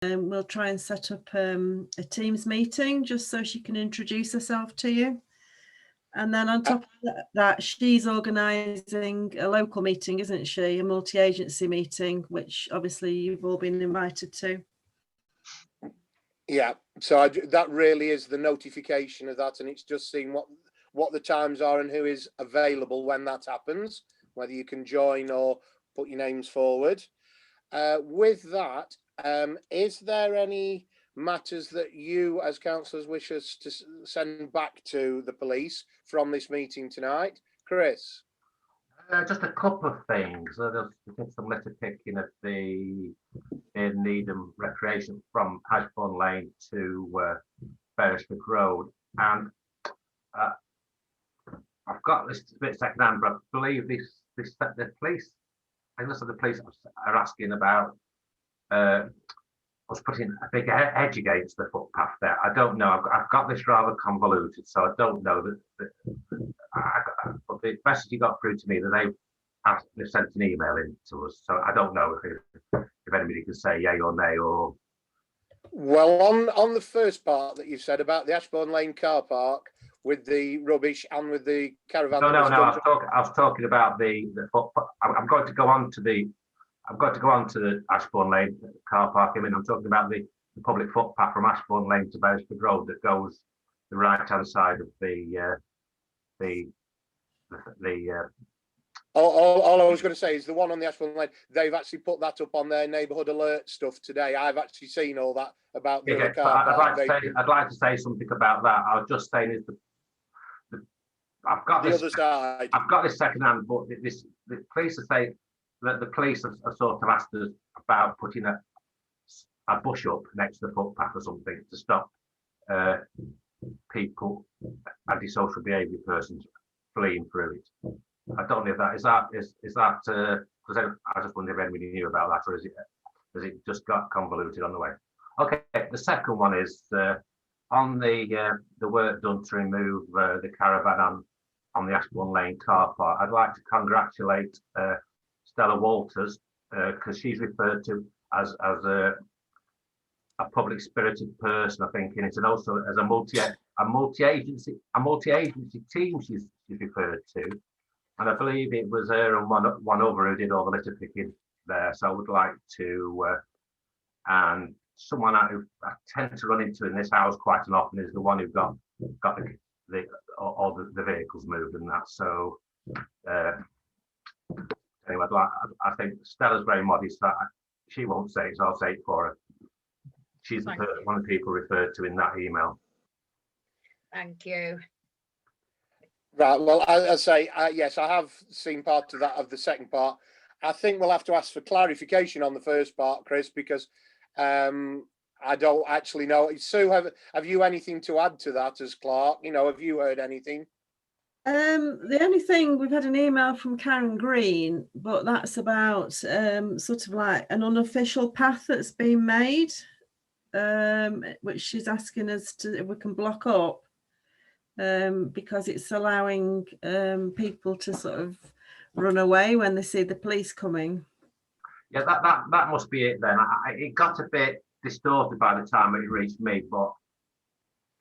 we'll try and set up a Teams meeting just so she can introduce herself to you. And then on top of that, she's organising a local meeting, isn't she? A multi-agency meeting, which obviously you've all been invited to. Yeah, so that really is the notification of that, and it's just seeing what the times are and who is available when that happens, whether you can join or put your names forward. With that, is there any matters that you as councillors wish us to send back to the police from this meeting tonight? Chris? Just a couple of things. There's some litter picking at the Needham Recreation from Ashbourne Lane to Beresford Road, and I've got this a bit second hand, but I believe the police, I think the police are asking about us putting a big hedge against the footpath there. I don't know. I've got this rather convoluted, so I don't know that. But the message you got through to me that they've sent an email in to us, so I don't know if anybody can say yay or nay or. Well, on the first part that you said about the Ashbourne Lane car park with the rubbish and with the caravan. No. I was talking about the footpath. I'm going to go on to the Ashbourne Lane car park. I mean, I'm talking about the public footpath from Ashbourne Lane to Beresford Road that goes the right-hand side of All I was going to say is the one on the Ashbourne Lane, they've actually put that up on their neighbourhood alert stuff today. I've actually seen all that about the car park. I'd like to say something about that. I was just saying is I've got the this other side. I've got this second hand, but the police are saying that the police have sort of asked us about putting a bush up next to the footpath or something to stop people, antisocial behaviour persons, fleeing through it. I don't know if that is that because I just wonder if anybody knew about that, or has it just got convoluted on the way? Okay, the second one is on the work done to remove the caravan on the Ashbourne Lane car park. I'd like to congratulate Stella Walters because she's referred to as a public spirited person, I think, in it, and also as a multi-agency team she's referred to. And I believe it was her and one other who did all the litter picking there. So I would like to, and someone who I tend to run into in this house quite often is the one who got all the vehicles moved and that. So anyway, I think Stella's very modest. She won't say it, so I'll say it for her. She's one of the people referred to in that email. Thank you. Right, well, I say, yes, I have seen part of that, of the second part. I think we'll have to ask for clarification on the first part, Chris, because I don't actually know. Sue, have you anything to add to that as clerk? You know, have you heard anything? The only thing, we've had an email from Karen Green, but that's about sort of like an unofficial path that's been made, which she's asking us to, if we can block up. Because it's allowing people to sort of run away when they see the police coming. Yeah, that must be it then. It got a bit distorted by the time it reached me, but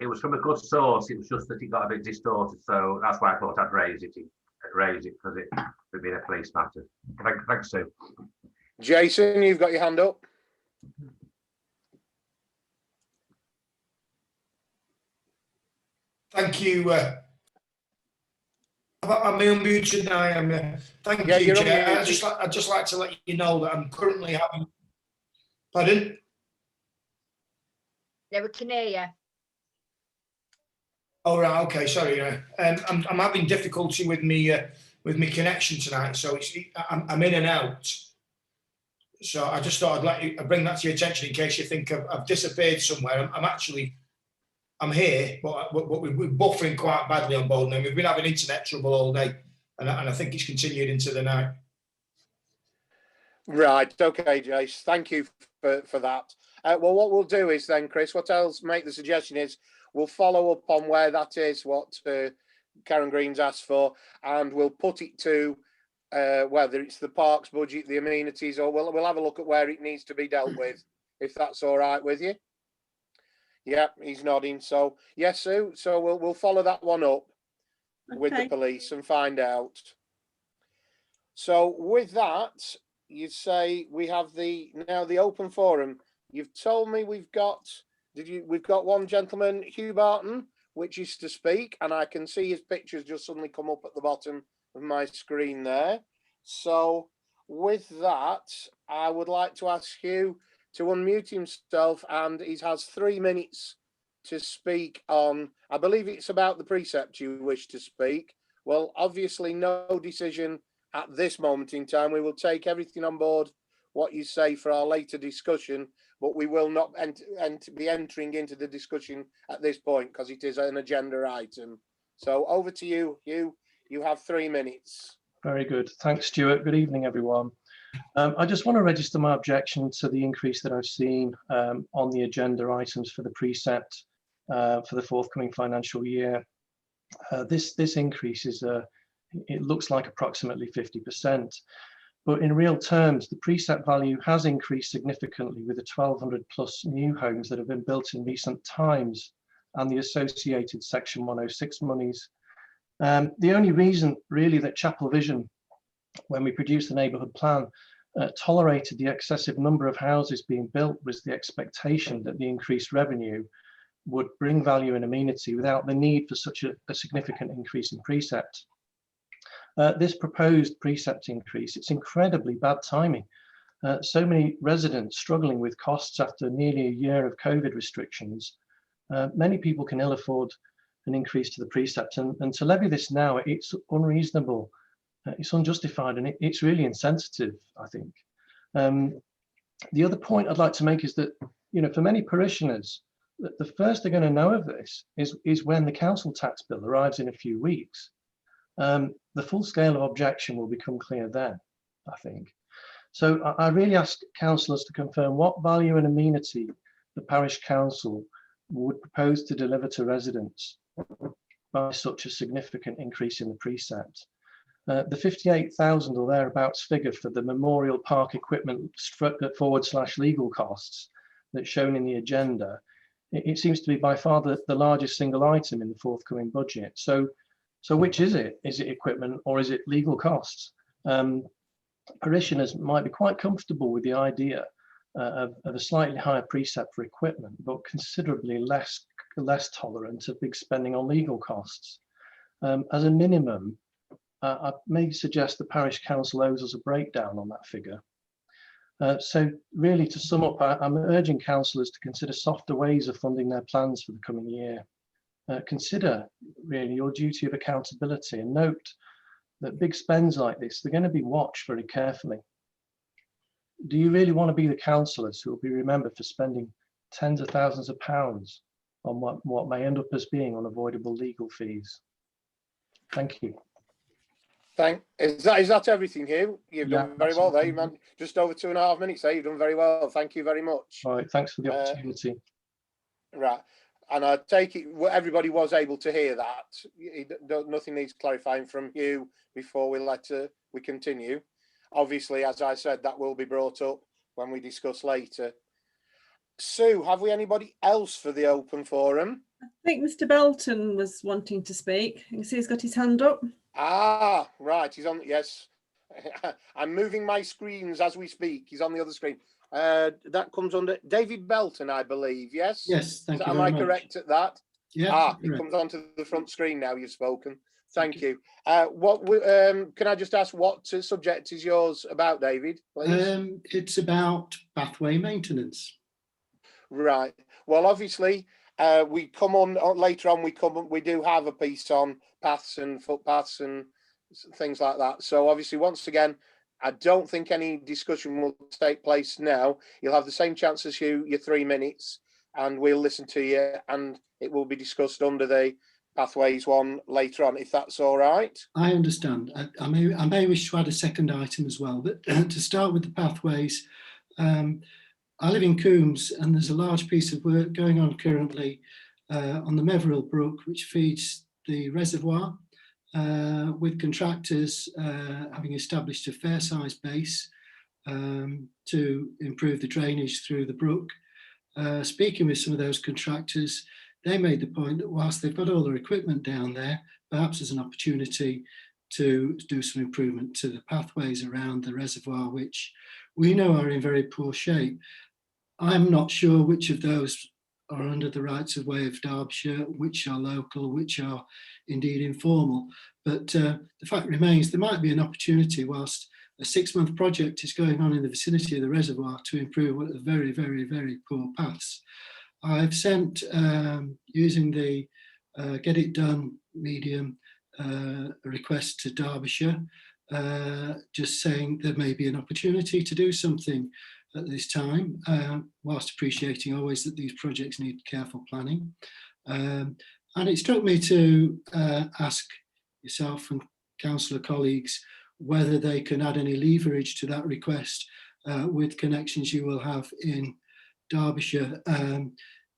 it was from a good source. It was just that it got a bit distorted, so that's why I thought I'd raise it because it would be a police matter. Thanks, Sue. Jason, you've got your hand up. Thank you. I'm unmuted now. I am. Thank you, Chair. I'd just like to let you know that I'm currently having. Pardon? Yeah, we can hear you. Oh right, okay. Sorry. I'm having difficulty with me connection tonight, so I'm in and out. So I just thought I'd bring that to your attention in case you think I've disappeared somewhere. I'm here, but we're buffering quite badly on board now. We've been having internet trouble all day, and I think it's continued into the night. Right, okay, Jace. Thank you for that. Well, what we'll do is then, Chris, what else make the suggestion is we'll follow up on where that is, what Karen Green's asked for, and we'll put it to whether it's the parks budget, the amenities, or we'll have a look at where it needs to be dealt with if that's all right with you. Yeah, he's nodding. So yes, Sue. So we'll follow that one up with the Okay. police and find out. So with that, you say we have now the open forum. You've told me we've got one gentleman, Hugh Barton, which is to speak, and I can see his pictures just suddenly come up at the bottom of my screen there. So with that, I would like to ask Hugh to unmute himself, and he has 3 minutes to speak on, I believe it's about the precept you wish to speak. Well, obviously no decision at this moment in time. We will take everything on board, what you say, for our later discussion, but we will not be entering into the discussion at this point because it is an agenda item. So over to you, Hugh. You have 3 minutes. Very good. Thanks, Stuart. Good evening, everyone. I just want to register my objection to the increase that I've seen on the agenda items for the precept for the forthcoming financial year. This increase is, it looks like approximately 50%. But in real terms, the precept value has increased significantly with the 1,200 plus new homes that have been built in recent times and the associated Section 106 monies. The only reason really that Chapel Vision, when we produced the neighbourhood plan, tolerated the excessive number of houses being built was the expectation that the increased revenue would bring value and amenity without the need for such a significant increase in precept. This proposed precept increase, it's incredibly bad timing. So many residents struggling with costs after nearly a year of COVID restrictions. Many people can ill afford an increase to the precept, and to levy this now, it's unreasonable, it's unjustified, and it's really insensitive, I think. The other point I'd like to make is that, you know, for many parishioners, the first they're going to know of this is when the council tax bill arrives in a few weeks. The full scale of objection will become clear then, I think. So I really ask councillors to confirm what value and amenity the parish council would propose to deliver to residents by such a significant increase in the precept. The 58,000 or thereabouts figure for the Memorial Park equipment / legal costs that's shown in the agenda, it seems to be by far the largest single item in the forthcoming budget. So which is it? Is it equipment or is it legal costs? Parishioners might be quite comfortable with the idea of a slightly higher precept for equipment, but considerably less tolerant of big spending on legal costs. As a minimum, I may suggest the parish council owes us a breakdown on that figure. So really, to sum up, I'm urging councillors to consider softer ways of funding their plans for the coming year. Consider really your duty of accountability and note that big spends like this, they're going to be watched very carefully. Do you really want to be the councillors who will be remembered for spending tens of thousands of pounds on what may end up as being unavoidable legal fees? Thank you. Is that everything, Hugh? You've done very well there, absolutely. man. Just over 2.5 minutes there. You've done very well. Thank you very much. All right, thanks for the opportunity. Right, and I take it everybody was able to hear that. Nothing needs clarifying from you before we continue. Obviously, as I said, that will be brought up when we discuss later. Sue, have we anybody else for the open forum? I think Mr. Belton was wanting to speak. You can see he's got his hand up. Ah, right, he's on. Yes, I'm moving my screens as we speak. He's on the other screen. That comes under David Belton, I believe. Yes. Yes, thank you. Am I correct at that? Yeah. It comes onto the front screen now. You've spoken. Thank you. Can I just ask what subject is yours about, David, please? It's about pathway maintenance. Right. Well, obviously, we come on later on. We do have a piece on paths and footpaths and things like that. So obviously, once again, I don't think any discussion will take place now. You'll have the same chance as your 3 minutes, and we'll listen to you, and it will be discussed under the pathways one later on, if that's all right. I understand. I may wish to add a second item as well, but to start with the pathways, I live in Coombs, and there's a large piece of work going on currently on the Meverill Brook, which feeds the reservoir, with contractors having established a fair size base to improve the drainage through the brook. Speaking with some of those contractors, they made the point that whilst they've got all their equipment down there, perhaps there's an opportunity to do some improvement to the pathways around the reservoir, which we know are in very poor shape. I'm not sure which of those are under the rights of way of Derbyshire, which are local, which are indeed informal. But the fact remains there might be an opportunity, whilst a 6-month project is going on in the vicinity of the reservoir, to improve what are very, very, very poor paths. I've sent, using the Get It Done medium, a request to Derbyshire, just saying there may be an opportunity to do something at this time, whilst appreciating always that these projects need careful planning. And it struck me to ask yourself and councillor colleagues whether they can add any leverage to that request with connections you will have in Derbyshire,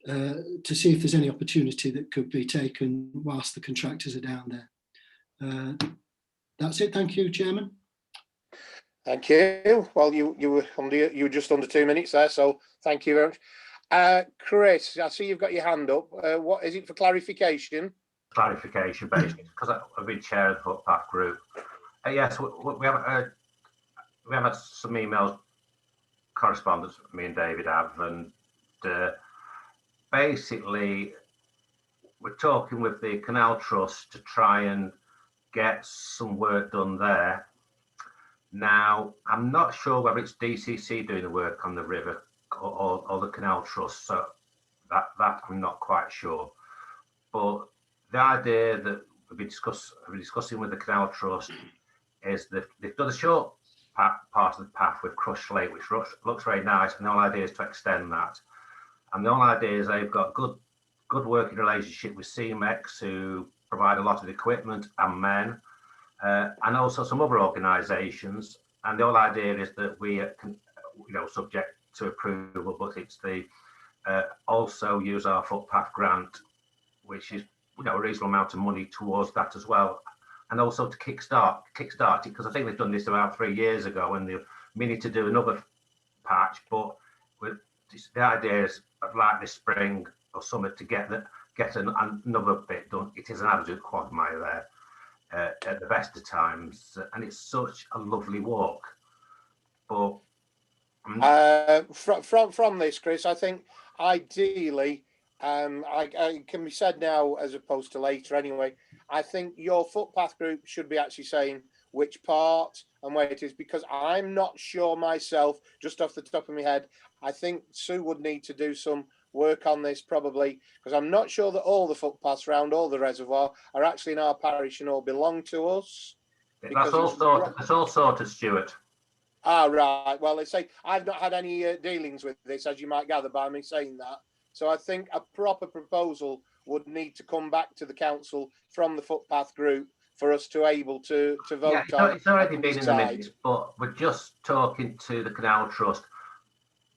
to see if there's any opportunity that could be taken whilst the contractors are down there. That's it. Thank you, Chairman. Thank you. Well, you were just under 2 minutes there, so thank you very much. Chris, I see you've got your hand up. What is it for clarification? Clarification, basically, because I've been chair of the footpath group. Yes, we have had some emails, correspondence me and David have, and basically we're talking with the Canal Trust to try and get some work done there. Now, I'm not sure whether it's DCC doing the work on the river or the Canal Trust, so that I'm not quite sure. But the idea that we've been discussing with the Canal Trust is that they've done a short part of the path with crushed slate, which looks very nice, and the whole idea is to extend that. And the whole idea is they've got good working relationship with CMEX, who provide a lot of equipment and men, and also some other organisations. And the whole idea is that we can, subject to approval, but it's the also use our footpath grant, which is a reasonable amount of money towards that as well, and also to kickstart it, because I think they've done this about 3 years ago, and they're meaning to do another patch. But with the idea is like this spring or summer to get another bit done. It is an absolute quagmire there at the best of times, and it's such a lovely walk. But from this, Chris, I think ideally, I can be said now as opposed to later anyway, I think your footpath group should be actually saying which part and where it is, because I'm not sure myself, just off the top of my head. I think Sue would need to do some work on this probably, because I'm not sure that all the footpaths around all the reservoir are actually in our parish and all belong to us. That's all sorted, Stuart. Ah, right. Well, they say I've not had any dealings with this, as you might gather by me saying that. So I think a proper proposal would need to come back to the council from the footpath group for us to able to vote on. It's already been in the minutes, but we're just talking to the Canal Trust.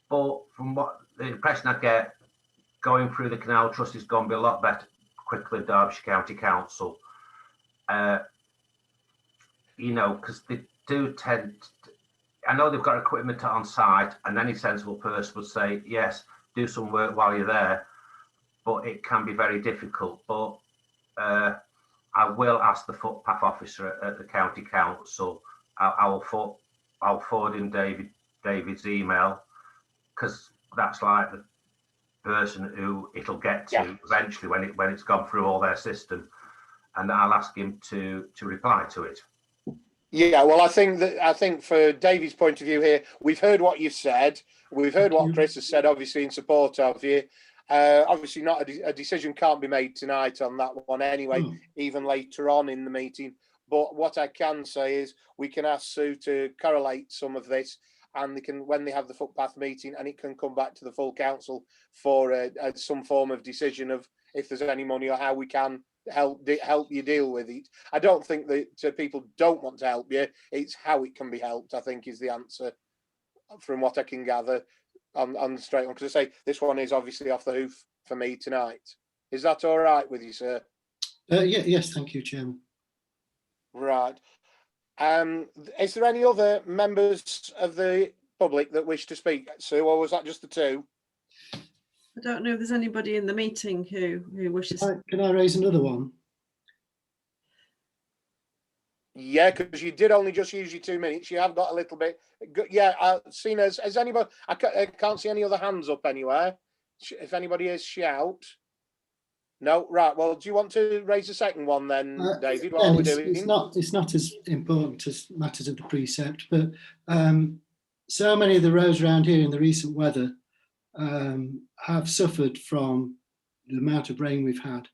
But from what the impression I get, going through the Canal Trust is going to be a lot better, quicker than Derbyshire County Council. Because they do tend to, I know they've got equipment on site, and any sensible person would say, yes, do some work while you're there, but it can be very difficult. But I will ask the footpath officer at the county council. I'll forward him David's email, because that's like the person who it'll get to eventually when it's gone through all their system, and I'll ask him to reply to it. Yeah, well, I think for David's point of view here, we've heard what you've said. We've heard what Chris has said, obviously in support of you. Obviously, not a decision can't be made tonight on that one anyway, even later on in the meeting. But what I can say is we can ask Sue to correlate some of this, and they can, when they have the footpath meeting, and it can come back to the full council for some form of decision of if there's any money or how we can help you deal with it. I don't think that people don't want to help you. It's how it can be helped, I think, is the answer from what I can gather on the straight one. Because I say this one is obviously off the hoof for me tonight. Is that all right with you, sir? Yes, thank you, Chairman. Right. Is there any other members of the public that wish to speak, Sue, or was that just the two? I don't know if there's anybody in the meeting who wishes. Can I raise another one? Yeah, because you did only just use your 2 minutes. You have got a little bit. Yeah, I've seen as anybody. I can't see any other hands up anywhere. If anybody is, shout. No, right. Well, do you want to raise the second one then, David? What are we doing? It's not as important as matters of the precept, but so many of the roads around here in the recent weather have suffered from the amount of rain we've had.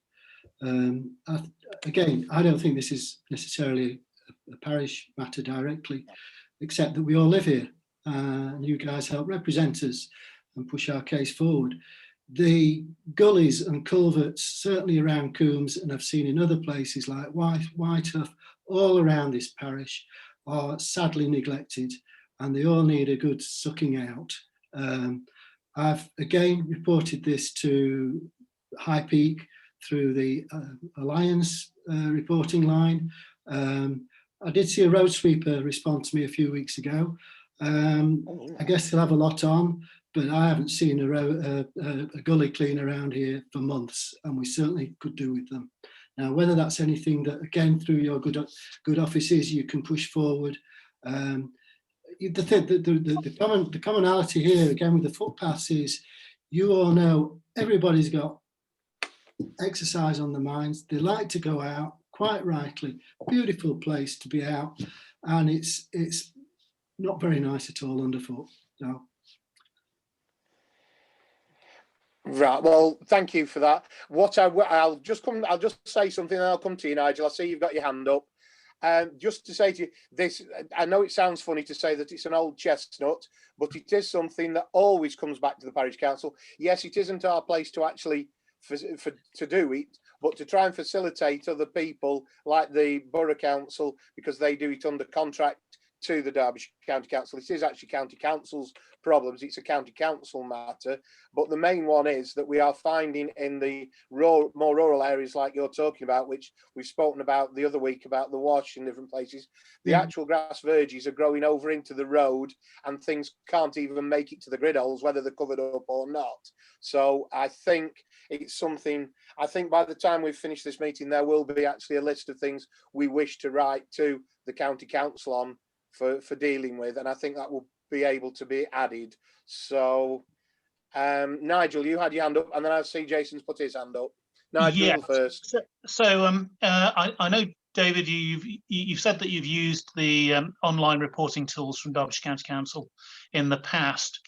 Again, I don't think this is necessarily a parish matter directly, except that we all live here and you guys help represent us and push our case forward. The gullies and culverts, certainly around Coombs, and I've seen in other places like Whitehuff, all around this parish, are sadly neglected, and they all need a good sucking out. I've again reported this to High Peak through the Alliance reporting line. I did see a road sweeper respond to me a few weeks ago. I guess they'll have a lot on, but I haven't seen a gully clean around here for months, and we certainly could do with them. Now, whether that's anything that, again, through your good offices, you can push forward. The commonality here, again, with the footpaths is, you all know everybody's got exercise on their minds. They like to go out, quite rightly. Beautiful place to be out, and it's not very nice at all underfoot. So. Right. Well, thank you for that. I'll just say something, and I'll come to you, Nigel. I see you've got your hand up. Just to say to you, this, I know it sounds funny to say that it's an old chestnut, but it is something that always comes back to the parish council. Yes, it isn't our place to actually to do it, but to try and facilitate other people like the borough council, because they do it under contract to the Derbyshire County Council. It is actually County Council's problems. It's a County Council matter, but the main one is that we are finding in the more rural areas like you're talking about, which we've spoken about the other week about the wash in different places, the actual grass verges are growing over into the road, and things can't even make it to the grid holes, whether they're covered up or not. So I think it's something, I think by the time we've finished this meeting, there will be actually a list of things we wish to write to the County Council on for dealing with, and I think that will be able to be added. So Nigel, you had your hand up, and then I see Jason's put his hand up. Nigel, first. So I know, David, you've said that you've used the online reporting tools from Derbyshire County Council in the past.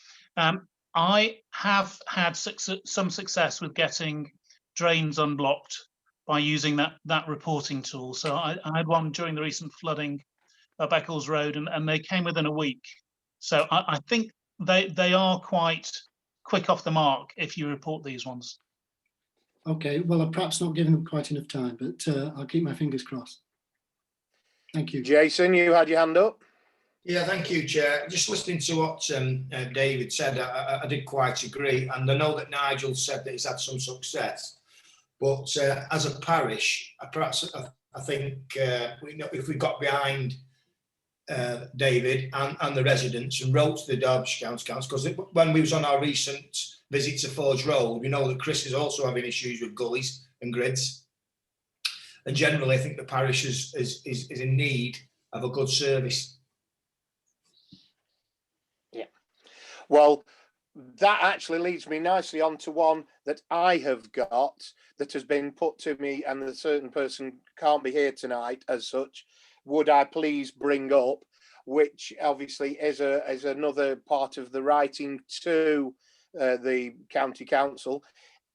I have had some success with getting drains unblocked by using that reporting tool. So I had one during the recent flooding of Beccles Road, and they came within a week. So I think they are quite quick off the mark if you report these ones. Okay, well, I'm perhaps not giving them quite enough time, but I'll keep my fingers crossed. Thank you. Jason, you had your hand up. Yeah, thank you, Chair. Just listening to what David said, I did quite agree. And I know that Nigel said that he's had some success. But as a parish, I think if we got behind David and the residents and wrote to the Derbyshire County Council, because when we was on our recent visit to Forge Road, we know that Chris is also having issues with gullies and grids. And generally, I think the parish is in need of a good service. Yeah. Well, that actually leads me nicely on to one that I have got that has been put to me, and the certain person can't be here tonight as such. Would I please bring up, which obviously is another part of the writing to the County Council,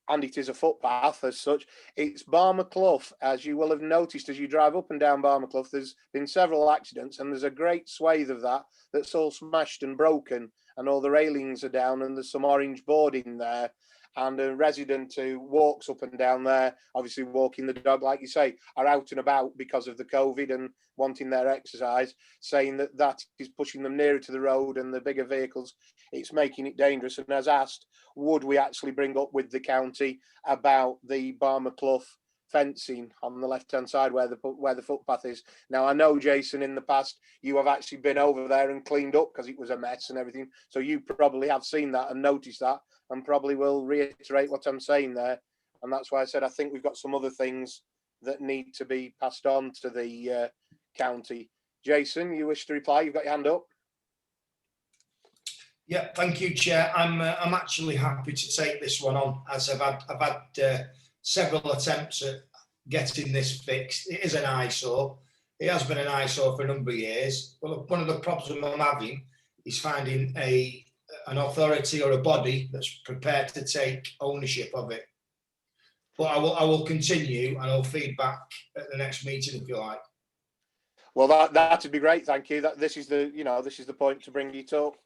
and it is a footpath as such. It's Barmer Clough. As you will have noticed as you drive up and down Barmer Clough, there's been several accidents, and there's a great swathe of that's all smashed and broken, and all the railings are down, and there's some orange boarding there. And a resident who walks up and down there, obviously walking the dog, like you say, are out and about because of the COVID and wanting their exercise, saying that is pushing them nearer to the road, and the bigger vehicles, it's making it dangerous, and has asked, would we actually bring up with the county about the Barmer Clough fencing on the left-hand side where the footpath is. Now, I know, Jason, in the past, you have actually been over there and cleaned up because it was a mess and everything. So you probably have seen that and noticed that, and probably will reiterate what I'm saying there. And that's why I said I think we've got some other things that need to be passed on to the county. Jason, you wish to reply? You've got your hand up. Yeah, thank you, Chair. I'm actually happy to take this one on, as I've had several attempts at getting this fixed. It is an eyesore. It has been an eyesore for a number of years. Well, one of the problems I'm having is finding an authority or a body that's prepared to take ownership of it. But I will continue, and I'll feed back at the next meeting if you like. Well, that'd be great. Thank you. This is the point to bring it up.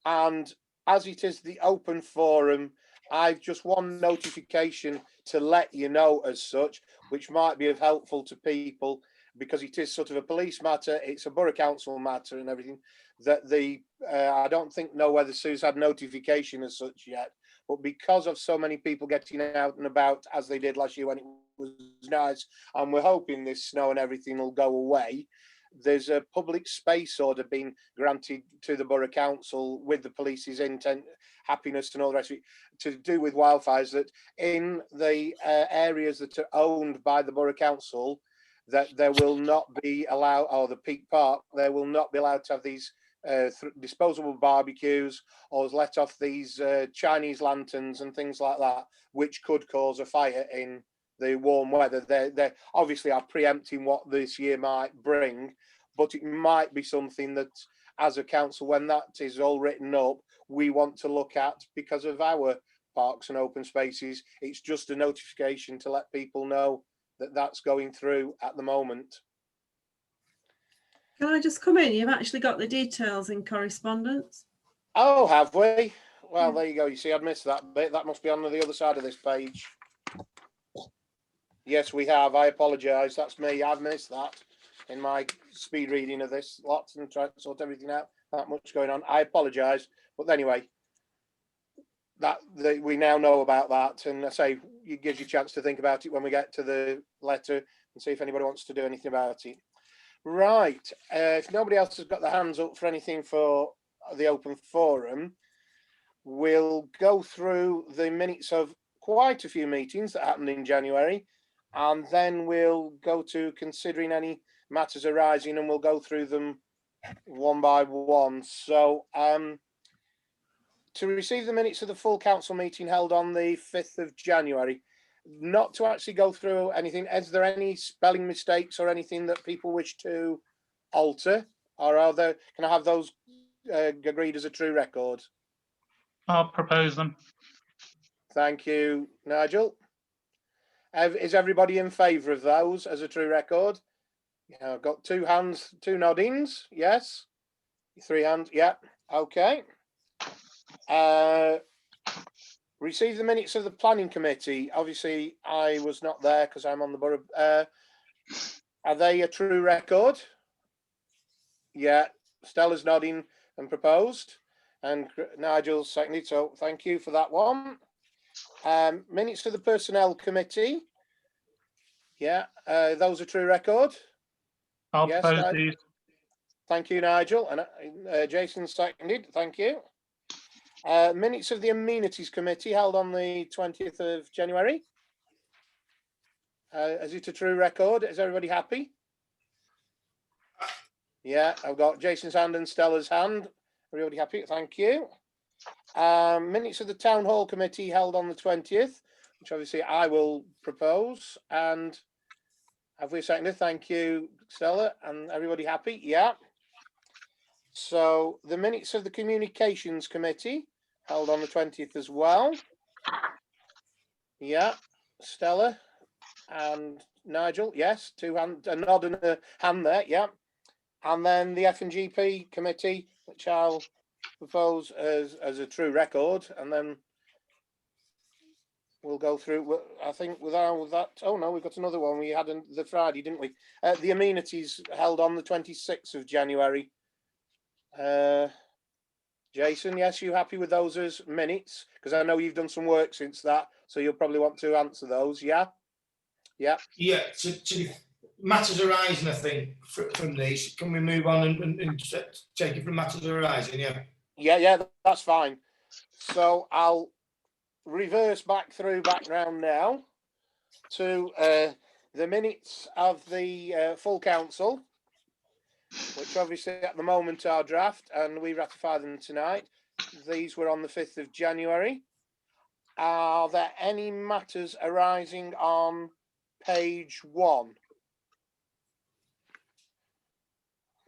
And as it is the open forum, I've just one notification to let you know as such, which might be of helpful to people, because it is sort of a police matter, it's a borough council matter and everything, that I don't know whether Sue's had notification as such yet, but because of so many people getting out and about as they did last year when it was nice, and we're hoping this snow and everything will go away, there's a public space order being granted to the borough council with the police's intent, happiness and all the rest of it, to do with wildfires, that in the areas that are owned by the borough council, that there will not be allowed, or the Peak Park, there will not be allowed to have these disposable barbecues or let off these Chinese lanterns and things like that, which could cause a fire in the warm weather. They obviously are preempting what this year might bring, but it might be something that as a council, when that is all written up, we want to look at because of our parks and open spaces. It's just a notification to let people know that that's going through at the moment. Can I just come in? You've actually got the details in correspondence. Oh, have we? Well, there you go. You see, I'd missed that bit. That must be on the other side of this page. Yes, we have. I apologise. That's me. I've missed that in my speed reading of this lot and trying to sort everything out. That much going on. I apologise. But anyway, we now know about that. And I say, it gives you a chance to think about it when we get to the letter and see if anybody wants to do anything about it. Right. If nobody else has got their hands up for anything for the open forum, we'll go through the minutes of quite a few meetings that happened in January, and then we'll go to considering any matters arising, and we'll go through them one by one. So to receive the minutes of the full council meeting held on the 5th of January, not to actually go through anything, is there any spelling mistakes or anything that people wish to alter, or are there, can I have those agreed as a true record? I'll propose them. Thank you, Nigel. Is everybody in favour of those as a true record? Yeah, I've got 2 hands, 2 noddings. Yes. 3 hands. Yeah. Okay. Receive the minutes of the planning committee. Obviously, I was not there because I'm on the borough. Are they a true record? Yeah. Stella's nodding and proposed, and Nigel's seconded. So thank you for that one. Minutes of the personnel committee. Yeah, those are true record. I'll Yes, propose these. Thank you, Nigel. And Jason seconded. Thank you. Minutes of the amenities committee held on the 20th of January. Is it a true record? Is everybody happy? Yeah, I've got Jason's hand and Stella's hand. Everybody happy? Thank you. Minutes of the town hall committee held on the 20th, which obviously I will propose. And have we seconded? Thank you, Stella. And everybody happy? Yeah. So the minutes of the communications committee held on the 20th as well. Yeah. Stella and Nigel. Yes. 2 hands, a nod and a hand there. Yeah. And then the F&GP committee, which I'll propose as a true record, and then we'll go through. I think with that. Oh no, we've got another one. We had the Friday, didn't we? The amenities held on the 26th of January. Jason, yes, you happy with those as minutes? Because I know you've done some work since that, so you'll probably want to answer those. Yeah, Yeah. Yeah, to matters arising, I think, from these. Can we move on and take it from matters arising? Yeah. Yeah, that's fine. So I'll reverse back round now to the minutes of the full council, which obviously at the moment are draft, and we ratify them tonight. These were on the 5th of January. Are there any matters arising on page 1?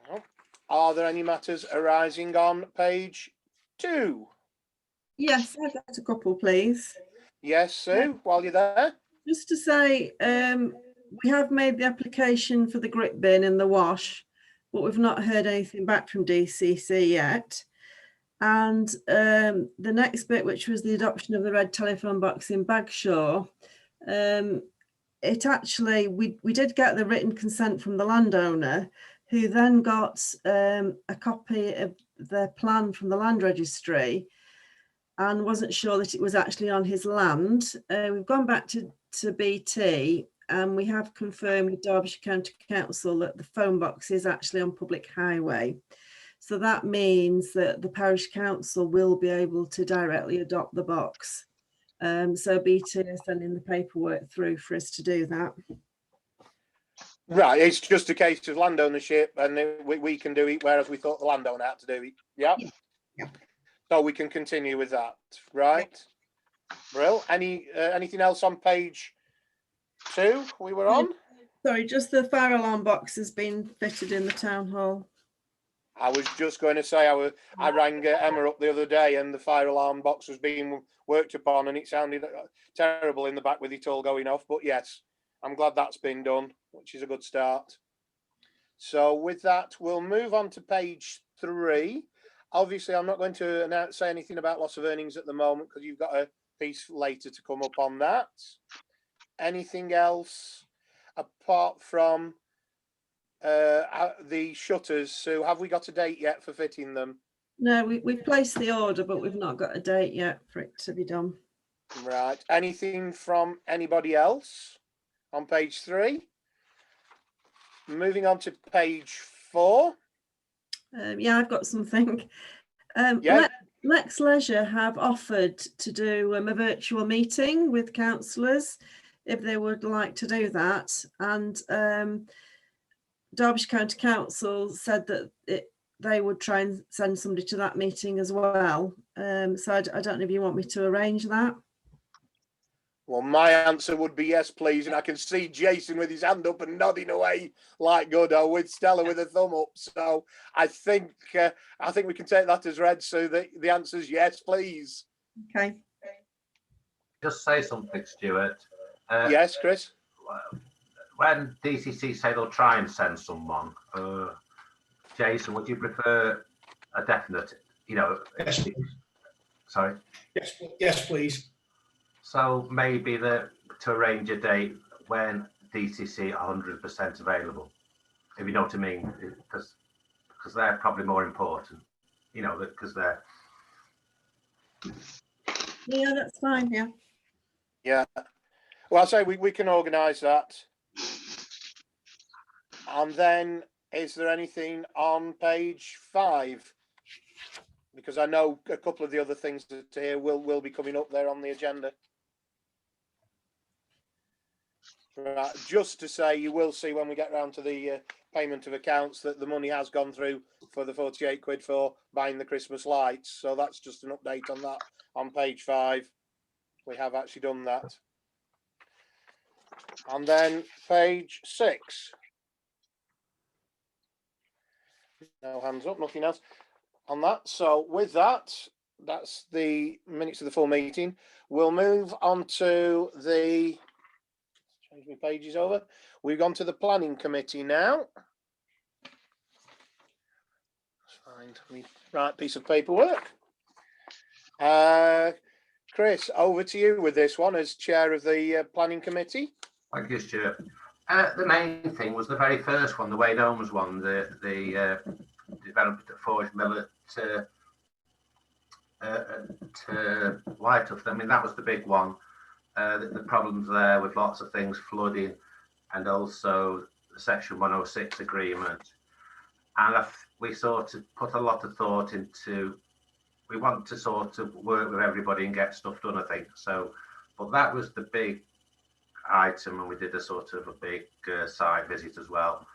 No. Are there any matters arising on page 2? Yes, I've got a couple, please. Yes, Sue, while you're there. Just to say, we have made the application for the grit bin in the wash, but we've not heard anything back from DCC yet. And the next bit, which was the adoption of the red telephone box in Bagshaw, it actually, we did get the written consent from the landowner, who then got a copy of the plan from the land registry and wasn't sure that it was actually on his land. We've gone back to BT and we have confirmed with Derbyshire County Council that the phone box is actually on public highway. So that means that the parish council will be able to directly adopt the box. So BT is sending the paperwork through for us to do that. Right, it's just a case of land ownership, and we can do it, whereas we thought the landowner had to do it. Yeah. Yeah. So we can continue with that, right? Brill. Anything else on page 2 we were on? Sorry, just the fire alarm box has been fitted in the town hall. I was just going to say I rang Emma up the other day, and the fire alarm box was being worked upon, and it sounded terrible in the back with it all going off. But yes, I'm glad that's been done, which is a good start. So with that, we'll move on to page 3. Obviously, I'm not going to say anything about loss of earnings at the moment because you've got a piece later to come up on that. Anything else apart from the shutters? So have we got a date yet for fitting them? No, we've placed the order, but we've not got a date yet for it to be done. Right. Anything from anybody else on page 3? Moving on to page 4. Yeah, I've got something. Yeah. Lex Leisure have offered to do a virtual meeting with councillors if they would like to do that. And Derbyshire County Council said that they would try and send somebody to that meeting as well. So I don't know if you want me to arrange that. Well, my answer would be yes, please. And I can see Jason with his hand up and nodding away like Godot, with Stella with a thumb up. So I think we can take that as read. So the answer is yes, please. Okay. Just say something, Stuart. Yes, Chris. When DCC say they'll try and send someone, Jason, would you prefer a definite? Yes, please. Sorry. Yes, please. So maybe to arrange a date when DCC are 100% available, if you know what I mean, because they're probably more important, because they're. Yeah, that's fine. Yeah. Yeah. Well, I'll say we can organise that. And then, is there anything on page 5? Because I know a couple of the other things that here will be coming up there on the agenda. Right, just to say, you will see when we get round to the payment of accounts that the money has gone through for the 48 quid for buying the Christmas lights. So that's just an update on that on page 5. We have actually done that. And then page 6. No hands up, nothing else on that. So with that, that's the minutes of the full meeting. We'll move on to the, change my pages over. We've gone to the planning committee now. Let's find the right piece of paperwork. Chris, over to you with this one as chair of the planning committee. Thank you, Stuart. The main thing was the very first one, the Wayne Holmes one, the development at Forge Mill to Whitehouse. I mean, that was the big one. the problems there with lots of things flooding, and also the Section 106 agreement. And we sort of put a lot of thought into, we want to sort of work with everybody and get stuff done, I think. So, but that was the big item, and we did a sort of a big site visit as well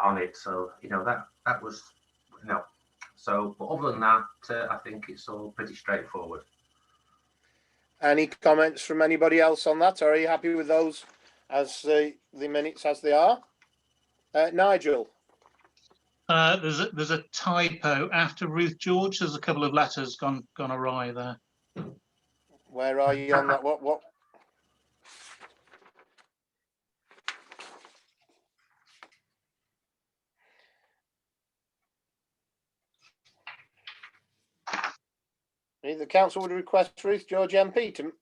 on it. So, you know, that was, you know, so, but other than that, I think it's all pretty straightforward. Any comments from anybody else on that? Or are you happy with those as the minutes as they are? Nigel? There's a typo after Ruth George. There's a couple of letters gone awry there. Where are you on that? What? The council would request Ruth George MP to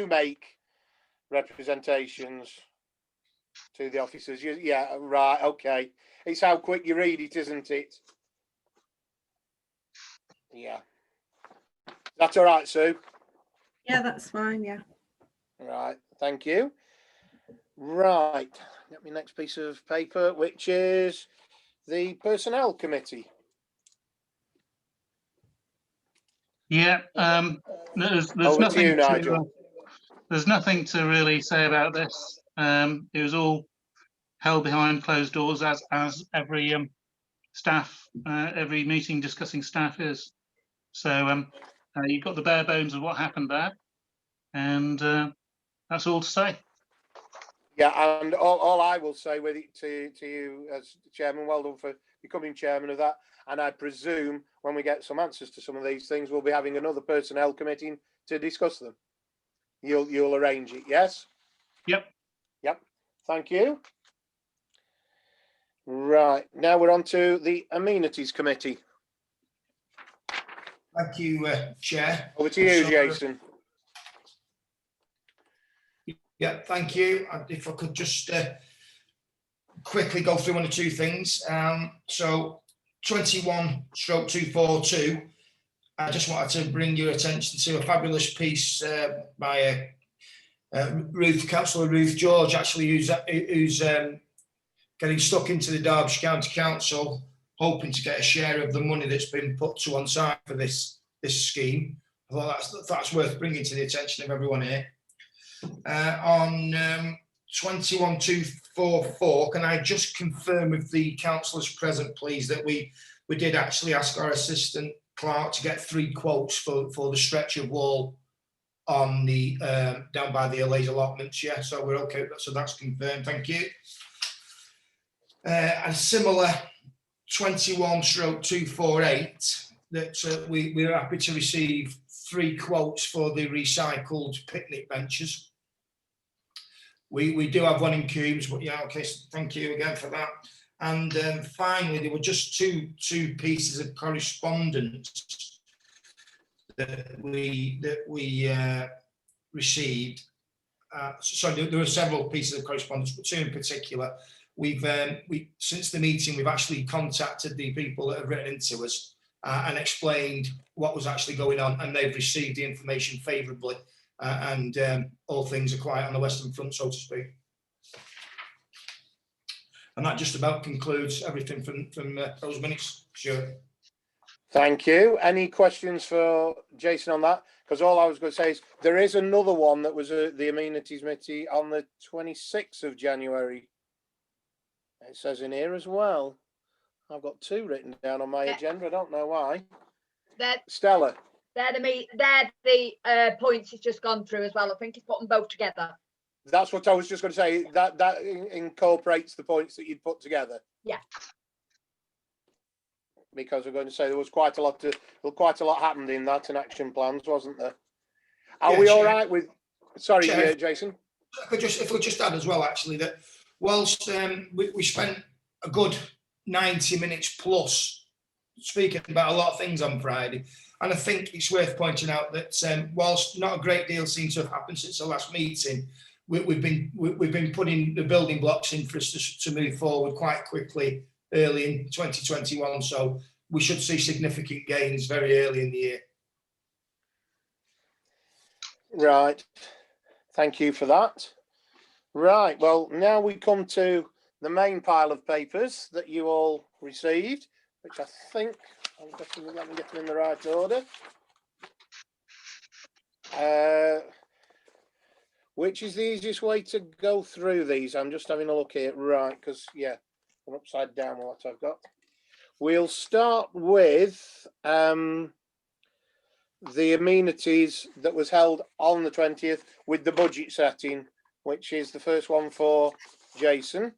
make representations to the officers. Yeah, right, okay. It's how quick you read it, isn't it? Yeah. That's all right, Sue? Yeah, that's fine, yeah. Right, thank you. Right, get me next piece of paper, which is the Personnel Committee. Yeah, there's Over nothing to you, Nigel. there's nothing to really say about this. It was all held behind closed doors, as every staff, every meeting discussing staff is. So you've got the bare bones of what happened there, and that's all to say. Yeah, and all I will say with it to you as chairman, well done for becoming chairman of that. And I presume when we get some answers to some of these things, we'll be having another personnel committee to discuss them. You'll arrange it, yes? Yep. Yep. Thank you. Right, now we're on to the Amenities Committee. Thank you, Chair. Over to you, Jason. Yeah, thank you. If I could just quickly go through one or two things. So 21/242, I just wanted to bring your attention to a fabulous piece by Councillor Ruth George, actually, who's getting stuck into the Derbyshire County Council, hoping to get a share of the money that's been put to one side for this scheme. I thought that's worth bringing to the attention of everyone here. On 21/244, can I just confirm with the councillors present, please, that we did actually ask our assistant clerk to get 3 quotes for the stretch of wall on the down by the Allays allotments. Yeah, so we're okay. So that's confirmed. Thank you. A similar 21/248 that we're happy to receive 3 quotes for the recycled picnic benches. We do have one in Cllrs, but yeah, okay, so thank you again for that. And finally, there were just two pieces of correspondence that we received. Sorry, there were several pieces of correspondence, but 2 in particular. Since the meeting, we've actually contacted the people that have written into us and explained what was actually going on, and they've received the information favourably, and all things are quiet on the Western Front, so to speak. And that just about concludes everything from those minutes. Sure. Thank you. Any questions for Jason on that? Because all I was going to say is there is another one that was the Amenities Committee on the 26th of January. It says in here as well. I've got 2 written down on my agenda. I don't know why. Stella. They're the points he's just gone through as well. I think he's put them both together. That's what I was just going to say. That incorporates the points that you'd put together. Yeah. Because we're going to say there was quite a lot happened in that and action plans, wasn't there? Are we all right with? Sorry, Jason. If we just add as well, actually, that whilst we spent a good 90 minutes plus speaking about a lot of things on Friday, and I think it's worth pointing out that whilst not a great deal seems to have happened since the last meeting, we've been putting the building blocks in for us to move forward quite quickly early in 2021. So we should see significant gains very early in the year. Right. Thank you for that. Right, well, now we come to the main pile of papers that you all received, which I think, let me get them in the right order. Which is the easiest way to go through these? I'm just having a look here. Right, because, yeah, I'm upside down what I've got. We'll start with the amenities that was held on the 20th with the budget setting, which is the first one for Jason.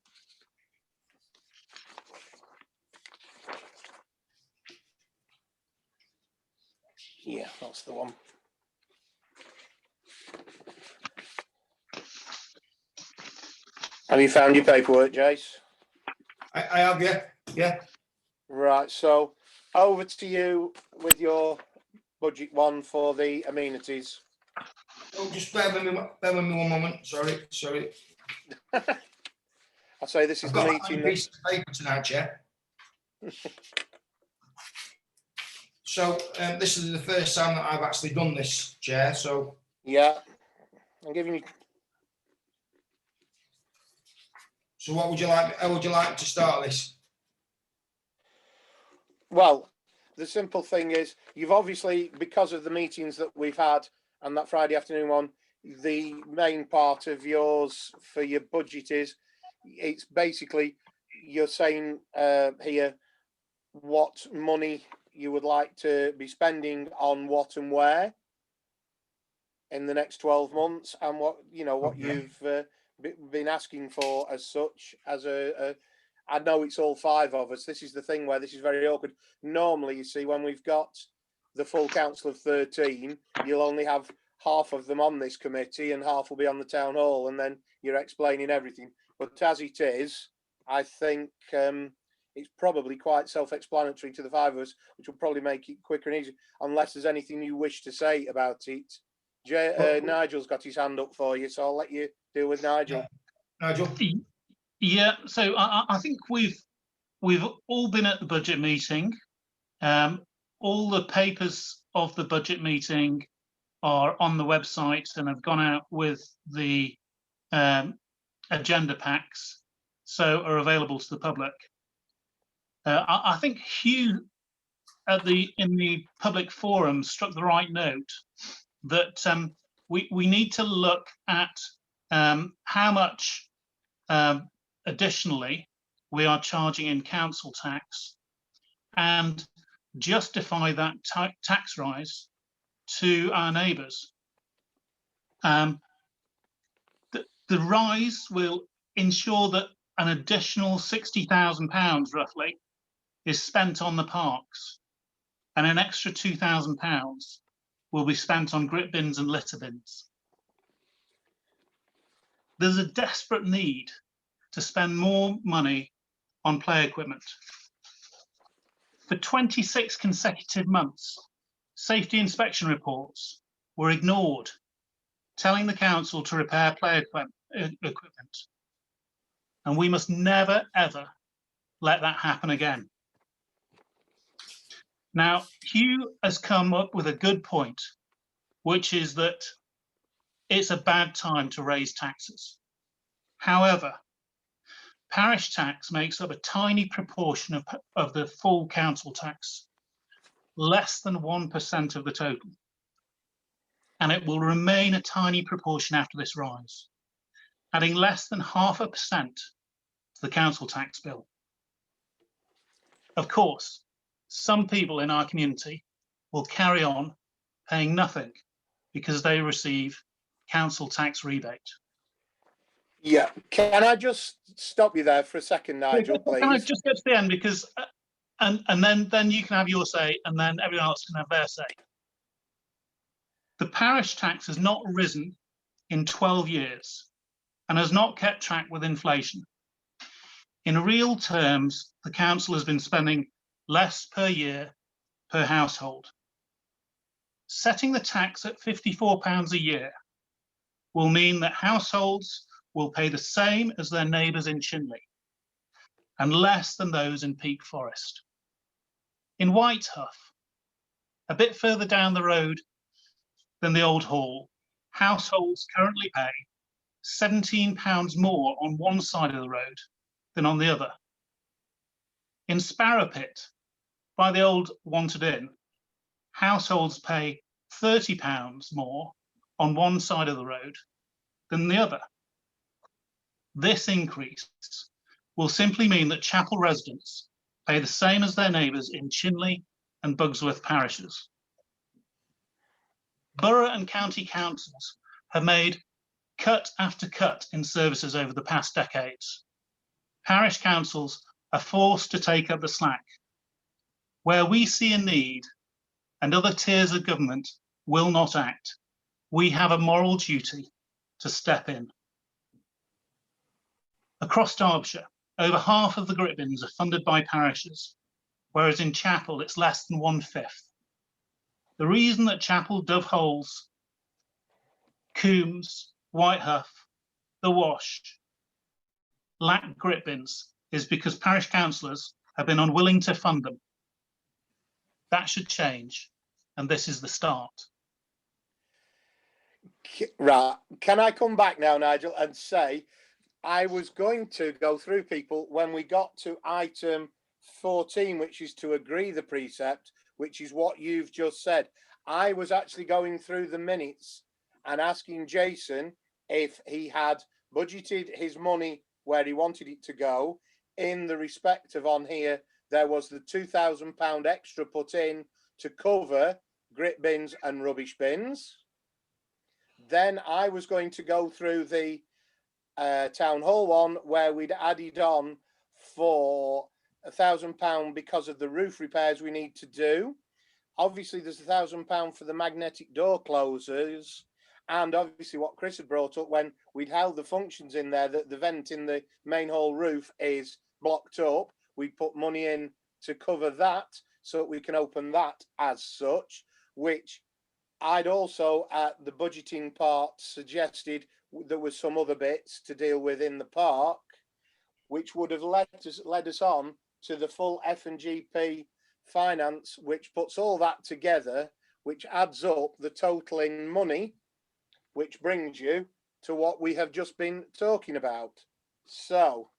Yeah, that's the one. Have you found your paperwork, Jace? I have, yeah. Yeah. Right, so over to you with your budget one for the amenities. Oh, just bear with me one moment. Sorry. I say this is I've the got meeting. a piece of paper tonight, Chair. So this is the first time that I've actually done this, Chair. So yeah, I'm giving you. So what would you like? How would you like to start this? Well, the simple thing is, you've obviously, because of the meetings that we've had and that Friday afternoon one, the main part of yours for your budget is, it's basically, you're saying here what money you would like to be spending on what and where in the next 12 months, and what, you know, what you've been asking for as such. As I know it's all five of us. This is the thing where this is very awkward. Normally, you see, when we've got the full council of 13, you'll only have half of them on this committee and half will be on the town hall, and then you're explaining everything. But as it is, I think it's probably quite self-explanatory to the five of us, which will probably make it quicker and easier, unless there's anything you wish to say about it. Nigel's got his hand up for you, so I'll let you deal with Nigel. Nigel? Yeah, so I think we've all been at the budget meeting. All the papers of the budget meeting are on the website and have gone out with the agenda packs, so are available to the public. I think Hugh in the public forum struck the right note that we need to look at how much additionally we are charging in council tax and justify that tax rise to our neighbours. The rise will ensure that an additional £60,000 roughly is spent on the parks, and an extra £2,000 will be spent on grit bins and litter bins. There's a desperate need to spend more money on play equipment. For 26 consecutive months, safety inspection reports were ignored, telling the council to repair play equipment. And we must never, ever let that happen again. Now, Hugh has come up with a good point, which is that it's a bad time to raise taxes. However, parish tax makes up a tiny proportion of the full council tax, less than 1% of the total. And it will remain a tiny proportion after this rise, adding less than 0.5% to the council tax bill. Of course, some people in our community will carry on paying nothing because they receive council tax rebate. Yeah, can I just stop you there for a second, Nigel, please? Can I just get to the end, because and then you can have your say, and then everyone else can have their say. The parish tax has not risen in 12 years and has not kept track with inflation. In real terms, the council has been spending less per year per household. Setting the tax at £54 a year will mean that households will pay the same as their neighbours in Chinley and less than those in Peak Forest. In Whitehuff, a bit further down the road than the old hall, households currently pay £17 more on one side of the road than on the other. In Sparrowpit, by the old Wanted Inn, households pay £30 more on one side of the road than the other. This increase will simply mean that Chapel residents pay the same as their neighbours in Chinley and Bugsworth parishes. Borough and county councils have made cut after cut in services over the past decades. Parish councils are forced to take up the slack. Where we see a need and other tiers of government will not act, we have a moral duty to step in. Across Derbyshire, over half of the grit bins are funded by parishes, whereas in Chapel it's less than 1/5. The reason that Chapel, Doveholes, Coombs, Whitehuff, The Wash lack grit bins is because parish councillors have been unwilling to fund them. That should change, and this is the start. Right, can I come back now, Nigel, and say I was going to go through people when we got to item 14, which is to agree the precept, which is what you've just said. I was actually going through the minutes and asking Jason if he had budgeted his money where he wanted it to go, in the respect of on here, there was the £2,000 extra put in to cover grit bins and rubbish bins. Then I was going to go through the town hall one where we'd added on for £1,000 because of the roof repairs we need to do. Obviously there's £1,000 for the magnetic door closers, and obviously what Chris had brought up when we'd held the functions in there, that the vent in the main hall roof is blocked up. We put money in to cover that so that we can open that as such, which I'd also at the budgeting part suggested there was some other bits to deal with in the park, which would have led us on to the full F&GP finance, which puts all that together, which adds up the total in money, which brings you to what we have just been talking about. So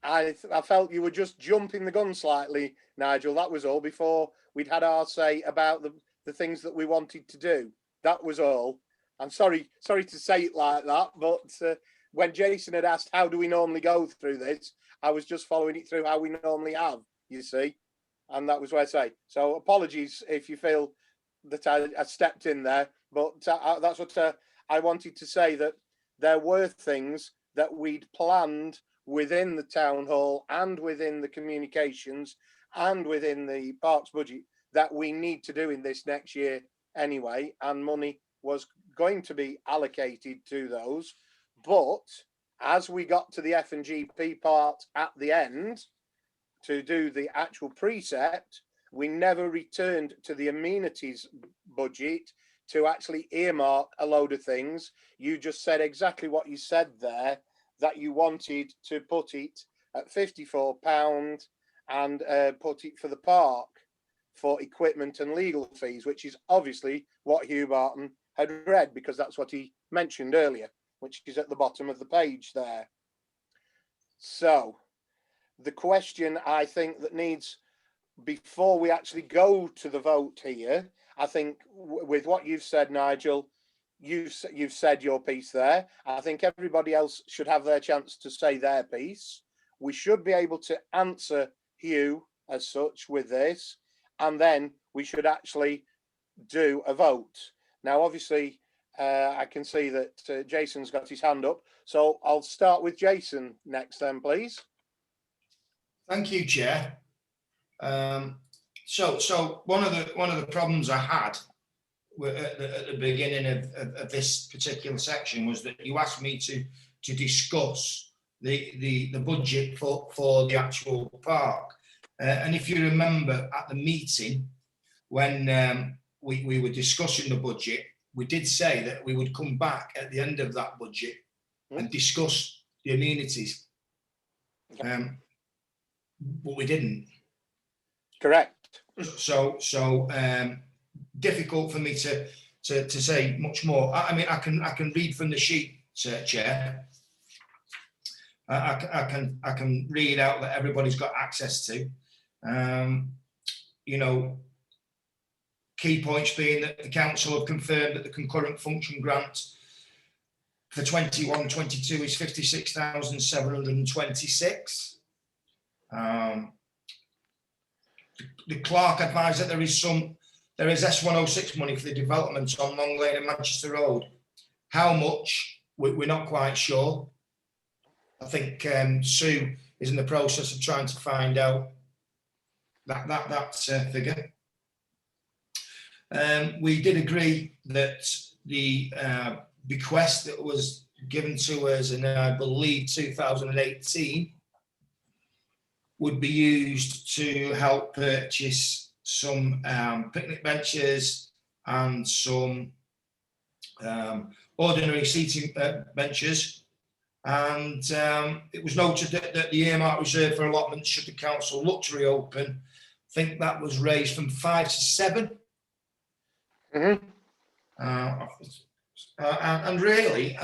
I felt you were just jumping the gun slightly, Nigel. That was all, before we'd had our say about the things that we wanted to do. That was all. I'm sorry to say it like that, but when Jason had asked how do we normally go through this, I was just following it through how we normally have, you see, and that was what I say. So apologies if you feel that I stepped in there, but that's what I wanted to say, that there were things that we'd planned within the town hall and within the communications and within the parks budget that we need to do in this next year anyway, and money was going to be allocated to those. But as we got to the F&GP part at the end to do the actual precept, we never returned to the amenities budget to actually earmark a load of things. You just said exactly what you said there, that you wanted to put it at £54 and put it for the park for equipment and legal fees, which is obviously what Hugh Barton had read, because that's what he mentioned earlier, which is at the bottom of the page there. So the question I think that needs, before we actually go to the vote here, I think with what you've said, Nigel, you've said your piece there. I think everybody else should have their chance to say their piece. We should be able to answer Hugh as such with this, and then we should actually do a vote. Now, obviously, I can see that Jason's got his hand up, so I'll start with Jason next then, please. Thank you, Chair. So one of the problems I had at the beginning of this particular section was that you asked me to discuss the budget for the actual park, and if you remember at the meeting when we were discussing the budget, we did say that we would come back at the end of that budget and discuss the amenities, but we didn't. Correct. So difficult for me to say much more. I mean, I can read from the sheet, Chair. I can read out that everybody's got access to. You know, key points being that the council have confirmed that the concurrent function grant for 21-22 is 56,726. The clerk advised that there is S106 money for the development on Long Lane and Manchester Road. How much, we're not quite sure. I think Sue is in the process of trying to find out that figure. We did agree that the bequest that was given to us in, I believe, 2018 would be used to help purchase some picnic benches and some ordinary seating benches. And it was noted that the earmark reserved for allotments, should the council look to reopen, I think that was raised from 5 to 7. Mm-hmm. And really,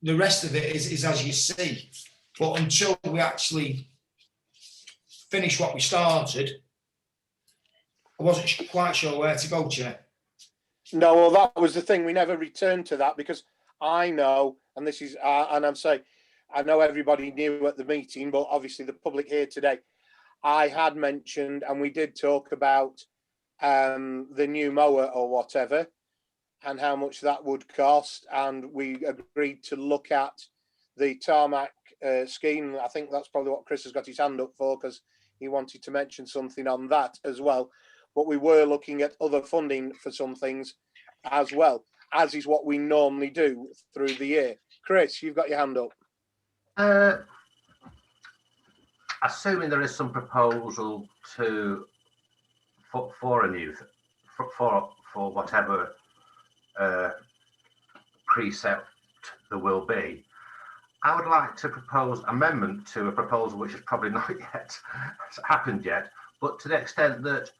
the rest of it is as you see. But until we actually finish what we started, I wasn't quite sure where to go, Chair. No, well, that was the thing. We never returned to that because I know, and this is, and I'm saying, I know everybody knew at the meeting, but obviously the public here today, I had mentioned, and we did talk about the new mower or whatever, and how much that would cost. And we agreed to look at the tarmac scheme. I think that's probably what Chris has got his hand up for, because he wanted to mention something on that as well. But we were looking at other funding for some things as well, as is what we normally do through the year. Chris, you've got your hand up. Assuming there is some proposal for a new for whatever precept there will be, I would like to propose amendment to a proposal which has probably not yet happened yet, but to the extent that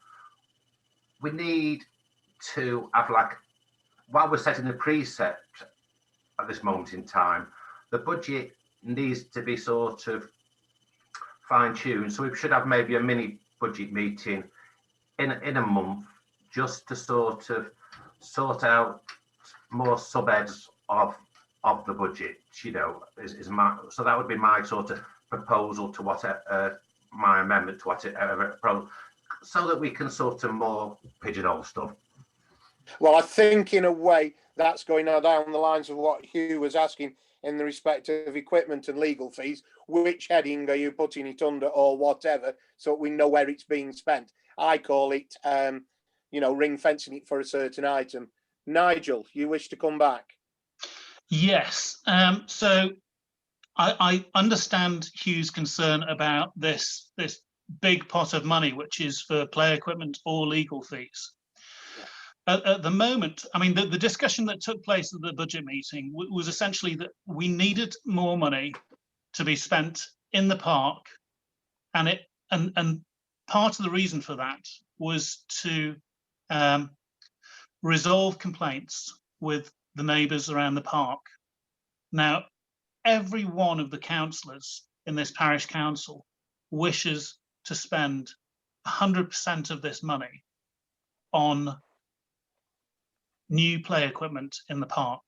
we need to have, like, while we're setting the precept at this moment in time, the budget needs to be sort of fine-tuned. So we should have maybe a mini budget meeting in a month, just to sort out more sub-heads of the budget, you know, so that would be my sort of proposal to what my amendment to whatever, so that we can sort of more pigeonhole stuff. Well, I think in a way that's going down the lines of what Hugh was asking in the respect of equipment and legal fees. Which heading are you putting it under or whatever, so we know where it's being spent? I call it, you know, ring fencing it for a certain item. Nigel, you wish to come back? Yes. So I understand Hugh's concern about this big pot of money, which is for play equipment or legal fees. At the moment, I mean, the discussion that took place at the budget meeting was essentially that we needed more money to be spent in the park, and part of the reason for that was to resolve complaints with the neighbours around the park. Now, every one of the councillors in this parish council wishes to spend 100% of this money on new play equipment in the park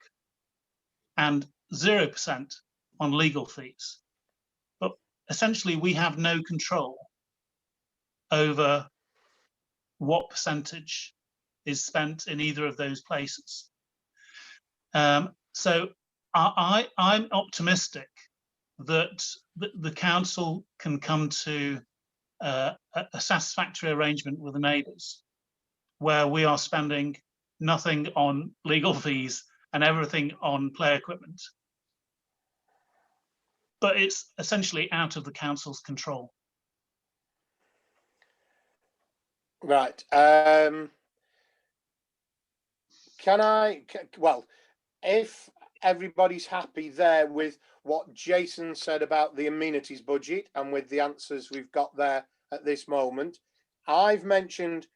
and 0% on legal fees. But essentially, we have no control over what percentage is spent in either of those places. So I'm optimistic that the council can come to a satisfactory arrangement with the neighbours, where we are spending nothing on legal fees and everything on play equipment. But it's essentially out of the council's control. Right. Well, if everybody's happy there with what Jason said about the amenities budget and with the answers we've got there at this moment, I've mentioned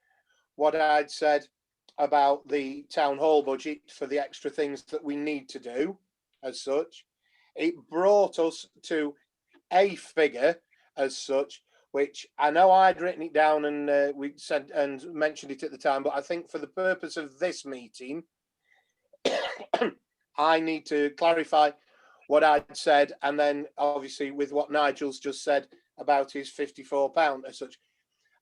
what I'd said about the town hall budget for the extra things that we need to do as such. It brought us to a figure as such, which I know I'd written it down and we said and mentioned it at the time, but I think for the purpose of this meeting, I need to clarify what I'd said, and then obviously with what Nigel's just said about his £54 as such.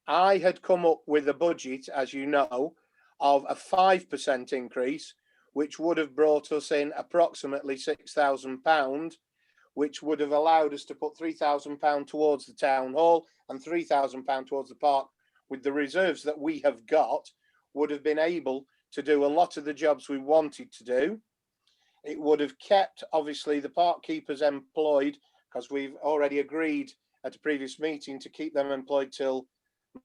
I had come up with a budget, as you know, of a 5% increase, which would have brought us in approximately £6,000, which would have allowed us to put £3,000 towards the town hall and £3,000 towards the park. With the reserves that we have got, would have been able to do a lot of the jobs we wanted to do. It would have kept, obviously, the park keepers employed, because we've already agreed at a previous meeting to keep them employed till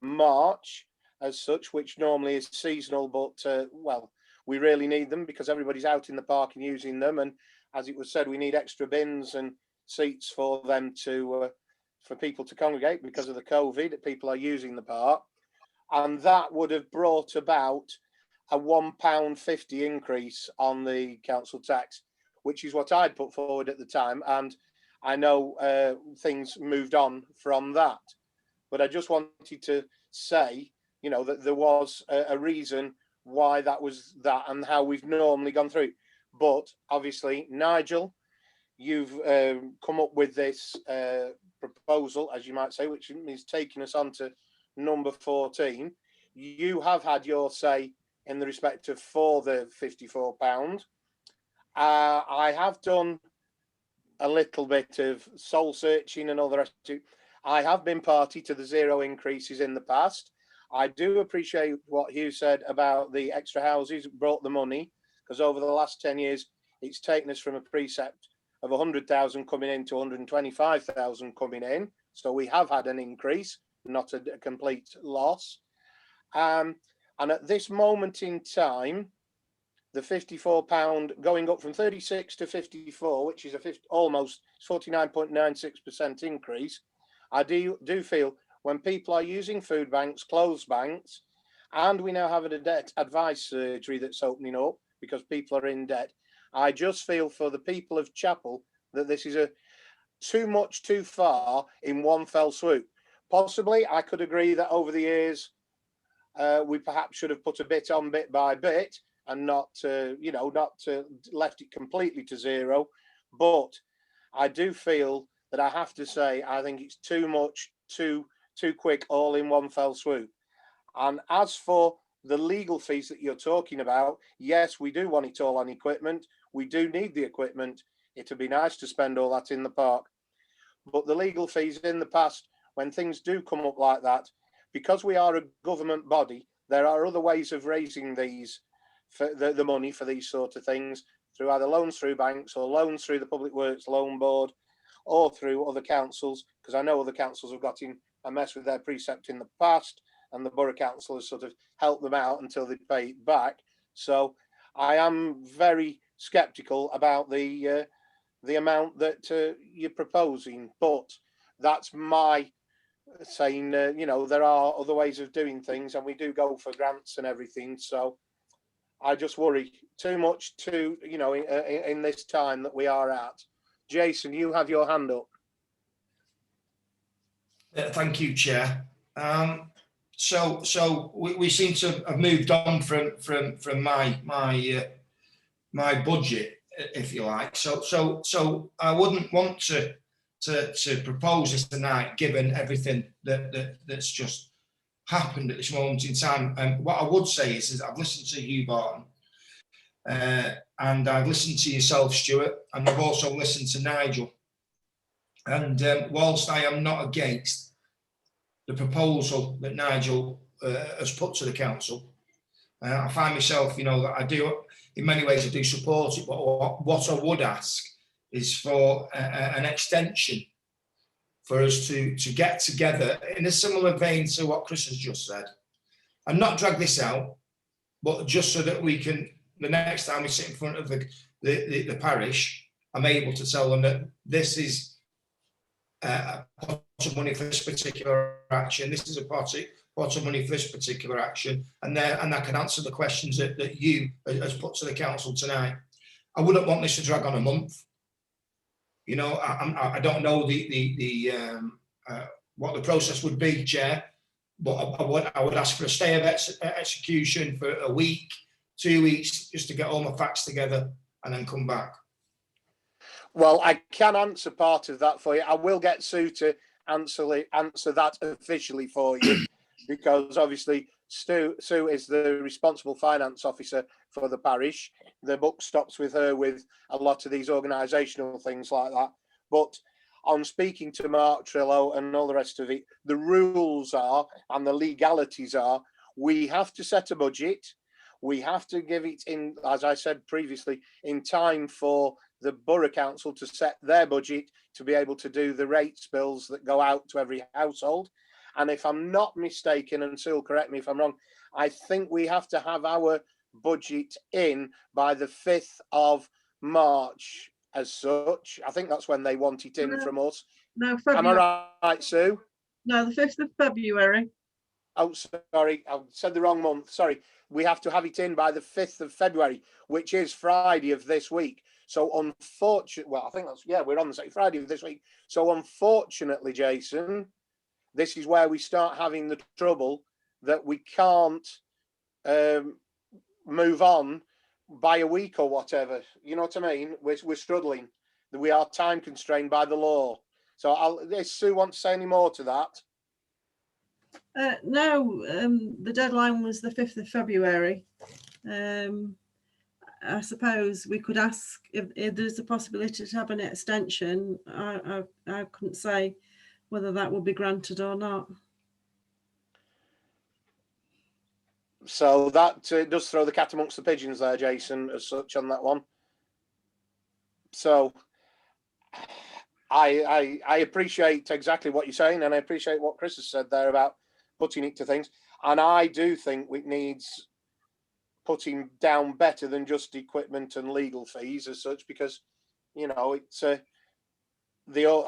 March as such, which normally is seasonal, but well, we really need them because everybody's out in the park and using them. And as it was said, we need extra bins and seats for them to, for people to congregate because of the COVID. People are using the park. And that would have brought about a £1.50 increase on the council tax, which is what I'd put forward at the time. And I know things moved on from that. But I just wanted to say, you know, that there was a reason why that was that and how we've normally gone through. But obviously, Nigel, you've come up with this proposal, as you might say, which is taking us on to number 14. You have had your say in the respect of for the £54. I have done a little bit of soul searching and all the rest of it. I have been party to the zero increases in the past. I do appreciate what Hugh said about the extra houses brought the money, because over the last 10 years, it's taken us from a precept of 100,000 coming in to 125,000 coming in. So we have had an increase, not a complete loss. And at this moment in time, the £54 going up from 36 to 54, which is a almost 49.96% increase. I do feel when people are using food banks, clothes banks, and we now have a debt advice surgery that's opening up because people are in debt, I just feel for the people of Chapel that this is a too much too far in one fell swoop. Possibly, I could agree that over the years, we perhaps should have put a bit on bit by bit and not, you know, not left it completely to zero. But I do feel that I have to say, I think it's too much, too quick, all in one fell swoop. And as for the legal fees that you're talking about, yes, we do want it all on equipment. We do need the equipment. It'd be nice to spend all that in the park. But the legal fees in the past, when things do come up like that, because we are a government body, there are other ways of raising these, for the money for these sort of things, through either loans through banks or loans through the Public Works Loan Board or through other councils, because I know other councils have got in a mess with their precept in the past, and the Borough Council has sort of helped them out until they pay it back. So I am very sceptical about the amount that you're proposing, but that's my saying, you know, there are other ways of doing things and we do go for grants and everything. So I just worry too much to, you know, in this time that we are at. Jason, you have your hand up. Thank you, Chair. So we seem to have moved on from my budget, if you like. So I wouldn't want to propose this tonight, given everything that's just happened at this moment in time. And what I would say is I've listened to Hugh Barton, and I've listened to yourself, Stuart, and I've also listened to Nigel. And whilst I am not against the proposal that Nigel has put to the council, I find myself, you know, that I do, in many ways, I do support it. But what I would ask is for an extension for us to get together in a similar vein to what Chris has just said, and not drag this out, but just so that we can, the next time we sit in front of the parish, I'm able to tell them that this is pot of money for this particular action, this is a pot pot of money for this particular action, and I can answer the questions that you has put to the council tonight. I wouldn't want this to drag on a month. You know, I don't know what the process would be, Chair, but I would ask for a stay of execution for a week, 2 weeks, just to get all my facts together and then come back. Well, I can answer part of that for you. I will get Sue to answer that officially for you, because obviously Sue is the responsible finance officer for the parish. The book stops with her with a lot of these organisational things like that. But on speaking to Mark Trillo and all the rest of it, the rules are, and the legalities are, we have to set a budget. We have to give it in, as I said previously, in time for the borough council to set their budget to be able to do the rates bills that go out to every household. And if I'm not mistaken, and Sue will correct me if I'm wrong, I think we have to have our budget in by the 5th of March as such. I think that's when they want it in from us. No, February. Am I right, Sue? No, the 5th of February. Oh, sorry, I said the wrong month. Sorry. We have to have it in by the 5th of February, which is Friday of this week. So unfortunately, well, I think that's, yeah, we're on the second Friday of this week. So unfortunately, Jason, this is where we start having the trouble that we can't move on by a week or whatever. You know what I mean? We're struggling. We are time constrained by the law. So if Sue wants to say any more to that. No, the deadline was the 5th of February. I suppose we could ask if there's a possibility to have an extension. I couldn't say whether that will be granted or not. So that does throw the cat amongst the pigeons there, Jason, as such on that one. So I appreciate exactly what you're saying, and I appreciate what Chris has said there about putting it to things. And I do think it needs putting down better than just equipment and legal fees as such, because, you know, it's I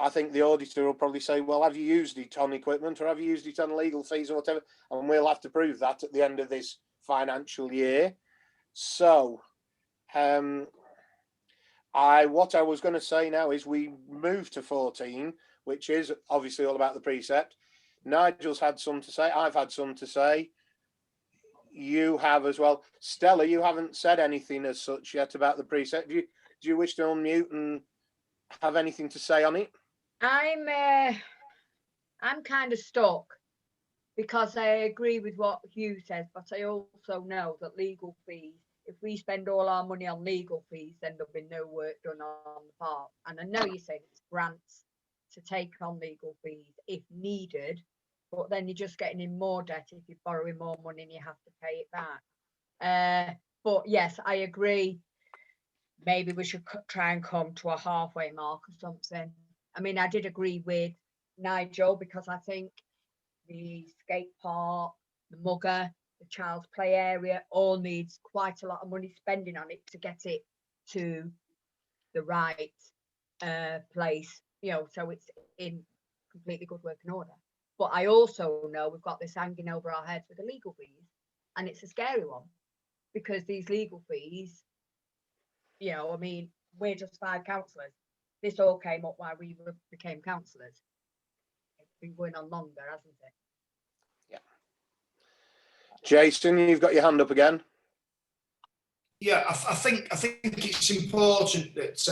think the auditor will probably say, well, have you used it on equipment or have you used it on legal fees or whatever? And we'll have to prove that at the end of this financial year. So what I was going to say now is we move to 14, which is obviously all about the precept. Nigel's had some to say. I've had some to say. You have as well. Stella, you haven't said anything as such yet about the precept. Do you wish to unmute and have anything to say on it? I'm kind of stuck, because I agree with what Hugh says, but I also know that legal fees, if we spend all our money on legal fees, then there'll be no work done on the park. And I know you're saying it's grants to take on legal fees if needed, but then you're just getting in more debt if you're borrowing more money and you have to pay it back. But yes, I agree. Maybe we should try and come to a halfway mark or something. I mean, I did agree with Nigel, because I think the skate park, the Mugger, the child's play area all needs quite a lot of money spending on it to get it to the right place, you know, so it's in completely good working order. But I also know we've got this hanging over our heads with the legal fees, and it's a scary one, because these legal fees, you know, I mean, we're just 5 councillors. This all came up while we became councillors. It's been going on longer, hasn't it? Yeah. Jason, you've got your hand up again. Yeah, I think it's important that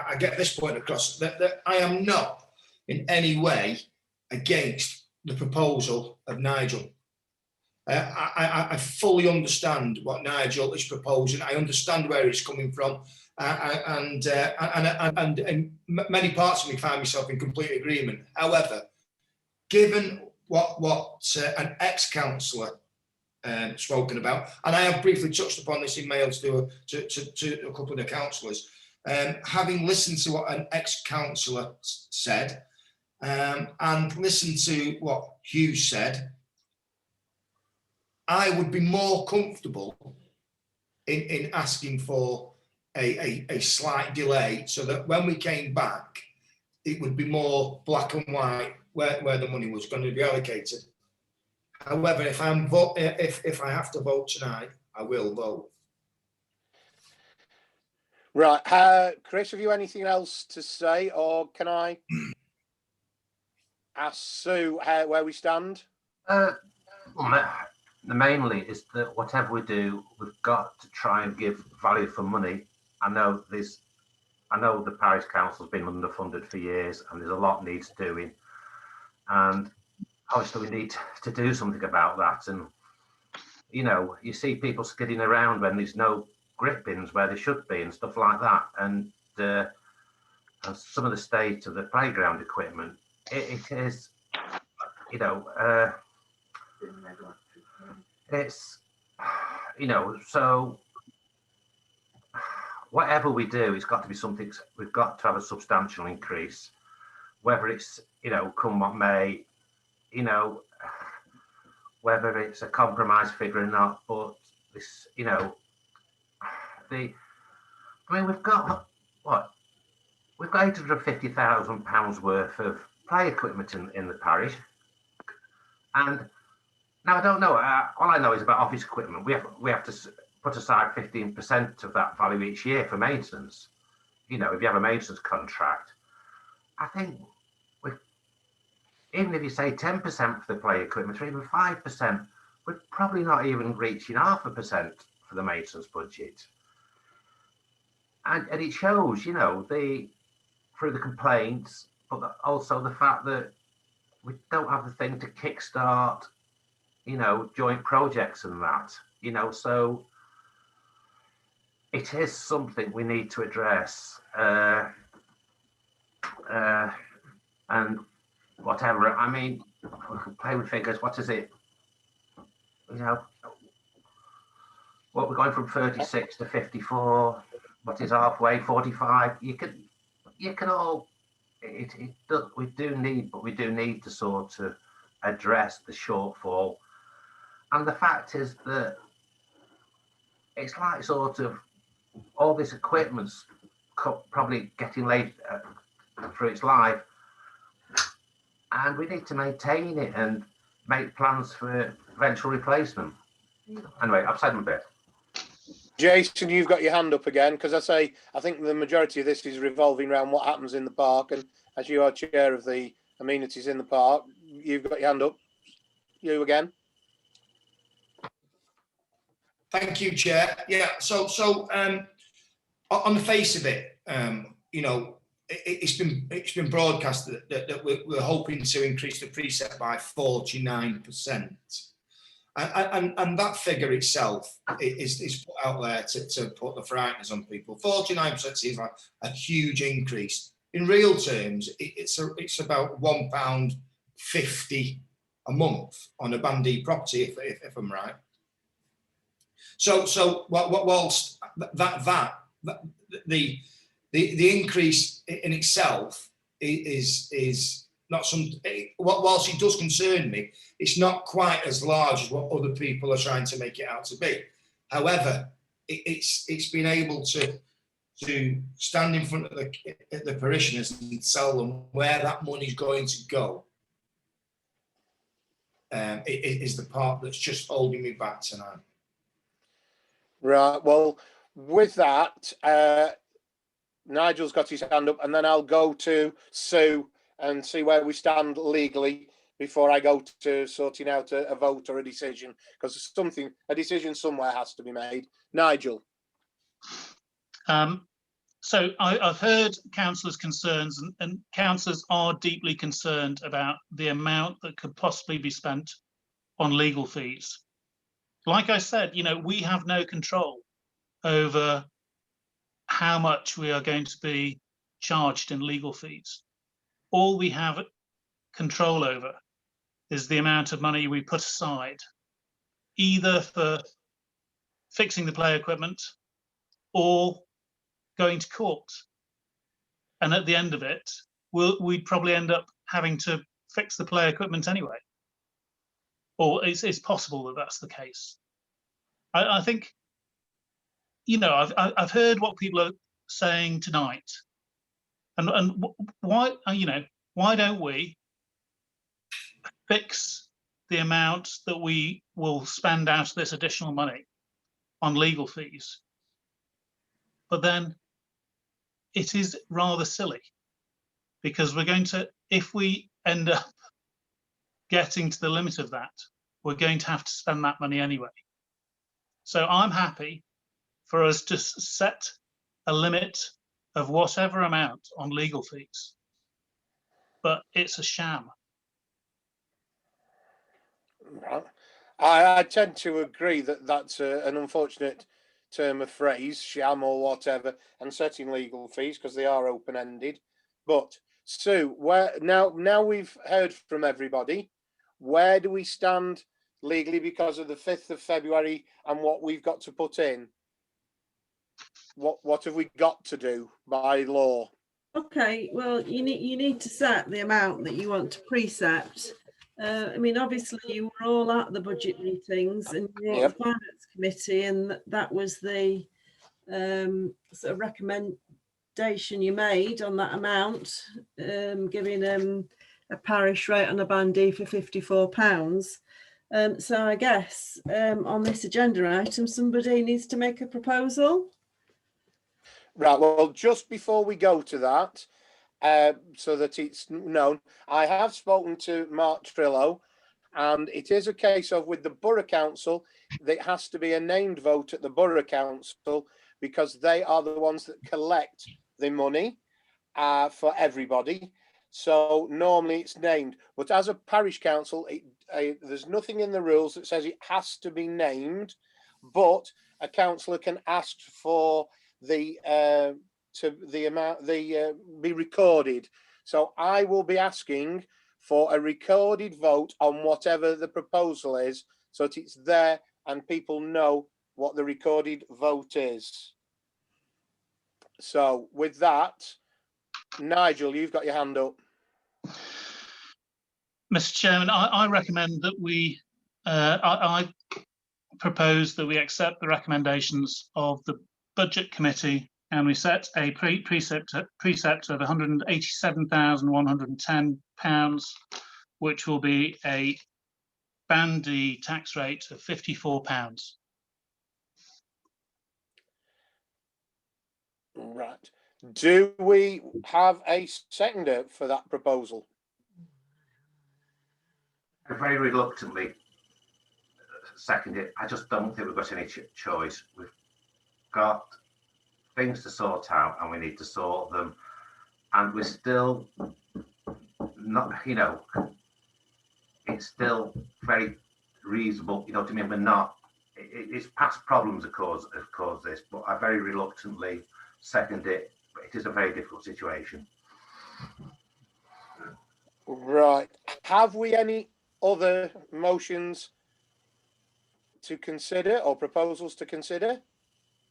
I get this point across, that I am not in any way against the proposal of Nigel. I fully understand what Nigel is proposing. I understand where he's coming from, and many parts of me find myself in complete agreement. However, given what an ex-councillor spoken about, and I have briefly touched upon this in mail to a couple of the councillors, having listened to what an ex-councillor said, and listened to what Hugh said, I would be more comfortable in asking for a slight delay, so that when we came back, it would be more black and white where the money was going to be allocated. However, if I have to vote tonight, I will vote. Right, Chris, have you anything else to say, or can I ask Sue where we stand? Mainly is that whatever we do, we've got to try and give value for money. I know the parish council's been underfunded for years, and there's a lot needs doing, and obviously we need to do something about that. And you know, you see people skidding around when there's no grip bins where they should be and stuff like that, and some of the state of the playground equipment, it is, you know, it's, you know, so whatever we do, it's got to be something, we've got to have a substantial increase, whether it's, you know, come what may, you know, whether it's a compromise figure or not, but this, you know, I mean, we've got what? We've got £850,000 worth of play equipment in the parish, and now I don't know. All I know is about office equipment. We have to put aside 15% of that value each year for maintenance. You know, if you have a maintenance contract, I think even if you say 10% for the play equipment, or even 5%, we're probably not even reaching 0.5% for the maintenance budget. And it shows, you know, through the complaints, but also the fact that we don't have the thing to kickstart, you know, joint projects and that, you know, so it is something we need to address. And whatever, I mean, we can play with figures. What is it? You know, what we're going from 36 to 54. What is halfway? 45. You can all. We do need to sort of address the shortfall. And the fact is that it's like sort of all this equipment's probably getting laid through its life, and we need to maintain it and make plans for eventual replacement. Anyway, I've said my bit. Jason, you've got your hand up again, because I think the majority of this is revolving around what happens in the park, and as you are chair of the amenities in the park, you've got your hand up. You again. Thank you, Chair. Yeah, so on the face of it, you know, it's been broadcast that we're hoping to increase the precept by 49%. And that figure itself is put out there to put the frighteners on people. 49% seems like a huge increase. In real terms, it's about £1.50 a month on a Band D property, if I'm right. So whilst the increase in itself is not whilst it does concern me, it's not quite as large as what other people are trying to make it out to be. However, it's been able to stand in front of the parishioners and tell them where that money is going to go. It is the part that's just holding me back tonight. Right. Well, with that, Nigel's got his hand up, and then I'll go to Sue and see where we stand legally before I go to sorting out a vote or a decision, because a decision somewhere has to be made. Nigel. So I've heard councillors' concerns, and councillors are deeply concerned about the amount that could possibly be spent on legal fees. Like I said, you know, we have no control over how much we are going to be charged in legal fees. All we have control over is the amount of money we put aside, either for fixing the play equipment or going to court. And at the end of it, we'd probably end up having to fix the play equipment anyway. Or it's possible that that's the case. I think, you know, I've heard what people are saying tonight, and why, you know, why don't we fix the amount that we will spend out of this additional money on legal fees. But then it is rather silly, because we're going to, if we end up getting to the limit of that, we're going to have to spend that money anyway. So I'm happy for us to set a limit of whatever amount on legal fees, but it's a sham. Right. I tend to agree that that's an unfortunate term of phrase, sham or whatever, and setting legal fees, because they are open-ended. But Sue, where now we've heard from everybody, where do we stand legally because of the 5th of February and what we've got to put in? What have we got to do by law? Okay, well, you need to set the amount that you want to precept. I mean, obviously, you were all at the budget meetings and you were at the finance committee, and that was the sort of recommendation you made on that amount, giving a parish rate on a band D for £54. So I guess on this agenda item, somebody needs to make a proposal. Right, well, just before we go to that, so that it's known, I have spoken to Mark Trillo, and it is a case of, with the Borough Council, there has to be a named vote at the Borough Council, because they are the ones that collect the money for everybody. So normally it's named, but as a parish council, there's nothing in the rules that says it has to be named, but a councillor can ask for the amount be recorded. So I will be asking for a recorded vote on whatever the proposal is, so that it's there and people know what the recorded vote is. So with that, Nigel, you've got your hand up. Mr. Chairman, I recommend that we, I propose that we accept the recommendations of the Budget Committee, and we set a precept of £187,110, which will be a band D tax rate of £54. Right. Do we have a seconder for that proposal? I very reluctantly second it. I just don't think we've got any choice. We've got things to sort out, and we need to sort them. And we're still not, you know, it's still very reasonable. You know what I mean? We're not. It's past problems have caused this, but I very reluctantly second it. But it is a very difficult situation. Right. Have we any other motions to consider or proposals to consider?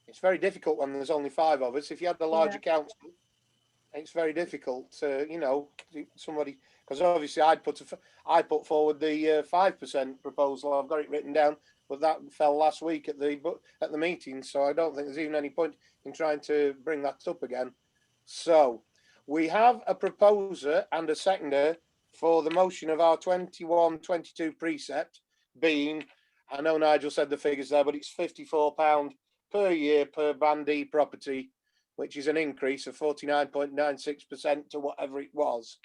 It's very difficult when there's only 5 of us. If you had the larger council, it's very difficult to, you know, somebody, because obviously I put forward the 5% proposal. I've got it written down, but that fell last week at the meeting, so I don't think there's even any point in trying to bring that up again. So we have a proposer and a seconder for the motion of our 21-22 precept being, I know Nigel said the figures there, but it's £54 per year per band D property, which is an increase of 49.96% to whatever it was.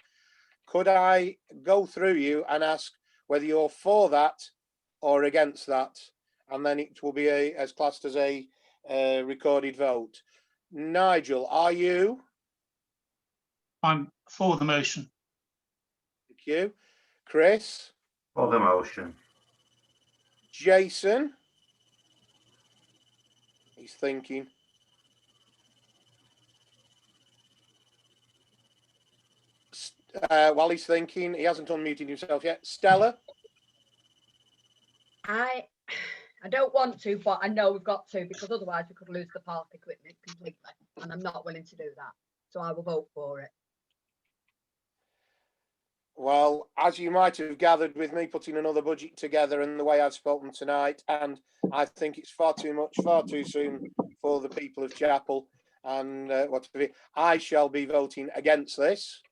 Could I go through you and ask whether you're for that or against that? And then it will be as classed as a recorded vote. Nigel, are you? I'm for the motion. Thank you. Chris? For the motion. Jason? He's thinking. While he's thinking, he hasn't unmuted himself yet. Stella? I don't want to, but I know we've got to, because otherwise we could lose the park equipment completely, and I'm not willing to do that. So I will vote for it. Well, as you might have gathered with me putting another budget together and the way I've spoken tonight, and I think it's far too much, far too soon for the people of Chapel, and I shall be voting against this.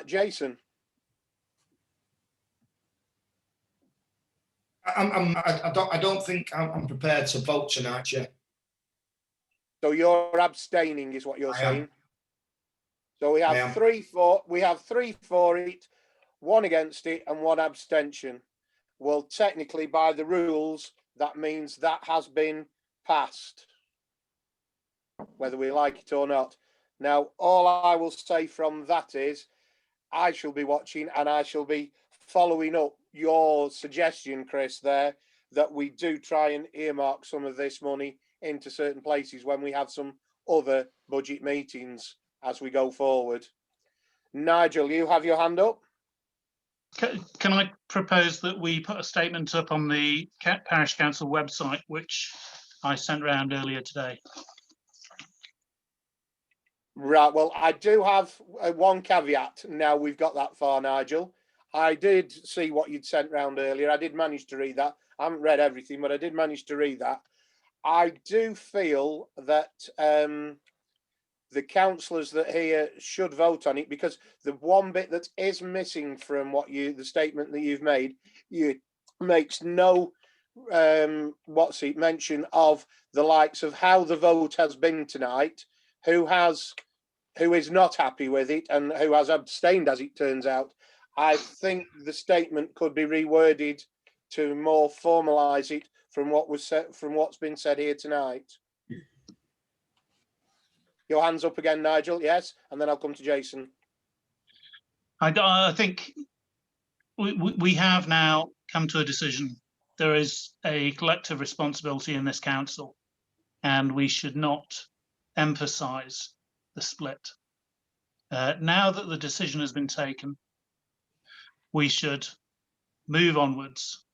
Jason? I don't think I'm prepared to vote tonight, Chair. So you're abstaining, is what you're I saying? am. So we I have am. three for it, 1 against it, and 1 abstention. Well, technically, by the rules, that means that has been passed, whether we like it or not. Now, all I will say from that is I shall be watching and I shall be following up your suggestion, Chris, there, that we do try and earmark some of this money into certain places when we have some other budget meetings as we go forward. Nigel, you have your hand up? Can I propose that we put a statement up on the Parish Council website, which I sent round earlier today? Right, well, I do have one caveat now we've got that far, Nigel. I did see what you'd sent round earlier. I did manage to read that. I haven't read everything, but I did manage to read that. I do feel that the councillors that here should vote on it, because the one bit that is missing from what the statement that you've made, makes no mention of the likes of how the vote has been tonight, who is not happy with it, and who has abstained, as it turns out. I think the statement could be reworded to more formalise it from what's been said here tonight. Your hand's up again, Nigel. Yes, and then I'll come to Jason. I think we have now come to a decision. There is a collective responsibility in this council, and we should not emphasise the split. Now that the decision has been taken, we should move onwards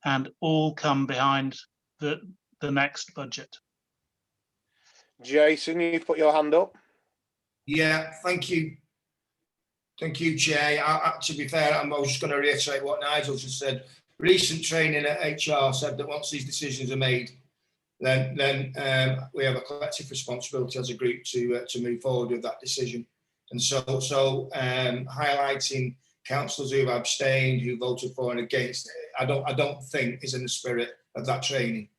and all come behind the next budget. Jason, you've put your hand up. Yeah, thank you. Thank you, Chair. To be fair, I was just going to reiterate what Nigel just said. Recent training at HR said that once these decisions are made, then we have a collective responsibility as a group to move forward with that decision. And so highlighting councillors who have abstained, who voted for and against, I don't think is in the spirit of that training.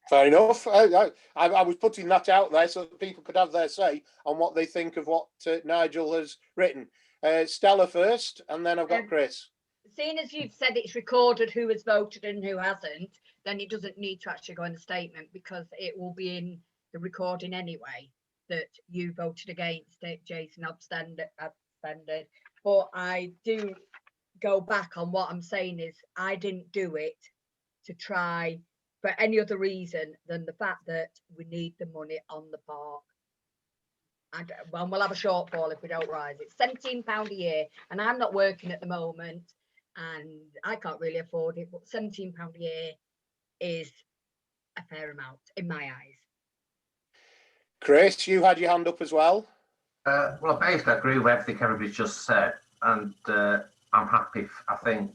Fair enough. I was putting that out there so that people could have their say on what they think of what Nigel has written. Stella first, and then I've got Chris. Seeing as you've said it's recorded who has voted and who hasn't, then it doesn't need to actually go in the statement, because it will be in the recording anyway that you voted against it, Jason abstained. But I do go back on what I'm saying is I didn't do it to try for any other reason than the fact that we need the money on the park. And well, we'll have a shortfall if we don't rise. It's £17 a year, and I'm not working at the moment, and I can't really afford it. But £17 a year is a fair amount in my eyes. Chris, you had your hand up as well. Well, I basically agree with everything everybody's just said, and I'm happy. I think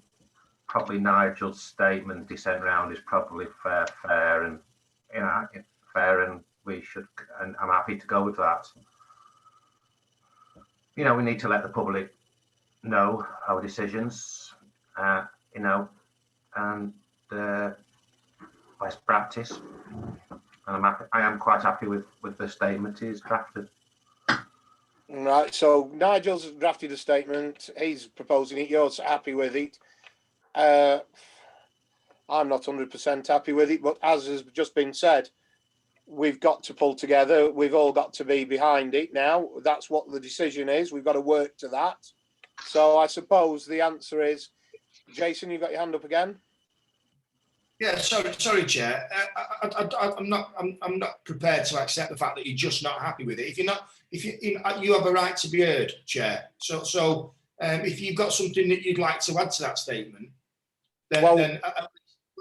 probably Nigel's statement he sent round is probably fair, and fair, and we should. And I'm happy to go with that. We need to let the public know our decisions. And best practice. And I am quite happy with the statement he's drafted. Right, so Nigel's drafted a statement. He's proposing it. You're happy with it. I'm not 100% happy with it, but as has just been said, we've got to pull together. We've all got to be behind it now. That's what the decision is. We've got to work to that. So I suppose the answer is, Jason, you've got your hand up again. Yeah, sorry, Chair. I'm not prepared to accept the fact that you're just not happy with it. You have a right to be heard, Chair. So if you've got something that you'd like to add to that statement, then at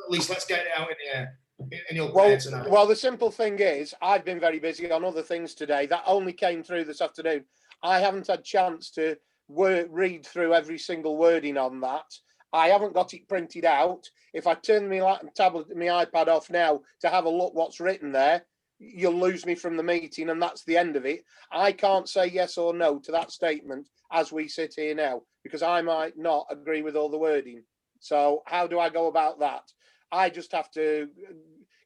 least let's get it out in your prayer tonight. Well, the simple thing is, I've been very busy on other things today. That only came through this afternoon. I haven't had a chance to read through every single wording on that. I haven't got it printed out. If I turn my tablet, my iPad off now to have a look what's written there, you'll lose me from the meeting, and that's the end of it. I can't say yes or no to that statement as we sit here now, because I might not agree with all the wording. So how do I go about that? I just have to,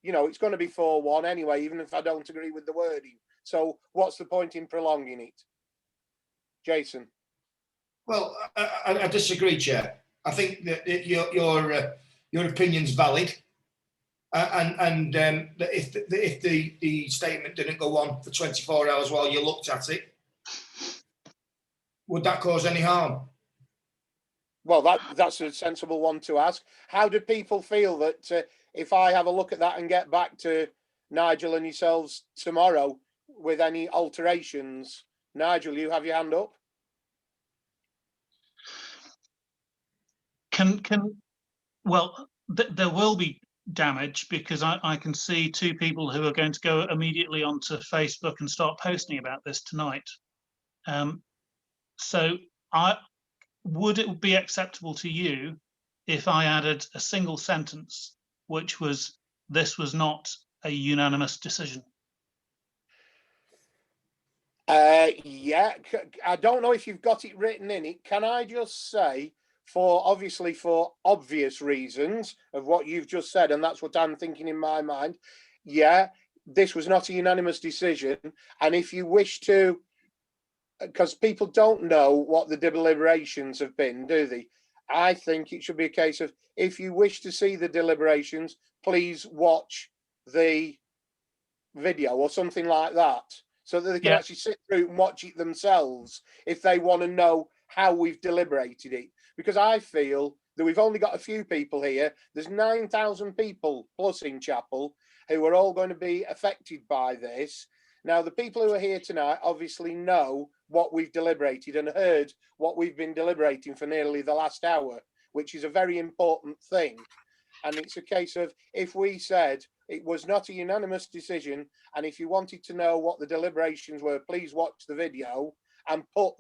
you know, it's going to be 4-1 anyway, even if I don't agree with the wording. So what's the point in prolonging it? Jason? Well, I disagree, Chair. I think that your opinion's valid. And if the statement didn't go on for 24 hours while you looked at it, would that cause any harm? Well, that's a sensible one to ask. How do people feel that if I have a look at that and get back to Nigel and yourselves tomorrow with any alterations? Nigel, you have your hand up. Well, there will be damage, because I can see two people who are going to go immediately onto Facebook and start posting about this tonight. So would it be acceptable to you if I added a single sentence, which was, "This was not a unanimous decision"? Yeah, I don't know if you've got it written in it. Can I just say, for obvious reasons of what you've just said, and that's what I'm thinking in my mind, yeah, this was not a unanimous decision. And if you wish to, because people don't know what the deliberations have been, do they? I think it should be a case of, if you wish to see the deliberations, please watch the video or something like that, so that they can actually sit through and watch it themselves if they want to know how we've deliberated it. Because I feel that we've only got a few people here. There's 9,000 people plus in Chapel who are all going to be affected by this. Now, the people who are here tonight obviously know what we've deliberated and heard what we've been deliberating for nearly the last hour, which is a very important thing. And it's a case of, if we said it was not a unanimous decision, and if you wanted to know what the deliberations were, please watch the video and put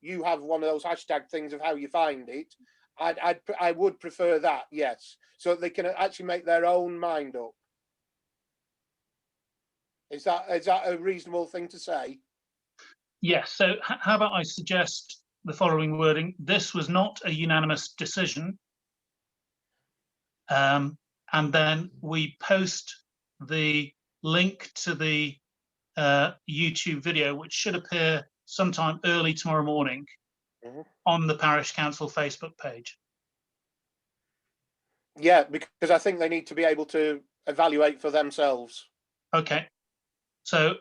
you have one of those hashtag things of how you find it. I would prefer that, yes, so that they can actually make their own mind up. Is that a reasonable thing to say? Yes. So how about I suggest the following wording: "This was not a unanimous decision." And then we post the link to the YouTube video, which should appear sometime early tomorrow morning on the Parish Council Facebook page. Yeah, because I think they need to be able to evaluate for themselves. Okay. So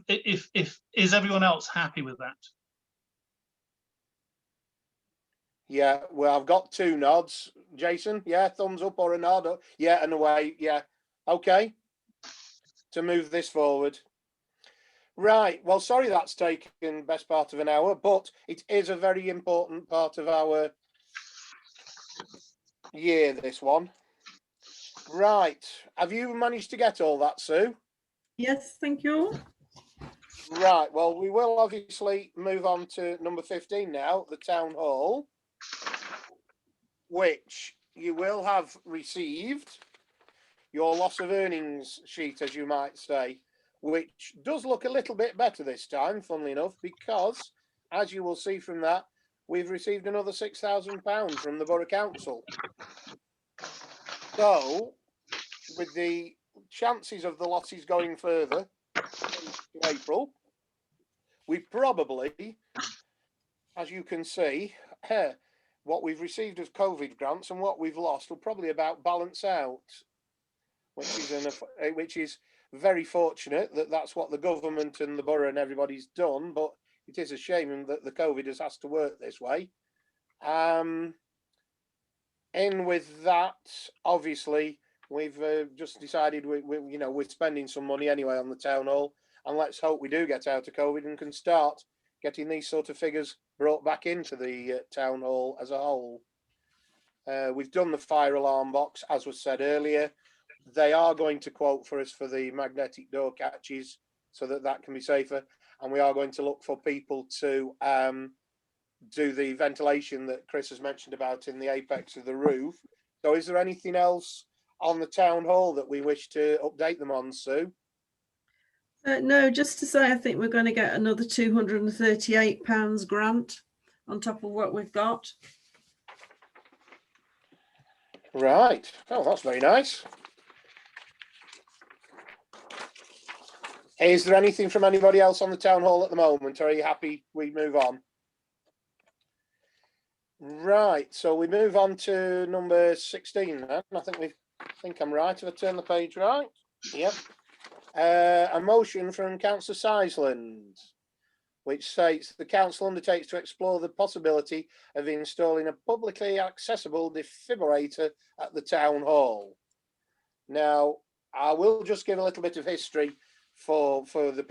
if is everyone else happy with that? Yeah, well, I've got 2 nods. Jason, yeah, thumbs up or a nod. Yeah, and away. Yeah, okay. To move this forward. Right, well, sorry that's taken best part of an hour, but it is a very important part of our year, this one. Right, have you managed to get all that, Sue? Yes, thank you. Right, well, we will obviously move on to number 15 now, the Town Hall, which you will have received your loss of earnings sheet, as you might say, which does look a little bit better this time, funnily enough, because, as you will see from that, we've received another £6,000 from the Borough Council. So, with the chances of the losses going further to April, we probably, as you can see, what we've received as COVID grants and what we've lost will probably about balance out, which is very fortunate that that's what the government and the borough and everybody's done, but it is a shame that the COVID has to work this way. In with that, obviously, we've just decided we're spending some money anyway on the town hall, and let's hope we do get out of COVID and can start getting these sort of figures brought back into the town hall as a whole. We've done the fire alarm box, as was said earlier. They are going to quote for us for the magnetic door catches so that can be safer. And we are going to look for people to do the ventilation that Chris has mentioned about in the apex of the roof. So is there anything else on the town hall that we wish to update them on, Sue? No, just to say, I think we're going to get another £238 grant on top of what we've got. Right. Oh, that's very nice. Is there anything from anybody else on the town hall at the moment, or are you happy we move on? Right, so we move on to number 16 then. I think I'm right if I turn the page right. Yep. A motion from Councillor Sizeland, which states the council undertakes to explore the possibility of installing a publicly accessible defibrillator at the town hall. Now, I will just give a little bit of history for the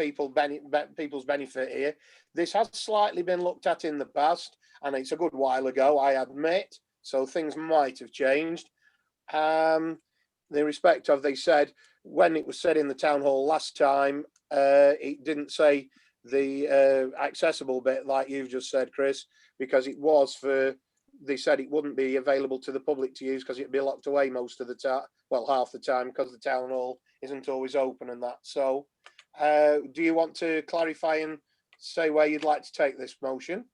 people's benefit here. This has slightly been looked at in the past, and it's a good while ago, I admit, so things might have changed. In respect of, they said, when it was said in the town hall last time, it didn't say the accessible bit like you've just said, Chris, because it was for, they said it wouldn't be available to the public to use because it'd be locked away most of the time, well, half the time, because the town hall isn't always open and that. So do you want to clarify and say where you'd like to take this motion?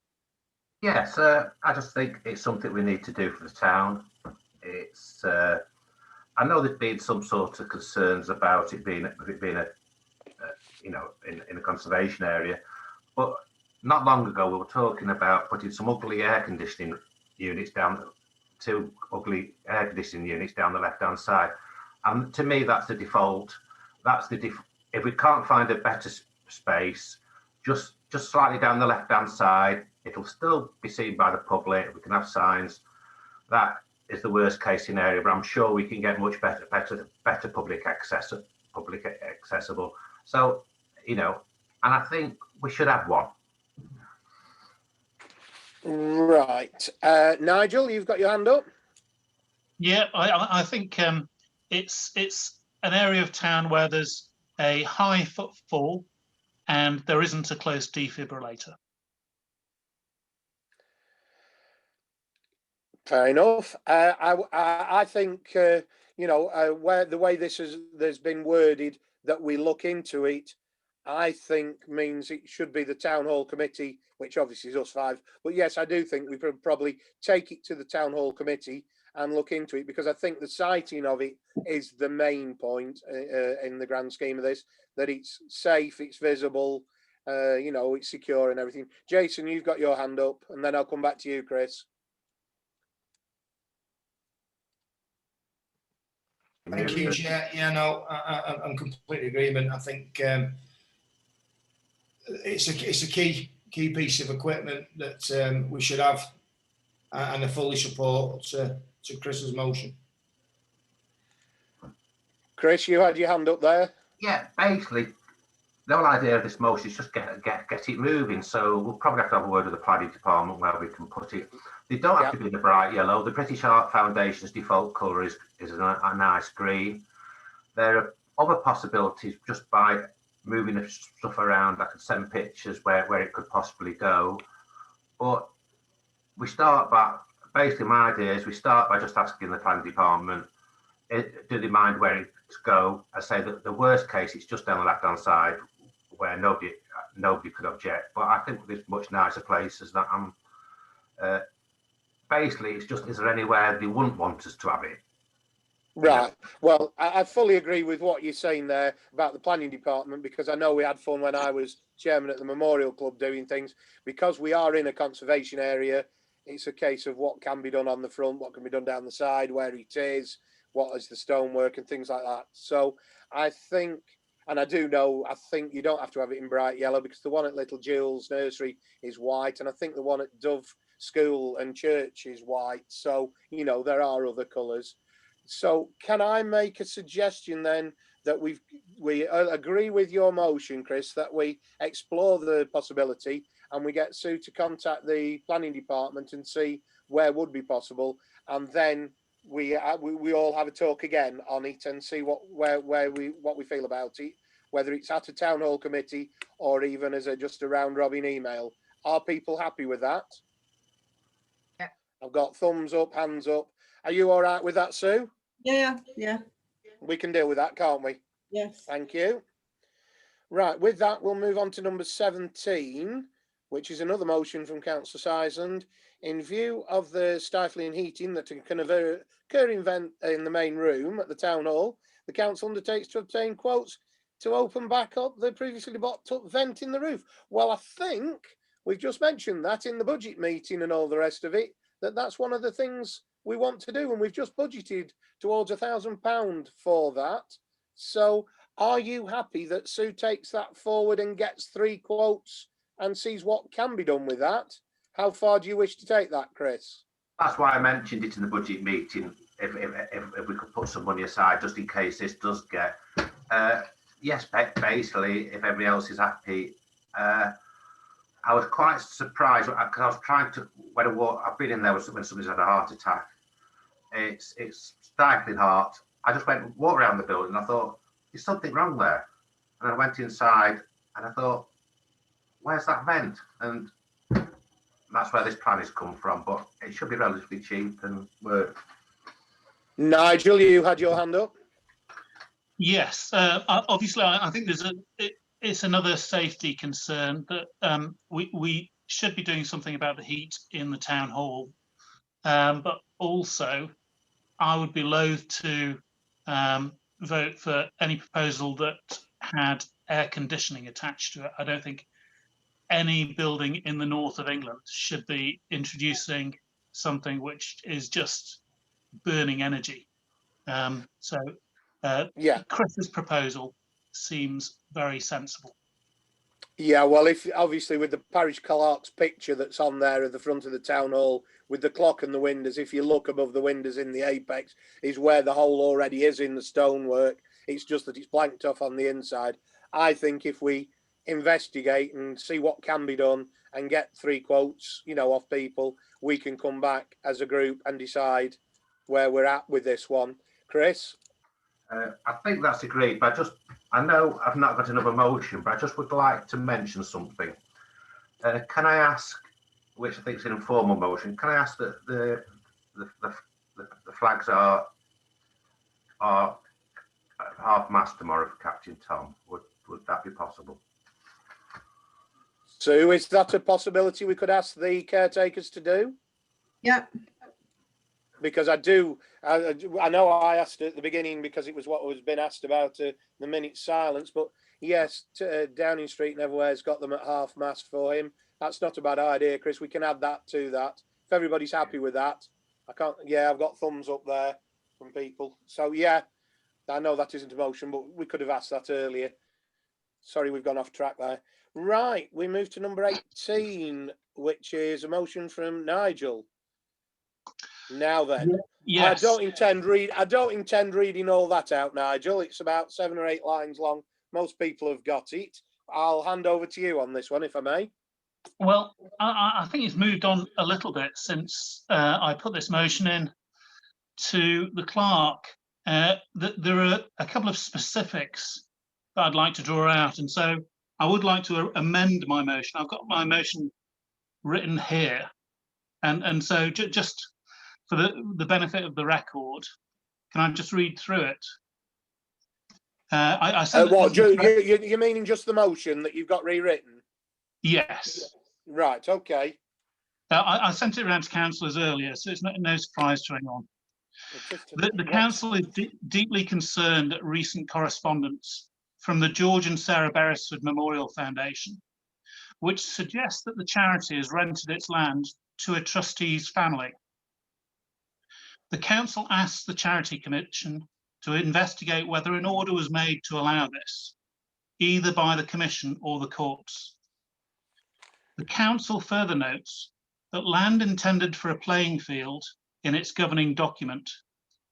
Yes, I just think it's something we need to do for the town. It's I know there's been some sort of concerns about it being a you know, in a conservation area, but not long ago we were talking about putting some ugly air conditioning units down, two ugly air conditioning units down the left hand side, and to me that's the default. That's the if we can't find a better space, just slightly down the left hand side, it'll still be seen by the public. We can have signs. That is the worst case scenario, but I'm sure we can get much better public accessible. So, you know, and I think we should have one. Right, Nigel, you've got your hand up. Yeah, I think it's an area of town where there's a high footfall and there isn't a close defibrillator. Fair enough. I think you know, where the way there's been worded that we look into it, I think means it should be the town hall committee, which obviously is us five. But yes, I do think we could probably take it to the town hall committee and look into it, because I think the sighting of it is the main point in the grand scheme of this, that it's safe, it's visible, you know, it's secure and everything. Jason, you've got your hand up, and then I'll come back to you, Chris. Thank you, Chair. Yeah, no, I'm completely agreement. I think it's a key piece of equipment that we should have, and I fully support to Chris's motion. Chris, you had your hand up there. Yeah, basically, the whole idea of this motion is just get it moving. So we'll probably have to have a word with the planning department where we can put it. They don't have to be in the bright yellow. The British Art Foundation's default colour is a nice green. There are other possibilities just by moving the stuff around. I could send pictures where it could possibly go. But we start by, basically my idea is we start by just asking the planning department, do they mind where it to go? I say that the worst case, it's just down the left hand side where nobody could object. But I think there's much nicer places that I'm basically, it's just, is there anywhere they wouldn't want us to have it? Right. Well, I fully agree with what you're saying there about the planning department, because I know we had fun when I was chairman at the Memorial Club doing things. Because we are in a conservation area, it's a case of what can be done on the front, what can be done down the side, where it is, what is the stonework and things like that. So I think, and I do know, I think you don't have to have it in bright yellow, because the one at Little Jill's Nursery is white, and I think the one at Dove School and Church is white. So, you know, there are other colours. So can I make a suggestion then that we agree with your motion, Chris, that we explore the possibility and we get Sue to contact the planning department and see where would be possible, and then we all have a talk again on it and see what we feel about it, whether it's at a town hall committee or even as just a round robin email. Are people happy with that? Yeah. I've got thumbs up, hands up. Are you all right with that, Sue? Yeah. We can deal with that, can't we? Yes. Thank you. Right, with that, we'll move on to number 17, which is another motion from Councillor Sizand. In view of the stifling heating that can occur in the main room at the Town Hall, the council undertakes to obtain quotes to open back up the previously blocked up vent in the roof. Well, I think we've just mentioned that in the budget meeting and all the rest of it, that's one of the things we want to do, and we've just budgeted towards £1,000 for that. So are you happy that Sue takes that forward and gets 3 quotes and sees what can be done with that? How far do you wish to take that, Chris? That's why I mentioned it in the budget meeting. If we could put some money aside just in case this does get, yes, basically, if everybody else is happy. I was quite surprised because I was trying to, I've been in there when somebody's had a heart attack. It's stifling heart. I just went and walked around the building and I thought, there's something wrong there. And I went inside and I thought, where's that vent? And that's where this plan has come from, but it should be relatively cheap and work. Nigel, you had your hand up. Yes, obviously, I think it's another safety concern that we should be doing something about the heat in the town hall, but also I would be loath to vote for any proposal that had air conditioning attached to it. I don't think any building in the north of England should be introducing something which is just burning energy. Yeah, Chris's proposal seems very sensible. Yeah, well, if obviously with the parish clerk's picture that's on there at the front of the town hall with the clock and the windows, if you look above the windows in the apex is where the hole already is in the stonework. It's just that it's blanked off on the inside. I think if we investigate and see what can be done and get 3 quotes, you know, off people, we can come back as a group and decide where we're at with this one. Chris? I think that's agreed, but I know I've not got another motion, but I just would like to mention something. Can I ask, which I think is an informal motion, can I ask that the flags are half mast tomorrow for Captain Tom? Would that be possible? So is that a possibility we could ask the caretakers to do? Yeah. Because I know I asked at the beginning because it was what was been asked about the minute silence, but yes, Downing Street and everywhere's got them at half mast for him. That's not a bad idea, Chris. We can add that to that. If everybody's happy with that, I've got thumbs up there from people. So yeah, I know that isn't a motion, but we could have asked that earlier. Sorry, we've gone off track there. Right, we move to number 18, which is a motion from Nigel. Now then, yes. I don't intend reading all that out, Nigel. It's about 7 or 8 lines long. Most people have got it. I'll hand over to you on this one, if I may. Well, I think it's moved on a little bit since I put this motion in to the clerk. There are a couple of specifics that I'd like to draw out, and so I would like to amend my motion. I've got my motion written here, and so just for the benefit of the record, can I just read through it? I said you're meaning just the motion that you've got rewritten? Yes. Right, okay. I sent it around to councillors earlier, so it's no surprise to anyone. The council is deeply concerned at recent correspondence from the George and Sarah Beresford Memorial Foundation, which suggests that the charity has rented its land to a trustee's family. The council asks the Charity Commission to investigate whether an order was made to allow this, either by the Commission or the courts. The council further notes that land intended for a playing field in its governing document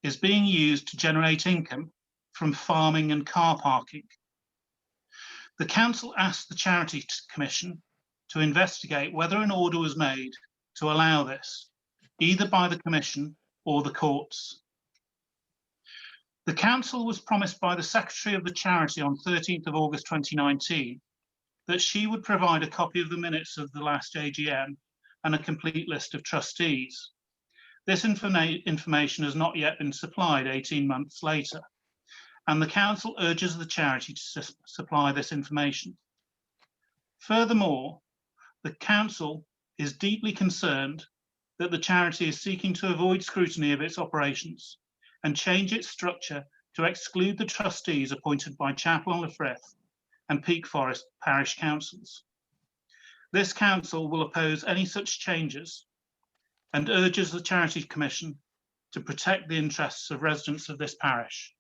is being used to generate income from farming and car parking. The council asked the Charity Commission to investigate whether an order was made to allow this, either by the Commission or the courts. The council was promised by the Secretary of the Charity on 13th of August 2019 that she would provide a copy of the minutes of the last AGM and a complete list of trustees. This information has not yet been supplied 18 months later, and the council urges the charity to supply this information. Furthermore, the council is deeply concerned that the charity is seeking to avoid scrutiny of its operations and change its structure to exclude the trustees appointed by Chapel on Frith and Peak Forest parish councils. This council will oppose any such changes and urges the Charity Commission to protect the interests of residents of this parish.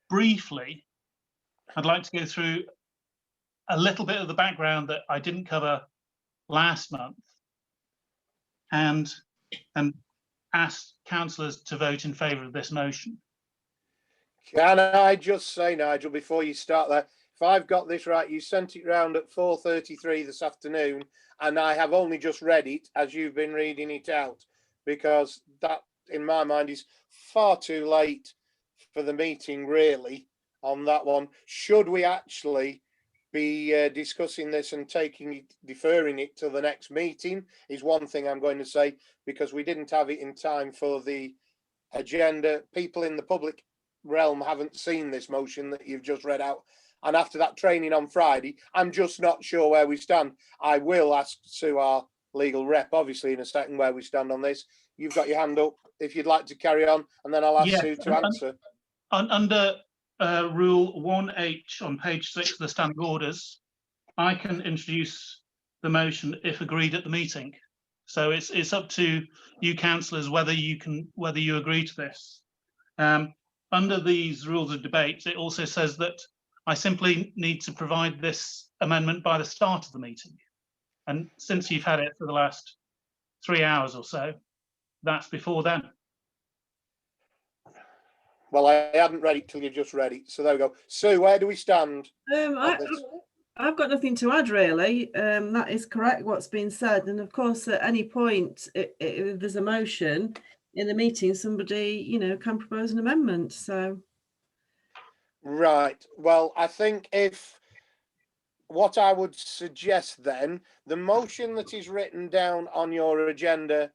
Briefly, I'd like to go through a little bit of the background that I didn't cover last month and ask councillors to vote in favour of this motion. Can I just say, Nigel, before you start there, if I've got this right, you sent it round at 4:33 this afternoon, and I have only just read it as you've been reading it out, because that, in my mind, is far too late for the meeting, really, on that one. Should we actually be discussing this and deferring it to the next meeting, is one thing I'm going to say, because we didn't have it in time for the agenda. People in the public realm haven't seen this motion that you've just read out, and after that training on Friday, I'm just not sure where we stand. I will ask Sue, our legal rep, obviously, in a second where we stand on this. You've got your hand up if you'd like to carry on, and then I'll ask Sue to answer. Under Rule 1H on page 6 of the standing orders, I can introduce the motion if agreed at the meeting. So it's up to you councillors whether you agree to this. Under these rules of debate, it also says that I simply need to provide this amendment by the start of the meeting. And since you've had it for the last 3 hours or so, that's before then. Well, I hadn't read it till you just read it. So there we go. Sue, where do we stand? I've got nothing to add, really. That is correct, what's been said. And of course, at any point, if there's a motion in the meeting, somebody, can propose an amendment. So. Right. Well, I think what I would suggest then, the motion that is written down on your agenda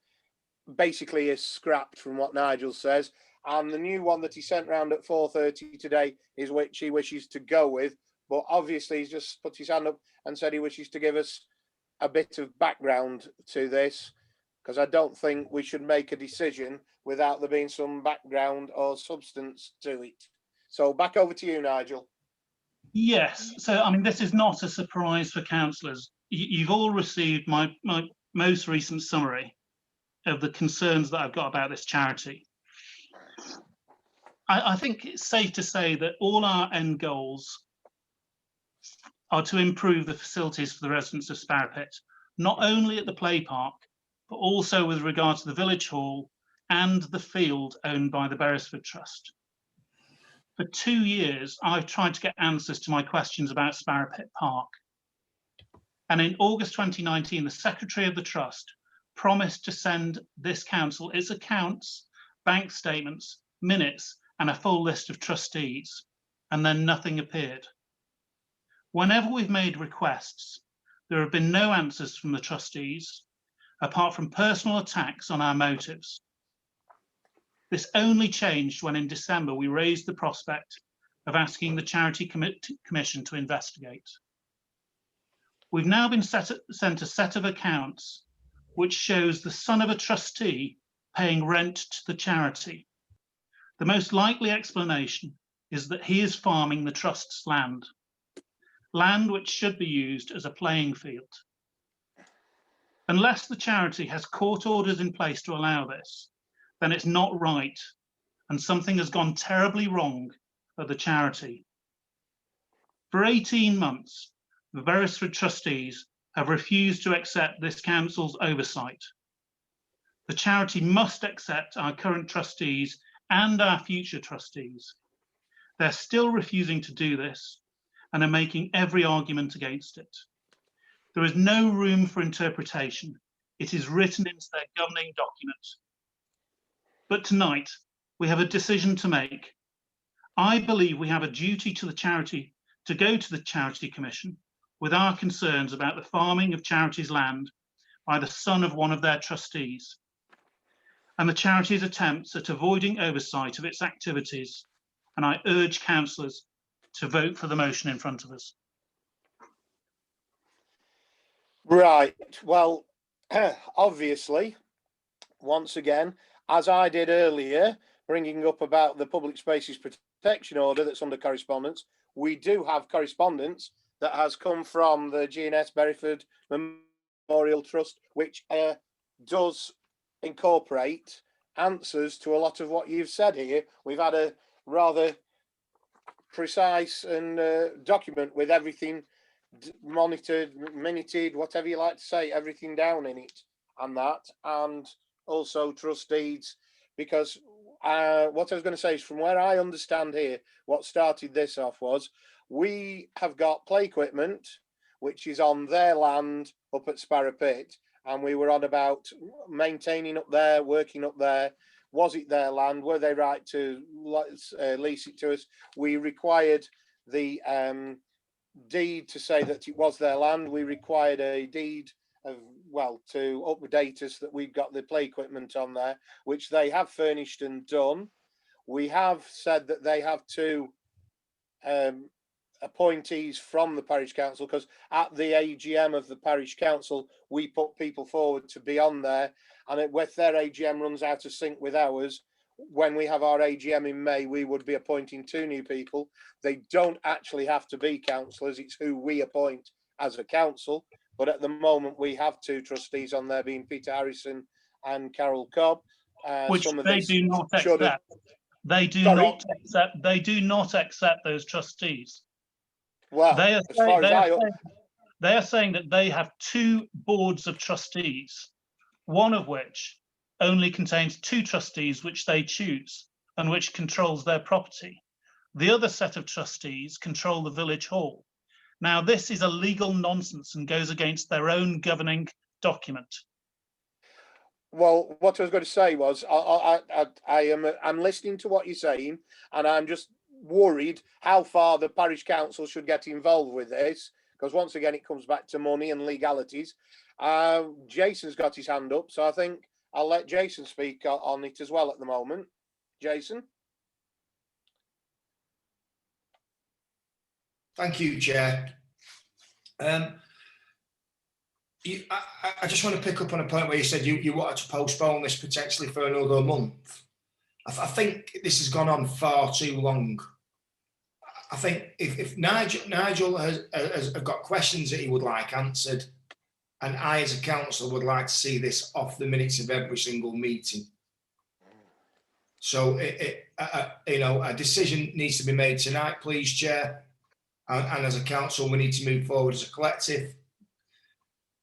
basically is scrapped from what Nigel says. And the new one that he sent round at 4:30 today is which he wishes to go with. But obviously, he's just put his hand up and said he wishes to give us a bit of background to this, because I don't think we should make a decision without there being some background or substance to it. So back over to you, Nigel. Yes. So, I mean, this is not a surprise for councillors. You've all received my most recent summary of the concerns that I've got about this charity. I think it's safe to say that all our end goals are to improve the facilities for the residents of Sparrowpit, not only at the play park, but also with regard to the village hall and the field owned by the Beresford Trust. For 2 years, I've tried to get answers to my questions about Sparrowpit Park. And in August 2019, the Secretary of the Trust promised to send this council its accounts, bank statements, minutes, and a full list of trustees, and then nothing appeared. Whenever we've made requests, there have been no answers from the trustees, apart from personal attacks on our motives. This only changed when in December we raised the prospect of asking the Charity Commission to investigate. We've now been sent a set of accounts which shows the son of a trustee paying rent to the charity. The most likely explanation is that he is farming the trust's land which should be used as a playing field. Unless the charity has court orders in place to allow this, then it's not right, and something has gone terribly wrong at the charity. For 18 months, the Beresford trustees have refused to accept this council's oversight. The charity must accept our current trustees and our future trustees. They're still refusing to do this and are making every argument against it. There is no room for interpretation. It is written into their governing document. But tonight, we have a decision to make. I believe we have a duty to the charity to go to the Charity Commission with our concerns about the farming of charity's land by the son of one of their trustees, and the charity's attempts at avoiding oversight of its activities, and I urge councillors to vote for the motion in front of us. Right. Well, obviously, once again, as I did earlier, bringing up about the Public Spaces Protection Order that's under correspondence, we do have correspondence that has come from the G&S Berryford Memorial Trust, which does incorporate answers to a lot of what you've said here. We've had a rather precise and document with everything monitored, minuted, whatever you like to say, everything down in it and that, and also trust deeds, because what I was going to say is, from where I understand here, what started this off was, we have got play equipment which is on their land up at Sparrow Pit, and we were on about maintaining up there, working up there. Was it their land? Were they right to lease it to us? We required the deed to say that it was their land. We required a deed of, well, to update us that we've got the play equipment on there, which they have furnished and done. We have said that they have two appointees from the parish council, because at the AGM of the parish council we put people forward to be on there, and with their AGM runs out of sync with ours, when we have our AGM in May, we would be appointing 2 new people. They don't actually have to be councillors, it's who we appoint as a council. But at the moment, we have 2 trustees on there, being Peter Harrison and Carol Cobb. Which they do not accept. They do not accept. They do not accept those trustees. Well, they are saying that they have 2 boards of trustees, one of which only contains 2 trustees which they choose and which controls their property. The other set of trustees control the village hall. Now, this is a legal nonsense and goes against their own governing document. Well, what I was going to say was, I'm listening to what you're saying, and I'm just worried how far the parish council should get involved with this, because once again, it comes back to money and legalities. Jason's got his hand up, so I think I'll let Jason speak on it as well at the moment. Jason? Thank you, Chair. I just want to pick up on a point where you said you wanted to postpone this potentially for another month. I think this has gone on far too long. I think if Nigel has got questions that he would like answered, and I as a council would like to see this off the minutes of every single meeting. So a decision needs to be made tonight, please, Chair. And as a council, we need to move forward as a collective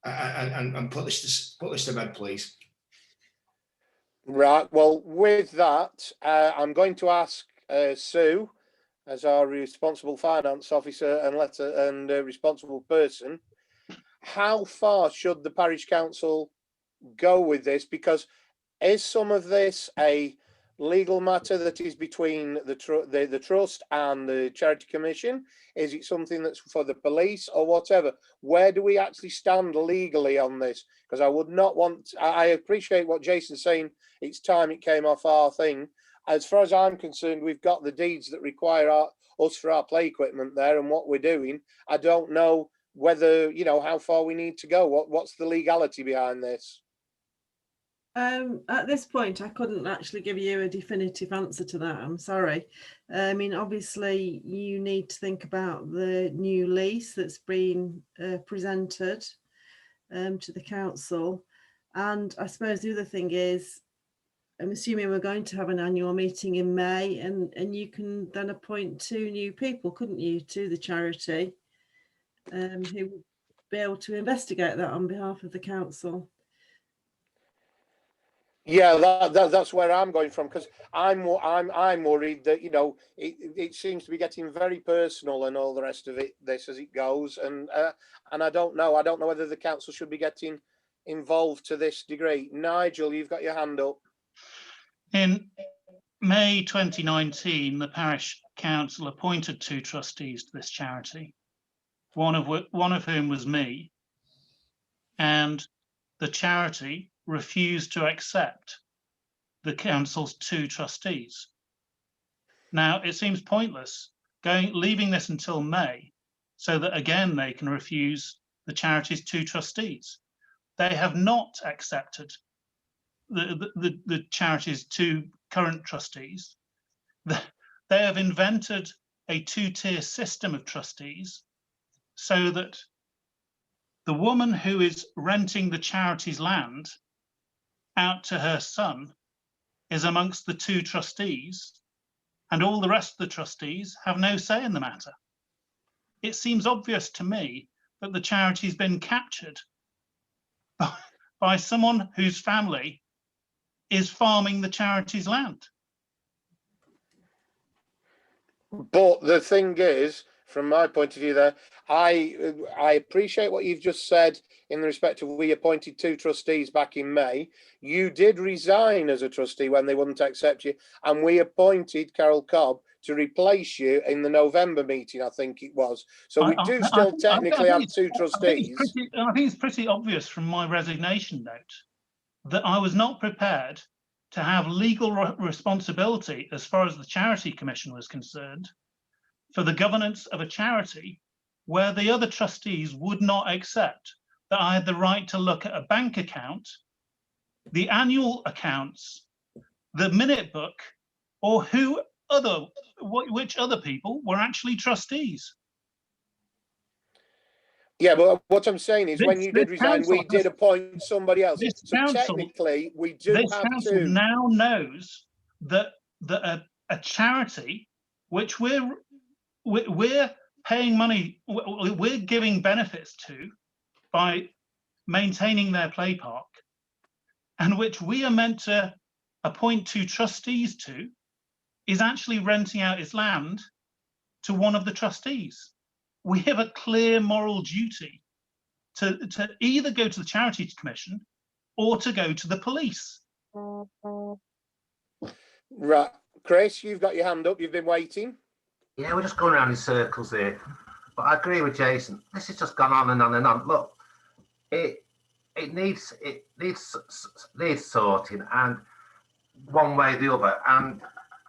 and put this to bed, please. Right. Well, with that, I'm going to ask Sue, as our responsible finance officer and responsible person, how far should the parish council go with this? Because is some of this a legal matter that is between the trust and the charity commission? Is it something that's for the police or whatever? Where do we actually stand legally on this? Because I would not want, I appreciate what Jason's saying, it's time it came off our thing. As far as I'm concerned, we've got the deeds that require us for our play equipment there and what we're doing. I don't know whether, you know, how far we need to go. What's the legality behind this? At this point, I couldn't actually give you a definitive answer to that. I'm sorry. I mean, obviously, you need to think about the new lease that's been presented to the council. And I suppose the other thing is, I'm assuming we're going to have an annual meeting in May, and you can then appoint 2 new people, couldn't you, to the charity, who would be able to investigate that on behalf of the council. Yeah, that's where I'm going from, because I'm worried that, you know, it seems to be getting very personal and all the rest of it, this as it goes, and I don't know whether the council should be getting involved to this degree. Nigel, you've got your hand up. In May 2019, the parish council appointed 2 trustees to this charity, one of whom was me, and the charity refused to accept the council's 2 trustees. Now, it seems pointless leaving this until May so that again they can refuse the charity's 2 trustees. They have not accepted the charity's 2 current trustees. They have invented a 2-tier system of trustees so that the woman who is renting the charity's land out to her son is amongst the 2 trustees, and all the rest of the trustees have no say in the matter. It seems obvious to me that the charity's been captured by someone whose family is farming the charity's land. But the thing is, from my point of view there, I appreciate what you've just said in the respect of we appointed 2 trustees back in May. You did resign as a trustee when they wouldn't accept you, and we appointed Carol Cobb to replace you in the November meeting, I think it was. So we do still technically have 2 trustees. I think it's pretty obvious from my resignation note that I was not prepared to have legal responsibility as far as the Charity Commission was concerned for the governance of a charity where the other trustees would not accept that I had the right to look at a bank account, the annual accounts, the minute book, or which other people were actually trustees. Yeah, but what I'm saying is when you did resign, we did appoint somebody else. So technically, we do have 2. This council now knows that a charity, which we're paying money, we're giving benefits to by maintaining their play park, and which we are meant to appoint 2 trustees to, is actually renting out its land to one of the trustees. We have a clear moral duty to either go to the Charity Commission or to go to the police. Right, Chris, you've got your hand up. You've been waiting. Yeah, we're just going around in circles here. But I agree with Jason. This has just gone on and on and on. Look, it needs sorting, and one way or the other. And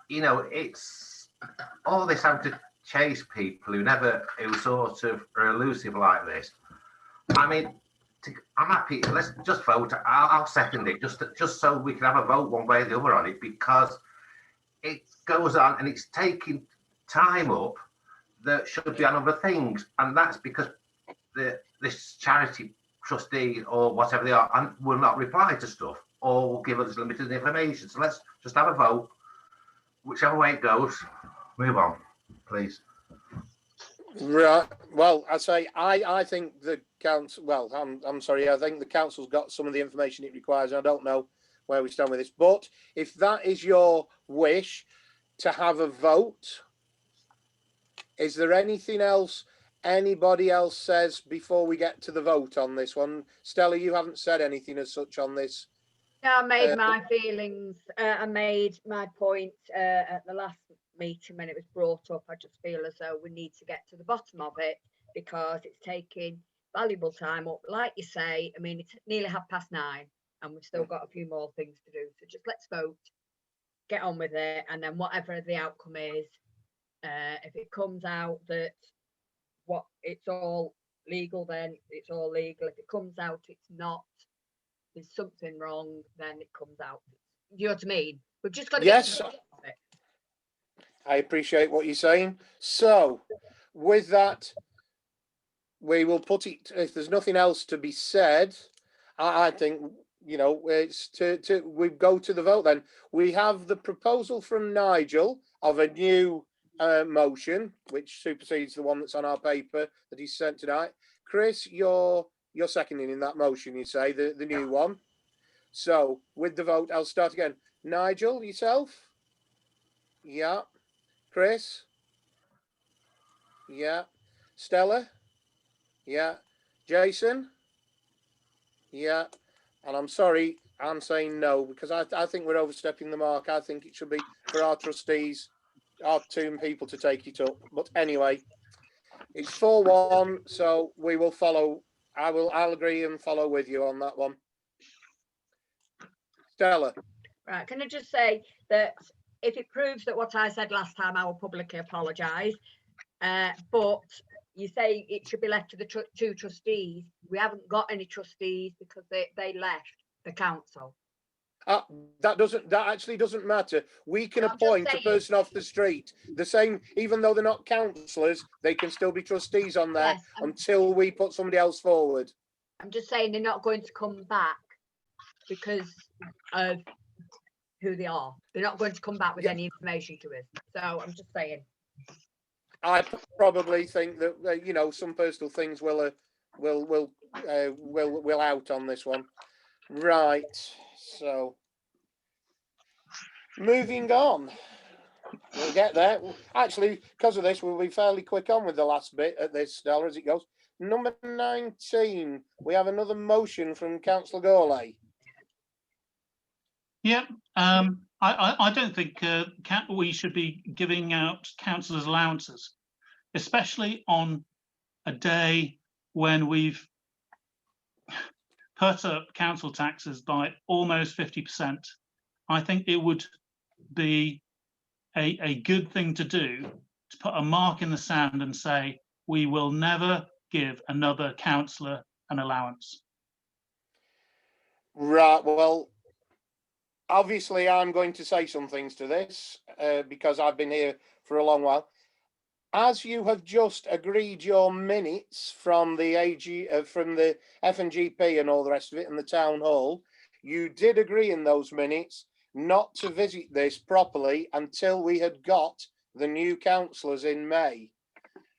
you know, it's all this having to chase people who sort of are elusive like this. I mean, I'm happy. Let's just vote. I'll second it, just so we can have a vote one way or the other on it, because it goes on and it's taking time up that should be on other things, and that's because this charity trustee or whatever they are will not reply to stuff or will give us limited information. So let's just have a vote, whichever way it goes. Move on, please. Right. Well, I think the council. Well, I'm sorry. I think the council's got some of the information it requires. I don't know where we stand with this, but if that is your wish to have a vote, is there anything else anybody else says before we get to the vote on this one? Stella, you haven't said anything as such on this. No, I made my feelings. I made my point at the last meeting when it was brought up. I just feel as though we need to get to the bottom of it because it's taking valuable time up. Like you say, I mean, it's nearly 9:30 and we've still got a few more things to do. So just let's vote, get on with it, and then whatever the outcome is, if it comes out that it's all legal, then it's all legal. If it comes out it's not, there's something wrong, then it comes out. You know what I mean? We've just got to get to the bottom of it. I appreciate what you're saying. So with that, we will put it, if there's nothing else to be said, I think, you know, it's we go to the vote then. We have the proposal from Nigel of a new motion, which supersedes the one that's on our paper that he's sent tonight. Chris, you're seconding in that motion, you say, the new one. So with the vote, I'll start again. Nigel, yourself? Yeah. Chris? Yeah. Stella? Yeah. Jason? Yeah. And I'm sorry, I'm saying no, because I think we're overstepping the mark. I think it should be for our trustees, our 2 people to take it up. But anyway, it's 4-1, so we will follow. I'll agree and follow with you on that one. Stella. Right, can I just say that if it proves that what I said last time, I will publicly apologise. But you say it should be left to the two trustees. We haven't got any trustees because they left the council. That actually doesn't matter. We can I'm just appoint a saying. person off the street. The same, even though they're not councillors, they can still be trustees on there Yes, until we put somebody else forward. I'm just saying they're not going to come back because of who they are. They're not going to come back with any information to us. So I'm just saying. I probably think that you know, some personal things will out on this one. Right. So moving on. We'll get there. Actually, because of this, we'll be fairly quick on with the last bit at this, Stella, as it goes. Number 19, we have another motion from Councillor Gourlay. Yeah, I don't think we should be giving out councillors' allowances, especially on a day when we've put up council taxes by almost 50%. I think it would be a good thing to do to put a mark in the sand and say, we will never give another councillor an allowance. Right, well, obviously I'm going to say some things to this because I've been here for a long while. As you have just agreed your minutes from the from the F&GP and all the rest of it in the town hall, you did agree in those minutes not to visit this properly until we had got the new councillors in May.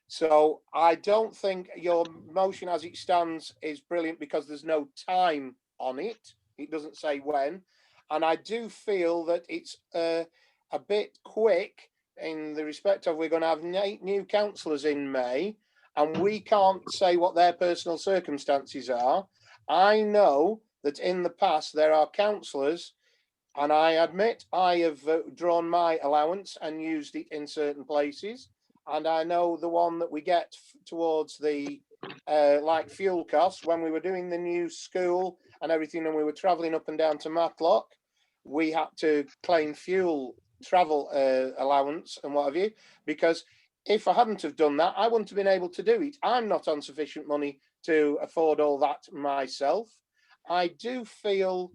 So I don't think your motion as it stands is brilliant because there's no time on it. It doesn't say when. And I do feel that it's a bit quick in the respect of we're going to have 8 new councillors in May and we can't say what their personal circumstances are. I know that in the past there are councillors, and I admit I have drawn my allowance and used it in certain places. And I know the one that we get towards the like fuel costs when we were doing the new school and everything, and we were travelling up and down to Matlock, we had to claim fuel travel allowance and what have you, because if I hadn't have done that, I wouldn't have been able to do it. I'm not on sufficient money to afford all that myself. I do feel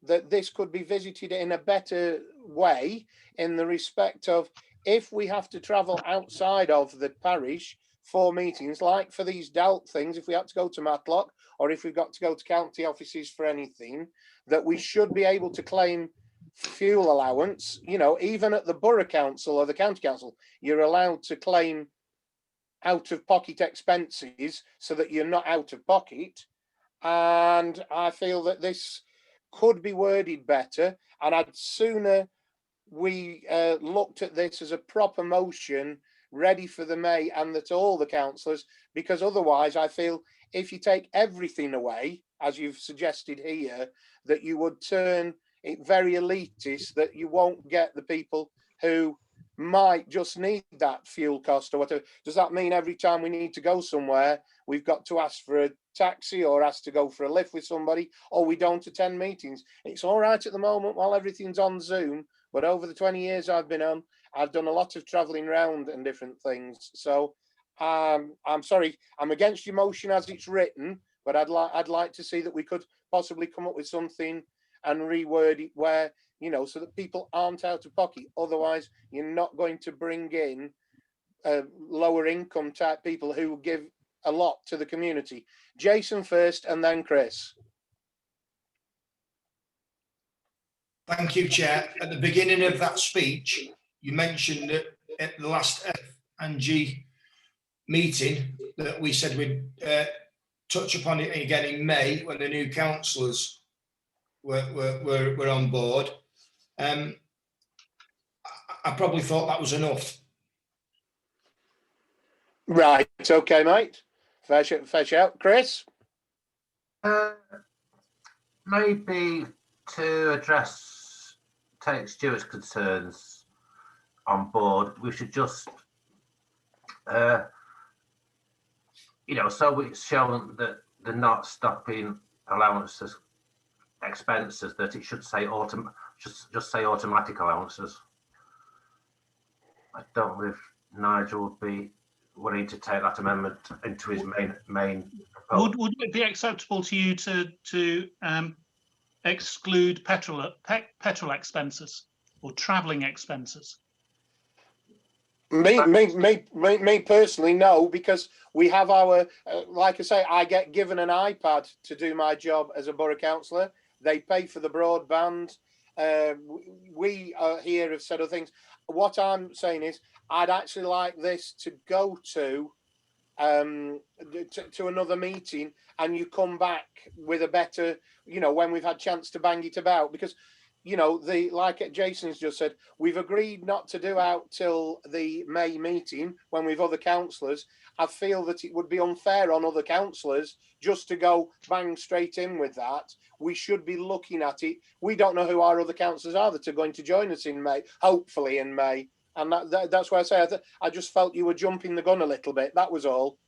that this could be visited in a better way in the respect of if we have to travel outside of the parish for meetings, like for these DALT things, if we had to go to Matlock or if we've got to go to county offices for anything, that we should be able to claim fuel allowance. You know, even at the borough council or the county council, you're allowed to claim out of pocket expenses so that you're not out of pocket. And I feel that this could be worded better, and I'd sooner we looked at this as a proper motion ready for the May and that all the councillors, because otherwise I feel if you take everything away, as you've suggested here, that you would turn it very elitist, that you won't get the people who might just need that fuel cost or whatever. Does that mean every time we need to go somewhere, we've got to ask for a taxi or ask to go for a lift with somebody, or we don't attend meetings? It's all right at the moment while everything's on Zoom, but over the 20 years I've been on, I've done a lot of traveling around and different things. So I'm sorry, I'm against your motion as it's written, but I'd like to see that we could possibly come up with something and reword it where, you know, so that people aren't out of pocket. Otherwise, you're not going to bring in lower income type people who give a lot to the community. Jason first and then Chris. Thank you, Chair. At the beginning of that speech, you mentioned that at the last F&G meeting that we said we'd touch upon it again in May when the new councillors were on board. I probably thought that was enough. Right, okay, mate. Fair shout. Chris? Maybe to take Stuart's concerns on board, we should just, you know, so it's shown that they're not stopping allowances, expenses, that it should say just say automatic allowances. I don't know if Nigel willing to take that amendment into his main proposal. Would it be acceptable to you to exclude petrol expenses or travelling expenses? Me personally, no, because we have our, like I say, I get given an iPad to do my job as a borough councillor. They pay for the broadband. We here have said other things. What I'm saying is, I'd actually like this to go to another meeting, and you come back with a better, you know, when we've had chance to bang it about, because, you know, like Jason's just said, we've agreed not to do out till the May meeting when we've other councillors. I feel that it would be unfair on other councillors just to go bang straight in with that. We should be looking at it. We don't know who our other councillors are that are going to join us in May, hopefully in May. And that's why I say I just felt you were jumping the gun a little bit. That was all.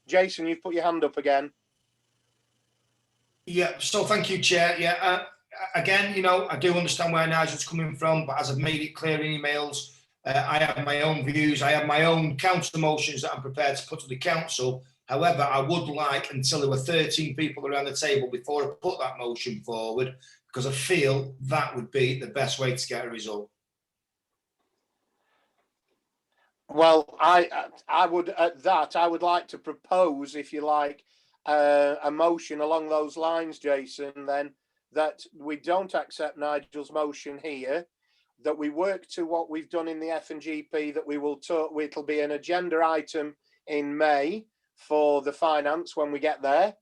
Jason, you've put your hand up again. Yeah, so thank you, Chair. Yeah, again, you know, I do understand where Nigel's coming from, but as I've made it clear in emails, I have my own views. I have my own council motions that I'm prepared to put to the council. However, I would like, until there were 13 people around the table before I put that motion forward, because I feel that would be the best way to get a result. Well, I would like to propose, if you like, a motion along those lines, Jason, then, that we don't accept Nigel's motion here, that we work to what we've done in the F&GP, that we will talk, it'll be an agenda item in May for the finance when we get there,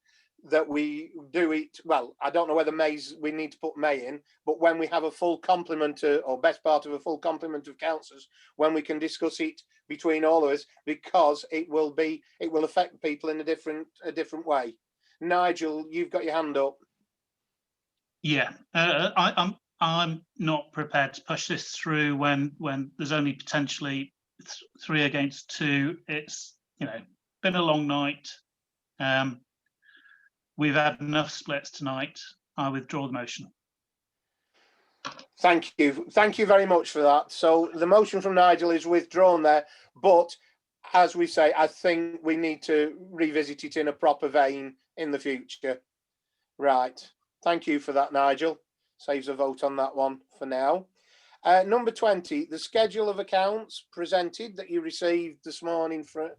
that we do it, well, I don't know whether we need to put May in, but when we have a full complement or best part of a full complement of councillors, when we can discuss it between all of us, because it will affect people in a different way. Nigel, you've got your hand up. Yeah, I'm not prepared to push this through when there's only potentially 3 against 2. It's, you know, been a long night. We've had enough splits tonight. I withdraw the motion. Thank you very much for that. So the motion from Nigel is withdrawn there, but as we say, I think we need to revisit it in a proper vein in the future. Right. Thank you for that, Nigel. Saves a vote on that one for now. Number 20, the schedule of accounts presented that you received this morning or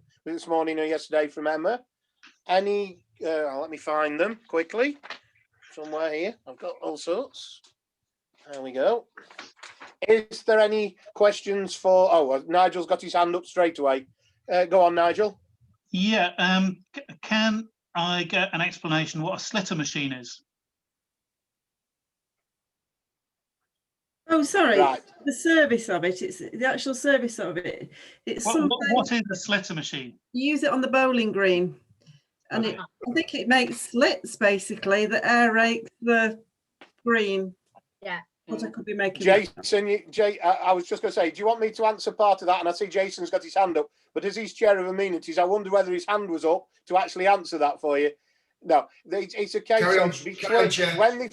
yesterday from Emma. Any, let me find them quickly. Somewhere here. I've got all sorts. There we go. Is there any questions for, oh, Nigel's got his hand up straight away. Go on, Nigel. Yeah, can I get an explanation what a slitter machine is? Oh, sorry. Right. The service of it. It's the actual service of it. It's what is a slitter machine? You use it on the bowling green, and I think it makes slits basically that aerate the green. Yeah. What I could be making. Jason, I was just going to say, do you want me to answer part of that? And I see Jason's got his hand up, but as he's chair of amenities, I wonder whether his hand was up to actually answer that for you. No, it's a case of when they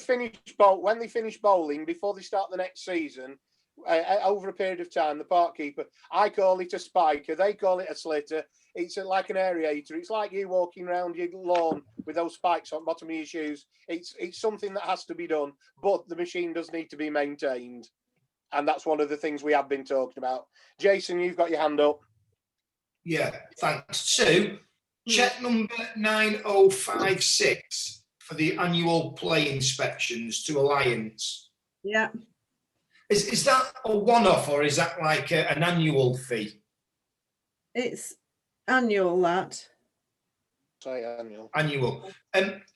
finish bowling before they start the next season, over a period of time, the park keeper, I call it a spiker, they call it a slitter. It's like an aerator. It's like you walking around your lawn with those spikes on the bottom of your shoes. It's something that has to be done, but the machine does need to be maintained, and that's one of the things we have been talking about. Jason, you've got your hand up. Yeah, thanks. Sue, check number 9056 for the annual play inspections to Alliance. Yeah. Is that a one-off, or is that like an annual fee? It's annual, that. Say annual. Annual.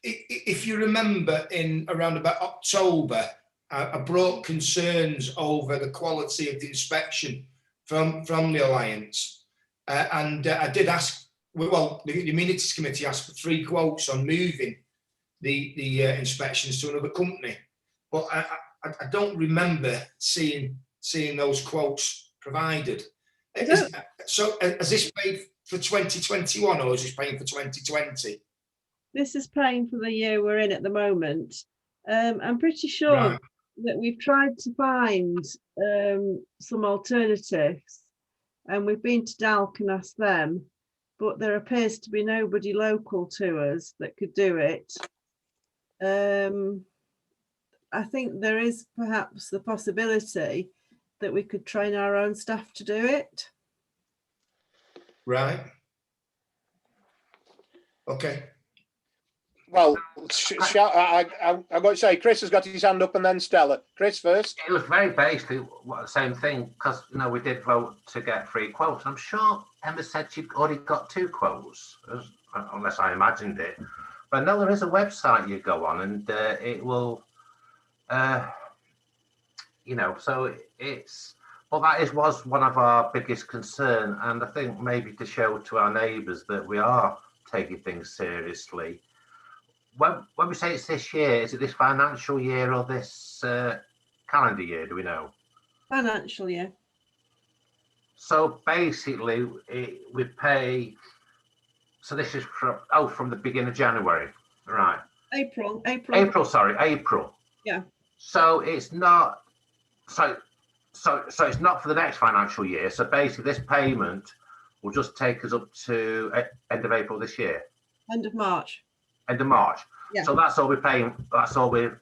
If you remember, in around about October, I brought concerns over the quality of the inspection from the Alliance, and I did ask. Well, the Amenities Committee asked for 3 quotes on moving the inspections to another company, but I don't remember seeing those quotes provided. So has this paid for 2021, or is this paying for 2020? This is paying for the year we're in at the moment. I'm pretty sure that we've tried to find some alternatives, and we've been to Dalk and asked them, but there appears to be nobody local to us that could do it. I think there is perhaps the possibility that we could train our own staff to do it. Right. Okay. Well, I'm going to say Chris has got his hand up and then Stella. Chris first. It was very basically the same thing because, you know, we did vote to get 3 quotes. I'm sure Emma said she'd already got 2 quotes, unless I imagined it. But no, there is a website you go on and it will, you know, so it's, well, that was one of our biggest concern. And I think maybe to show to our neighbours that we are taking things seriously. When we say it's this year, is it this financial year or this calendar year? Do we know? Financial year. So basically, we pay. So this is from the beginning of January, right? April. Sorry, April. Yeah. So it's not. So it's not for the next financial year. So basically, this payment will just take us up to end of April this year. End of March. End of March. Yeah. So that's all we're paying. That's all we're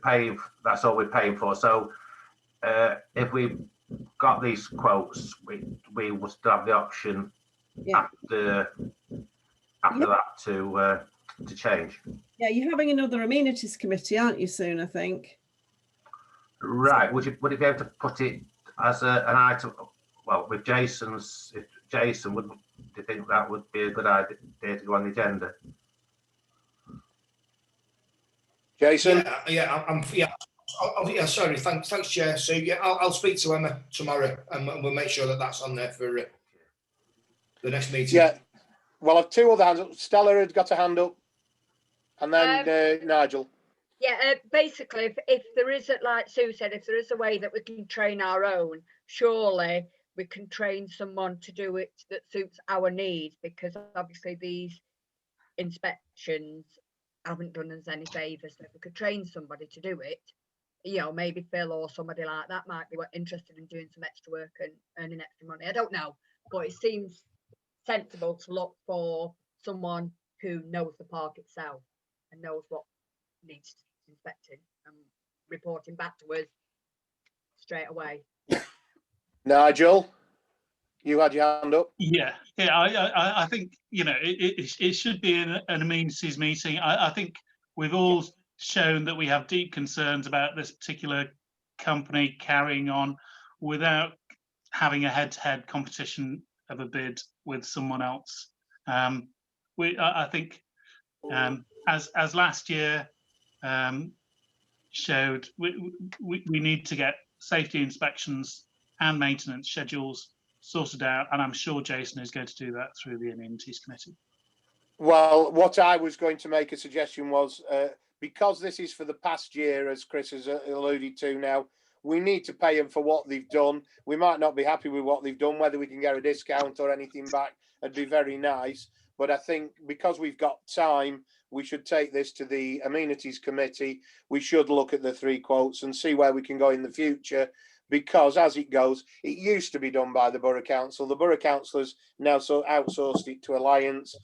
paying. That's all we're paying for. So if we got these quotes, we would still have the option after that to change. Yeah, you're having another amenities committee, aren't you? Soon, I think. Right. Would it be able to put it as an item? Well, with Jason's, if Jason would, do you think that would be a good idea to go on the agenda? Jason? Yeah, sorry, thanks, Chair. So yeah, I'll speak to Emma tomorrow and we'll make sure that that's on there for the next meeting. Yeah, well, I've 2 other hands up. Stella had got a hand up and then Nigel. Yeah, basically, if there is, like Sue said, if there is a way that we can train our own, surely we can train someone to do it that suits our needs, because obviously these inspections haven't done us any favours. So if we could train somebody to do it, you know, maybe Phil or somebody like that might be interested in doing some extra work and earning extra money. I don't know, but it seems sensible to look for someone who knows the park itself and knows what needs inspecting and reporting back to us straight away. Nigel, you had your hand up. Yeah. I think, you know, it should be an amenities meeting. I think we've all shown that we have deep concerns about this particular company carrying on without having a head-to-head competition of a bid with someone else. I think as last year showed, we need to get safety inspections and maintenance schedules sorted out, and I'm sure Jason is going to do that through the Amenities Committee. Well, what I was going to make a suggestion was, because this is for the past year, as Chris has alluded to now, we need to pay them for what they've done. We might not be happy with what they've done, whether we can get a discount or anything back, it'd be very nice. But I think because we've got time, we should take this to the Amenities Committee. We should look at the 3 quotes and see where we can go in the future. Because as it goes, it used to be done by the Borough Council. The Borough Councillors now outsourced it to Alliance.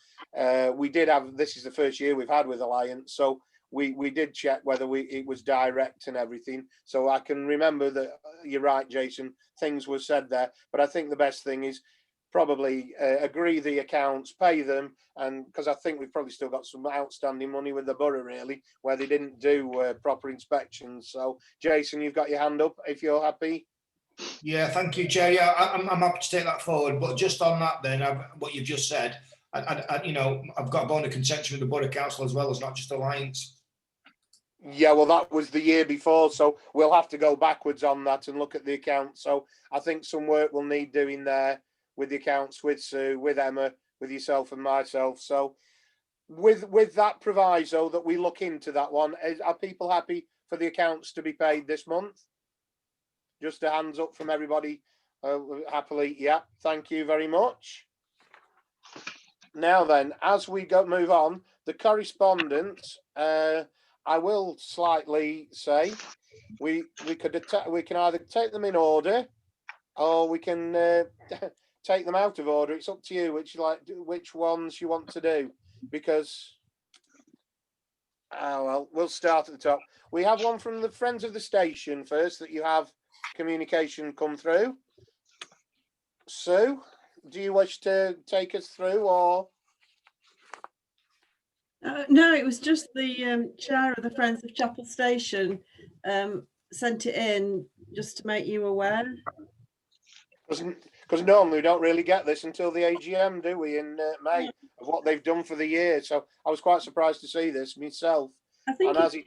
We did have, this is the first year we've had with Alliance, so we did check whether it was direct and everything. So I can remember that you're right, Jason, things were said there. But I think the best thing is probably agree the accounts, pay them, and because I think we've probably still got some outstanding money with the borough really, where they didn't do proper inspections. So Jason, you've got your hand up if you're happy. Yeah, thank you, Chair. Yeah, I'm happy to take that forward. But just on that, then, what you've just said, you know, I've got a bone of contention with the Borough Council as well as not just Alliance. Yeah, well, that was the year before, so we'll have to go backwards on that and look at the accounts. So I think some work will need doing there with the accounts, with Sue, with Emma, with yourself and myself. So with that proviso that we look into that one, are people happy for the accounts to be paid this month? Just a hands up from everybody happily. Yeah, thank you very much. Now then, as we move on, the correspondence, I will slightly say we can either take them in order, or we can take them out of order. It's up to you which ones you want to do, because well, we'll start at the top. We have one from the Friends of the Station first, that you have communication come through. Sue, do you wish to take us through, or? No, it was just the chair of the Friends of Chapel Station sent it in just to make you aware. Because normally we don't really get this until the AGM, do we, in May, of what they've done for the year. So I was quite surprised to see this myself. I think, and as it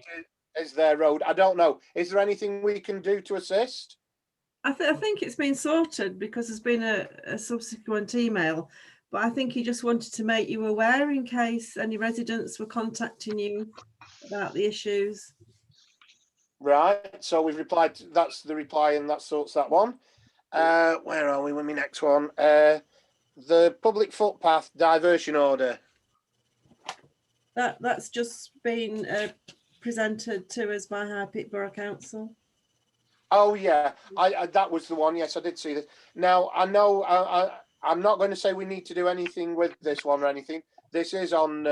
is their road, I don't know. Is there anything we can do to assist? I think it's been sorted, because there's been a subsequent email, but I think he just wanted to make you aware in case any residents were contacting you about the issues. Right, so we've replied. That's the reply, and that sorts that one. Where are we with my next one? The public footpath diversion order. That's just been presented to us by High Peak Borough Council. Oh yeah, I that was the one. Yes, I did see this. Now I know I'm not going to say we need to do anything with this one or anything. This is on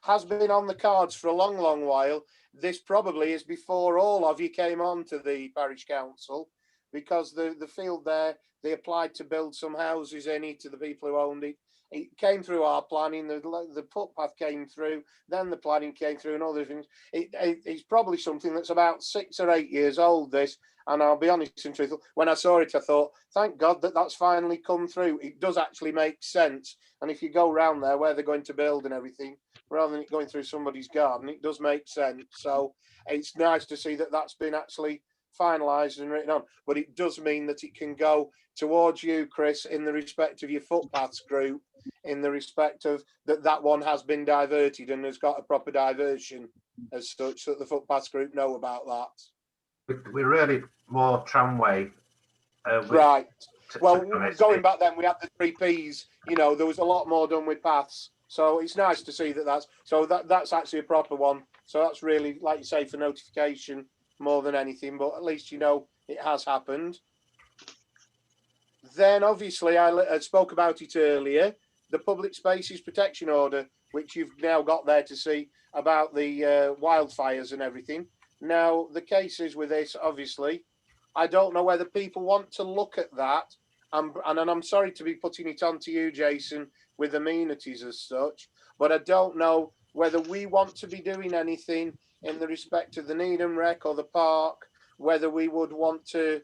has been on the cards for a long while. This probably is before all of you came on to the parish council, because the field there, they applied to build some houses in it to the people who owned it. It came through our planning, the footpath came through, then the planning came through and other things. It's probably something that's about 6 or 8 years old, this, and I'll be honest and truthful, when I saw it, I thought, thank God that's finally come through. It does actually make sense. And if you go around there where they're going to build and everything, rather than it going through somebody's garden, it does make sense. So it's nice to see that that's been actually finalised and written on, but it does mean that it can go towards you, Chris, in the respect of your footpaths group, in the respect of that one has been diverted and has got a proper diversion as such, so that the footpaths group know about that. We're really more tramway. Right. Well, going back then, we had the 3 Ps. You know, there was a lot more done with paths. So it's nice to see that's actually a proper one. So that's really, like you say, for notification more than anything, but at least you know it has happened. Then obviously I spoke about it earlier, the public spaces protection order, which you've now got there to see about the wildfires and everything. Now the case is with this, obviously, I don't know whether people want to look at that, and I'm sorry to be putting it on to you, Jason, with amenities as such, but I don't know whether we want to be doing anything in the respect of the Needham Rec or the park, whether we would want to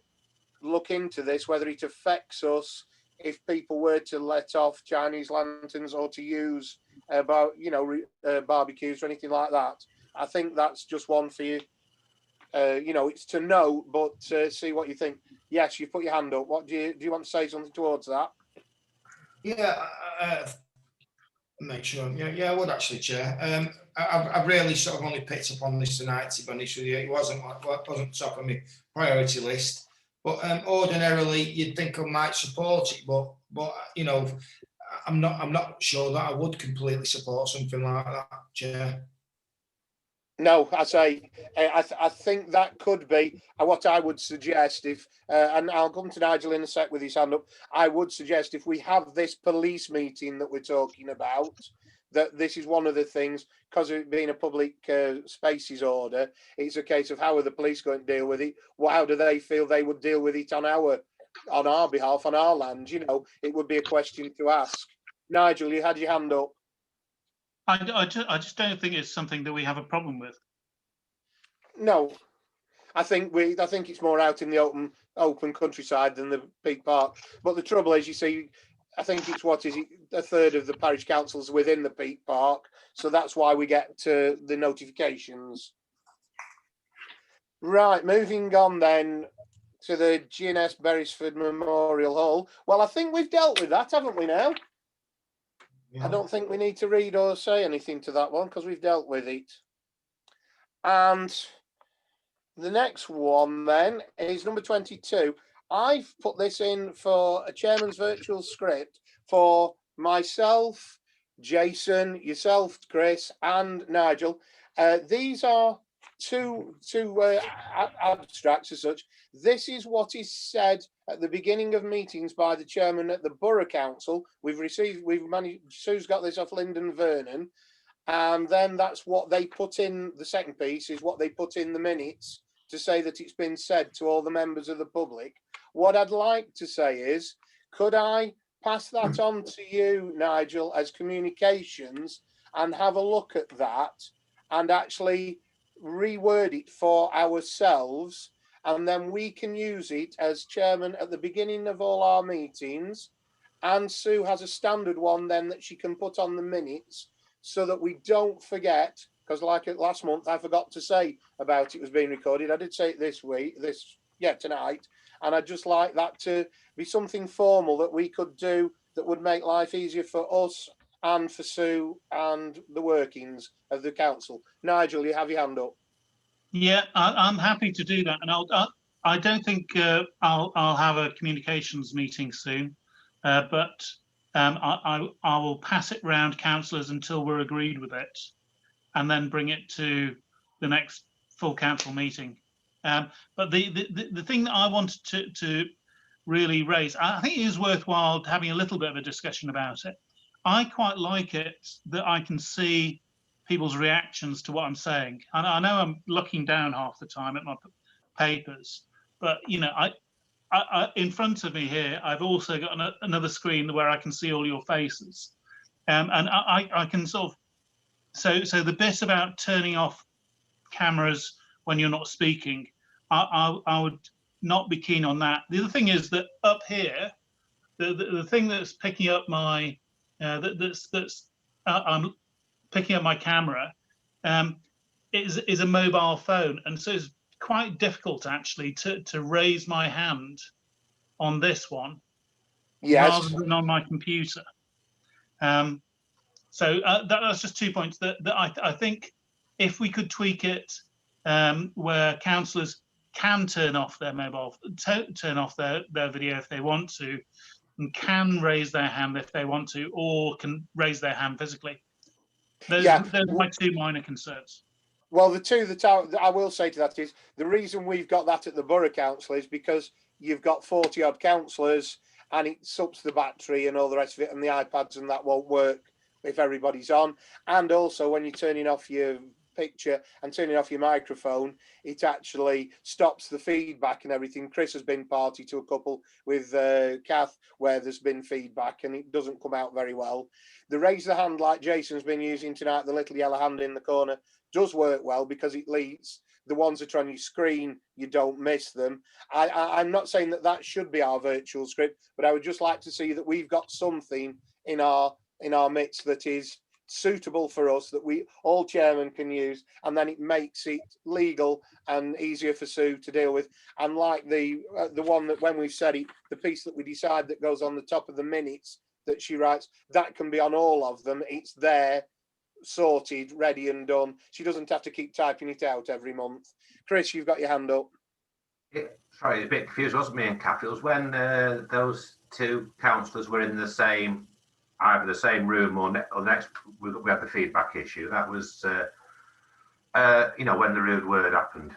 look into this, whether it affects us if people were to let off Chinese lanterns or to use barbecues or anything like that. I think that's just one for you. It's to know, but see what you think. Yes, you put your hand up. What do you want to say something towards that? Yeah, make sure. Yeah, I would actually, Chair. I've really sort of only picked up on this tonight, to be honest with you. It wasn't top of my priority list. But ordinarily, you'd think I might support it, but I'm not sure that I would completely support something like that, Chair. No, I say I think that could be what I would suggest if, and I'll come to Nigel in a sec with his hand up. I would suggest if we have this police meeting that we're talking about, that this is one of the things, because of it being a public spaces order, it's a case of how are the police going to deal with it? How do they feel they would deal with it on our behalf, on our land? It would be a question to ask. Nigel, you had your hand up. I just don't think it's something that we have a problem with. No, I think it's more out in the open countryside than the Peak Park. But the trouble is, you see, I think it's a third of the parish councils within the Peak Park, so that's why we get the notifications. Right, moving on then to the G&S Beresford Memorial Hall. Well, I think we've dealt with that, haven't we now? I don't think we need to read or say anything to that one because we've dealt with it. And the next one then is number 22. I've put this in for a chairman's virtual script for myself, Jason, yourself, Chris, and Nigel. These are two abstracts as such. This is what is said at the beginning of meetings by the chairman at the Borough Council. Sue's got this off Lyndon Vernon, and then that's what they put in. The second piece is what they put in the minutes to say that it's been said to all the members of the public. What I'd like to say is, could I pass that on to you, Nigel, as communications, and have a look at that and actually reword it for ourselves, and then we can use it as chairman at the beginning of all our meetings, and Sue has a standard one then that she can put on the minutes so that we don't forget, because like last month I forgot to say about it was being recorded. I did say it tonight, and I'd just like that to be something formal that we could do that would make life easier for us and for Sue and the workings of the council. Nigel, you have your hand up. Yeah, I'm happy to do that, and I don't think I'll have a communications meeting soon, but I will pass it round councillors until we're agreed with it, and then bring it to the next full council meeting. But the thing that I wanted to really raise, I think it is worthwhile having a little bit of a discussion about it. I quite like it that I can see people's reactions to what I'm saying. And I know I'm looking down half the time at my papers, but you know, I in front of me here, I've also got another screen where I can see all your faces, and I can sort of. So the bit about turning off cameras when you're not speaking, I would not be keen on that. The other thing is that up here, the thing that's picking up my I'm picking up my camera is a mobile phone, and so it's quite difficult actually to raise my hand on this one, rather than on my computer. So that's just 2 points that I think if we could tweak it where councillors can turn off their turn off their video if they want to, and can raise their hand if they want to, or can raise their hand physically. Those are my two minor concerns. Well, the two that I will say to that is the reason we've got that at the Borough Council is because you've got 40 odd councillors and it sucks the battery and all the rest of it, and the iPads and that won't work if everybody's on. And also when you're turning off your picture and turning off your microphone, it actually stops the feedback and everything. Chris has been party to a couple with Kath where there's been feedback and it doesn't come out very well. The raise the hand like Jason's been using tonight, the little yellow hand in the corner, does work well because it leads. The ones that are on your screen, you don't miss them. I'm not saying that should be our virtual script, but I would just like to see that we've got something in our midst that is suitable for us, that we all chairmen can use, and then it makes it legal and easier for Sue to deal with. And like the one that when we've said it, the piece that we decide that goes on the top of the minutes that she writes, that can be on all of them. It's there, sorted, ready and done. She doesn't have to keep typing it out every month. Chris, you've got your hand up. Sorry, a bit confused. It wasn't me and Kath. It was when those two councillors were in the same, either the same room or next. We had the feedback issue. That was, you know, when the rude word happened.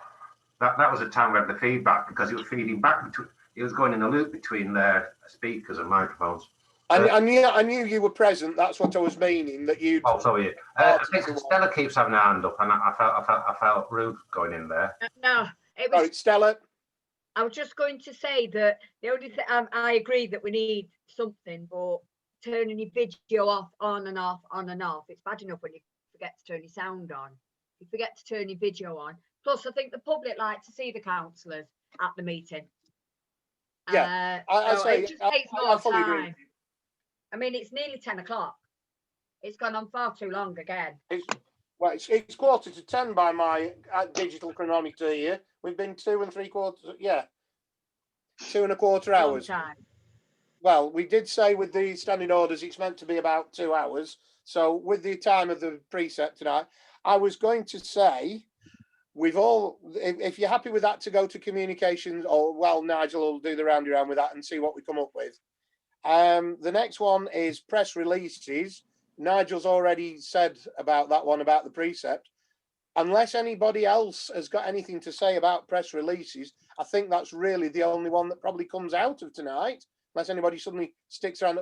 That was a time we had the feedback because it was feeding back. It was going in a loop between their speakers and microphones. I knew you were present. That's what I was meaning. That you. Oh, sorry. I think Stella keeps having her hand up, and I felt rude going in there. No, it was. Sorry, Stella. I was just going to say that the only thing I agree that we need something, but turning your video off, on and off, it's bad enough when you forget to turn your sound on. You forget to turn your video on. Plus, I think the public like to see the councillors at the meeting. Yeah, it just takes more fully time. agree. I mean, it's nearly 10 o'clock. It's gone on far too long again. It's 9:45 by my digital chronometer here. We've been 2 3/4, 2.25 hours. Well, we did say with the standing orders, it's meant to be about 2 hours. So with the time of the precept tonight, I was going to say, if you're happy with that to go to communications, or well, Nigel will do the roundy round with that and see what we come up with. The next one is press releases. Nigel's already said about that one, about the precept. unless anybody else has got anything to say about press releases, I think that's really the only one that probably comes out of tonight, unless anybody suddenly sticks around.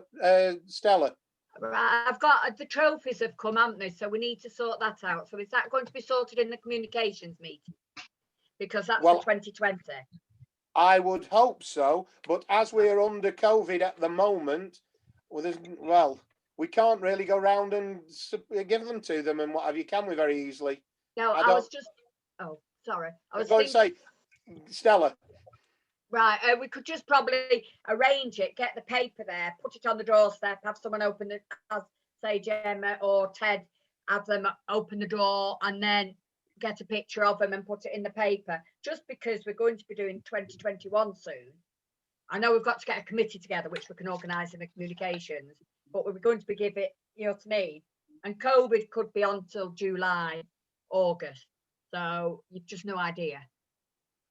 Stella. Right, I've got the trophies have come, haven't they? So we need to sort that out. So is that going to be sorted in the communications meeting? Because that's Well, the 2020. I would hope so, but as we're under COVID at the moment, well, we can't really go round and give them to them and what have you, can we, very easily? No, I was just, oh, sorry. I was going to say, Stella. Right, we could just probably arrange it, get the paper there, put it on the doorstep, have someone open it, as say Gemma or Ted, have them open the door and then get a picture of them and put it in the paper. Just because we're going to be doing 2021 soon. I know we've got to get a committee together, which we can organise in the communications, but we're going to be giving, you know what I mean? And COVID could be on till July, August. So you've just no idea.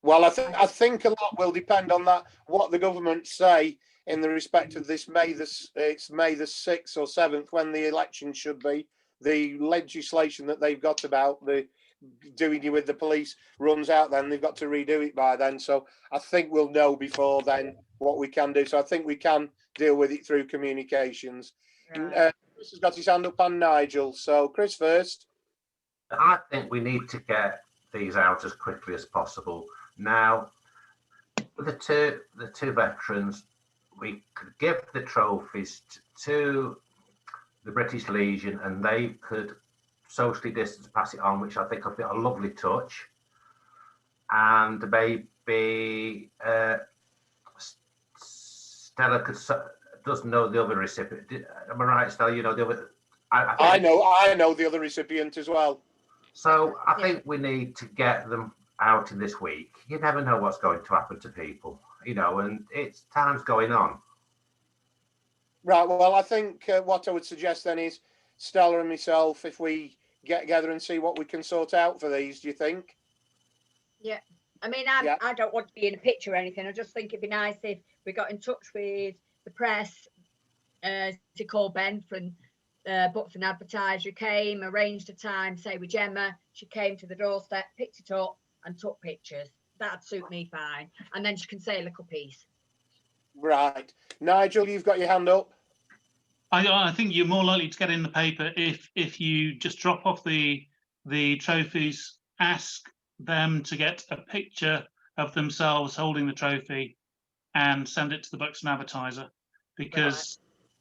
Well, I think a lot will depend on that, what the government say in the respect of this it's May the 6th or 7th when the election should be. The legislation that they've got about the doing you with the police runs out then. They've got to redo it by then. So I think we'll know before then what we can do. So I think we can deal with it through communications. Right. Chris has got his hand up and Nigel. So Chris first. I think we need to get these out as quickly as possible. Now, with the two veterans, we could give the trophies to the British Legion and they could socially distance pass it on, which I think would be a lovely touch. And maybe Stella doesn't know the other recipient. Am I right, Stella? You know the other. I know the other recipient as well. So I think we need to get them out in this week. You never know what's going to happen to people, you know, and it's time's going on. Right. Well, I think what I would suggest then is Stella and myself, if we get together and see what we can sort out for these, do you think? Yeah. I mean, I don't want to be in a picture or anything. I just think it'd be nice if we got in touch with the press to call Ben from Books and Advertiser, came, arranged a time, say with Gemma. She came to the doorstep, picked it up and took pictures. That'd suit me fine. And then she can say a little piece. Right. Nigel, you've got your hand up. I think you're more likely to get in the paper if you just drop off the trophies, ask them to get a picture of themselves holding the trophy and send it to the Books and Advertiser, because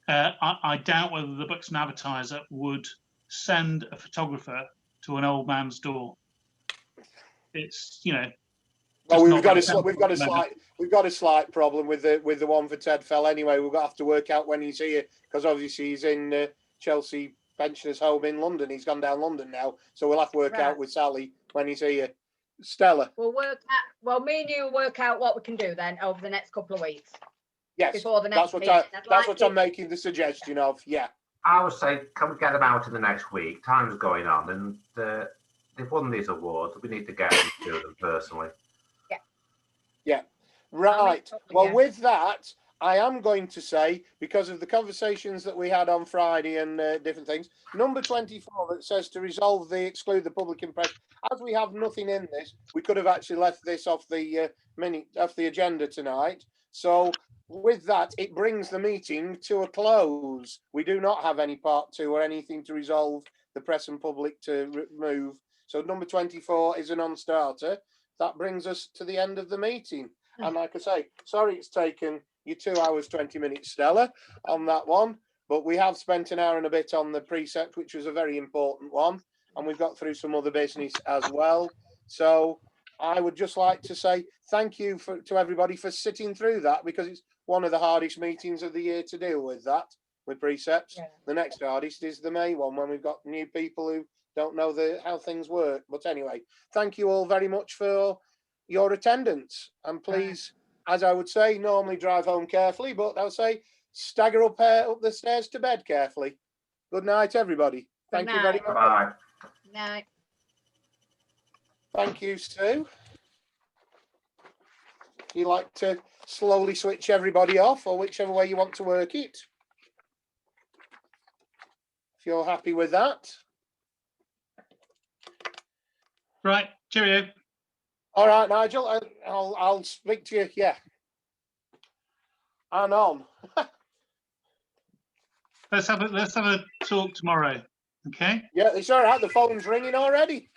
I doubt whether the Books and Advertiser would send a photographer to an old man's door. It's, you know. Well, we've got a slight problem with the one for Ted Fell anyway. We'll have to work out when he's here, because obviously he's in Chelsea Pensioners Home in London. He's gone down London now, so we'll have to work out with Sally when he's here. Stella. Well, me and you work out what we can do then over the next couple of weeks. Yes, before the next that's what I'm making the suggestion of. Yeah. I would say, can we get them out in the next week? Time's going on, and they've won these awards. We need to get them to them personally. Yeah, right. Well, with that, I am going to say, because of the conversations that we had on Friday and different things, number 24 that says to resolve the exclude the public and press. As we have nothing in this, we could have actually left this off the agenda tonight. So with that, it brings the meeting to a close. We do not have any part 2 or anything to resolve the press and public to remove. So number 24 is a non-starter. That brings us to the end of the meeting. And like I say, sorry it's taken you 2 hours, 20 minutes, Stella, on that one. But we have spent an hour and a bit on the precept, which was a very important one. And we've got through some other business as well. So I would just like to say thank you to everybody for sitting through that, because it's one of the hardest meetings of the year to deal with that, with precepts. Yeah. The next hardest is the May one, when we've got new people who don't know how things work. But anyway, thank you all very much for your attendance. And please, as I would say, normally drive home carefully, but I would say stagger up the stairs to bed carefully. Good night, everybody. Thank you very much. Bye. Good night. Thank you, Sue. You like to slowly switch everybody off, or whichever way you want to work it, if you're happy with that. Right, cheerio. All right, Nigel, I'll speak to you. Yeah. And on. Let's have a talk tomorrow. Okay. Yeah, it's all right. The phone's ringing already.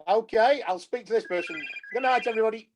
Okay, I'll speak to this person. Good night, everybody.